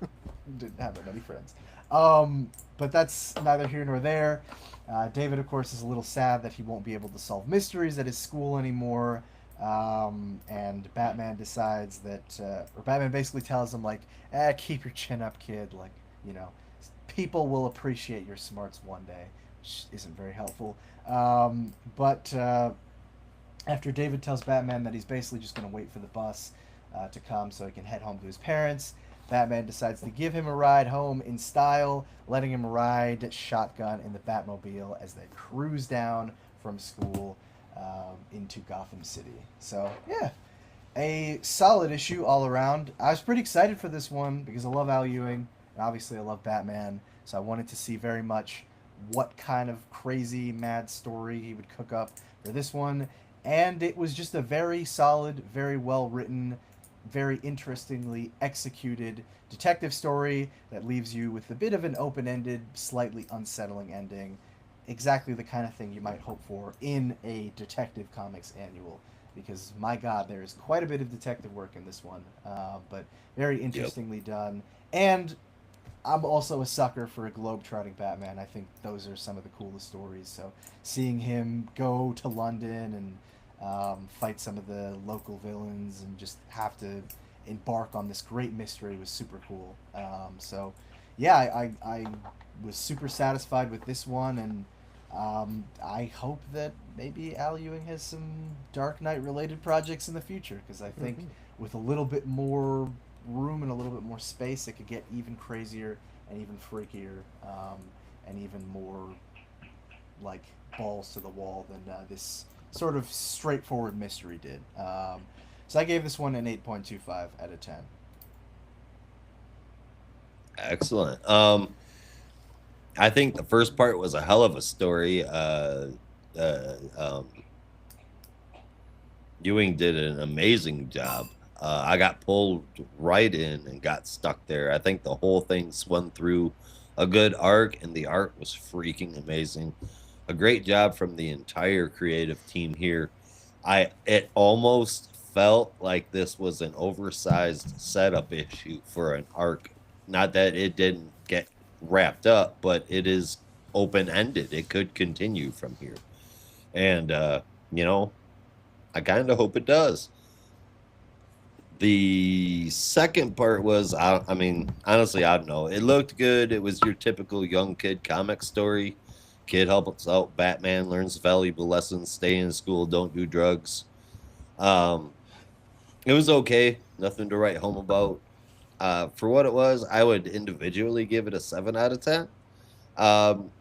didn't have that many friends. But that's neither here nor there. David, of course, is a little sad that he won't be able to solve mysteries at his school anymore. And Batman decides that, or Batman basically tells him, like, keep your chin up, kid. Like, you know, people will appreciate your smarts one day, which isn't very helpful. But after David tells Batman that he's basically just going to wait for the bus to come so he can head home to his parents, Batman decides to give him a ride home in style, letting him ride shotgun in the Batmobile as they cruise down from school into Gotham City. So, yeah, a solid issue all around. I was pretty excited for this one because I love Al Ewing, and obviously I love Batman, so I wanted to see very much what kind of crazy, mad story he would cook up for this one. And it was just a very solid, very well written, very interestingly executed detective story that leaves you with a bit of an open-ended, slightly unsettling ending. Exactly the kind of thing you might hope for in a Detective Comics annual. Because, my God, there is quite a bit of detective work in this one. But very interestingly done. And I'm also a sucker for a globe-trotting Batman. I think those are some of the coolest stories. So seeing him go to London and fight some of the local villains and just have to embark on this great mystery was super cool. So, yeah, I was super satisfied with this one, and I hope that maybe Al Ewing has some Dark Knight related projects in the future because I think Mhm. with a little bit more room and a little bit more space, it could get even crazier and even freakier, and even more like balls to the wall than this sort of straightforward mystery did. So I gave this one an 8.25 out of 10. Excellent. I think the first part was a hell of a story. Uh, um, Ewing did an amazing job. I got pulled right in and got stuck there. I think the whole thing swung through a good arc, and the art was freaking amazing. A great job from the entire creative team here. It almost felt like this was an oversized setup issue for an arc. Not that it didn't get wrapped up, but it is open ended. It could continue from here. And you know, I kind of hope it does. The second part was, I mean, honestly, I don't know. It looked good. It was your typical young kid comic story. Kid helps out Batman, learns valuable lessons, stay in school, don't do drugs. Um, it was okay. Nothing to write home about. For what it was, I would individually give it a 7 out of 10.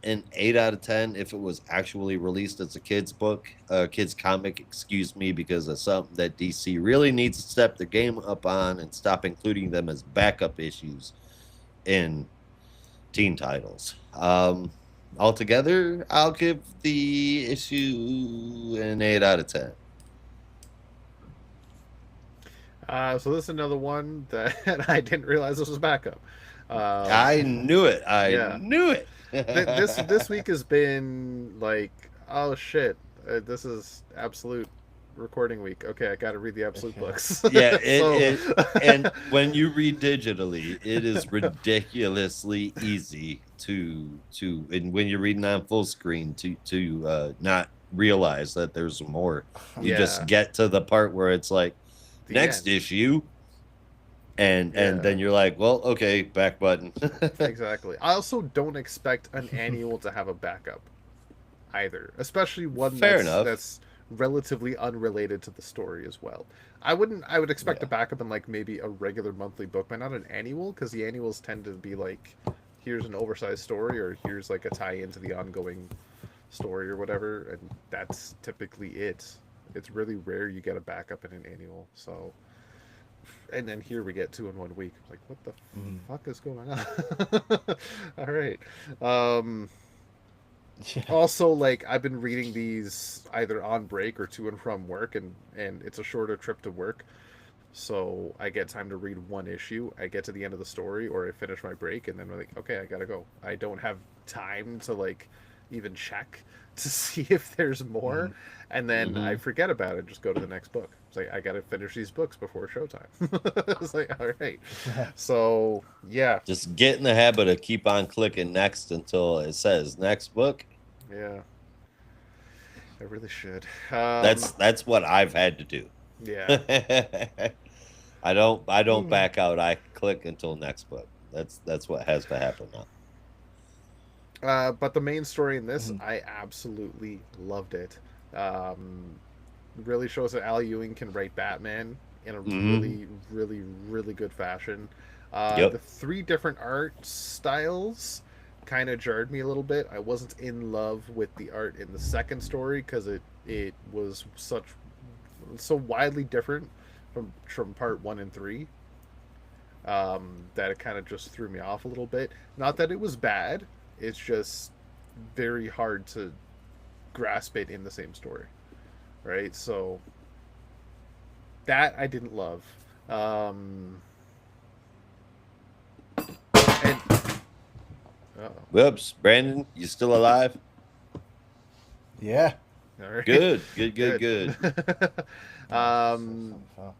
An 8 out of 10 if it was actually released as a kid's book, kid's comic, excuse me, because of something that DC really needs to step their game up on and stop including them as backup issues in teen titles. Altogether, I'll give the issue an 8 out of 10. So this is another one that I didn't realize this was backup. Um, I knew it. I yeah, knew it. this week has been like, oh shit, this is absolute recording week. Okay, I got to read the absolute Okay. books. Yeah, So and when you read digitally, it is ridiculously easy and when you're reading on full screen to not realize that there's more. You just yeah, get to the part where it's like the next end. issue, and Yeah, then you're like, well, okay, back button. exactly. I also don't expect an annual to have a backup either, especially one Fair enough. that's relatively unrelated to the story as well. I would expect a Yeah. backup in like maybe a regular monthly book, but not an annual because the annuals tend to be like here's an oversized story or here's like a tie into the ongoing story or whatever, and that's typically it. It's really rare you get a backup in an annual. So, and then here we get two in 1 week. Like, what the Mm. fuck is going on? All right. Um, Yeah. Also, like I've been reading these either on break or to and from work, and it's a shorter trip to work, so I get time to read one issue. I get to the end of the story, or I finish my break, and then I'm like, okay, I gotta go. I don't have time to like even check to see if there's more, Mm-hmm. and then I Hmm. forget about it. And just go to the next book. It's like I gotta finish these books before showtime. It's like all right, so yeah, Just get in the habit of keep on clicking next until it says next book. yeah, I really should. That's what I've had to do. Yeah. I don't Mm. back out. I click until next book. That's what has to happen now. But the main story in this, Mhm. I absolutely loved it. Um, really shows that Al Ewing can write Batman in a Hmm. really good fashion. The Yep. three different art styles kind of jarred me a little bit. I wasn't in love with the art in the second story because it was so widely different from part one and three, that it kind of just threw me off a little bit. Not that it was bad, it's just very hard to grasp it in the same story, right? So that I didn't love. Um, and oh, Whoops, Brandon, you still alive? Yeah. all right, Good, good, good, good. good. Oh, so um, fun.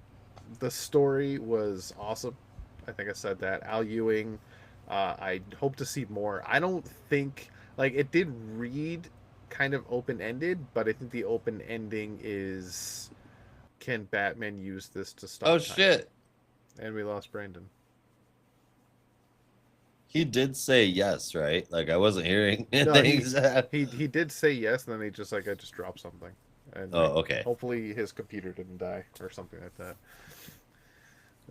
the story was awesome. I think I said that. Al Ewing. I hope to see more. I don't think like it did read kind of open ended, but I think the open ending is can Batman use this to Oh stop time? shit. And we lost Brandon. He did say yes, right? Like I wasn't hearing No, things. he did say yes, and then he just like I just dropped something, and like Oh, okay. hopefully his computer didn't die or something like that.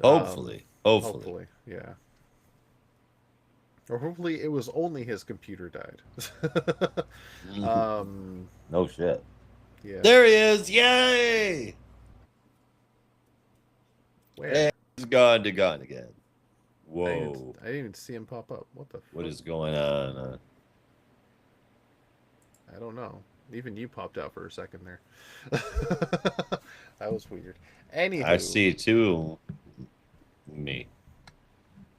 Hopefully, hopefully. Hopefully, yeah. Or hopefully it was only his computer died. um, No shit. yeah. There he is! Yay! Where? And he's gone again. I didn't, Whoa. I didn't even see him pop up. What the What fuck? is going on? I don't know. Even you popped out for a second there. That was weird. I Anywho, see two me.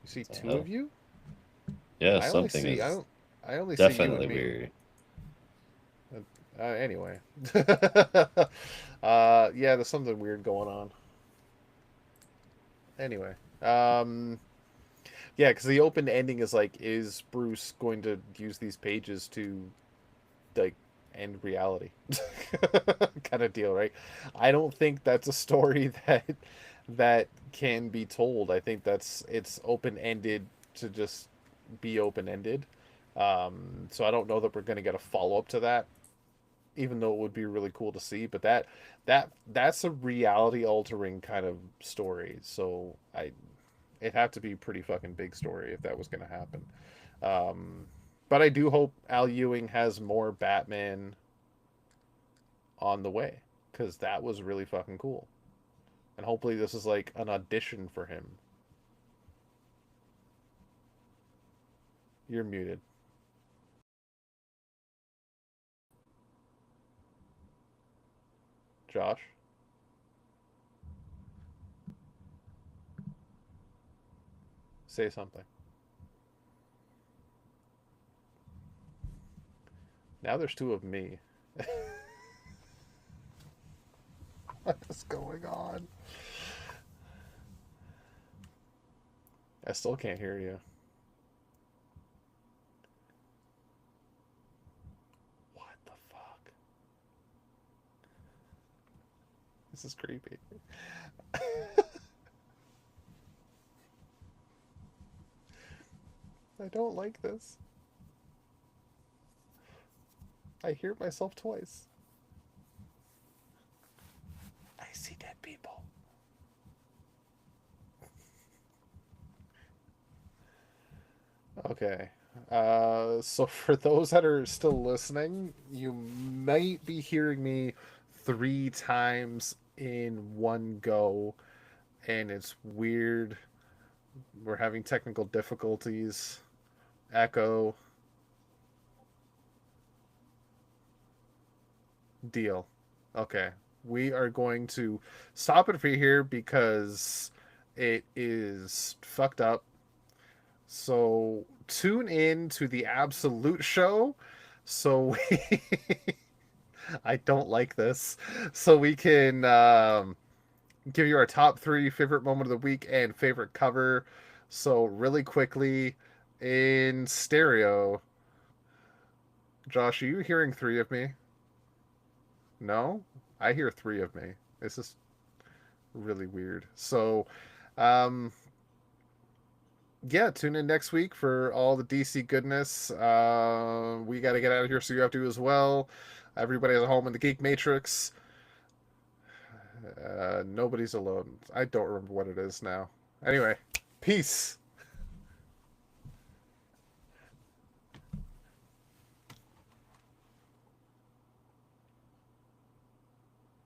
you see The two of hell? you? Yeah, I only something see I is don't I only see you and definitely me. weird. Anyway. Yeah, there's something weird going on. Anyway. Yeah, because the open ending is like, is Bruce going to use these pages to like end reality? Kind of deal, right? I don't think that's a story that can be told. I think it's open ended to just be open ended. So I don't know that we're gonna get a follow up to that, even though it would be really cool to see. But that's a reality altering kind of story. So it'd have to be a pretty fucking big story if that was gonna happen. Um, but I do hope Al Ewing has more Batman on the way, because that was really fucking cool. And hopefully this is like an audition for him. You're muted, Josh. Say something. Now there's two of me. What is going on? I still can't hear you. What the fuck? This is creepy. I don't like this. I hear myself twice. I see dead people. Okay. So for those that are still listening, you might be hearing me 3 times in one go, and it's weird. We're having technical difficulties. Echo. Deal. Okay. We are going to stop it for here because it is fucked up. So tune in to the absolute show. So we I don't like this. So we can give you our top 3 favorite moment of the week and favorite cover. So really quickly, in stereo, Josh, are you hearing 3 of me? No, I hear 3 of me. This is really weird. So, um, yeah, tune in next week for all the DC goodness. We got to get out of here, so you have to as well. Everybody's at home in the Geek Matrix. Nobody's alone. I don't remember what it is now. Anyway, peace.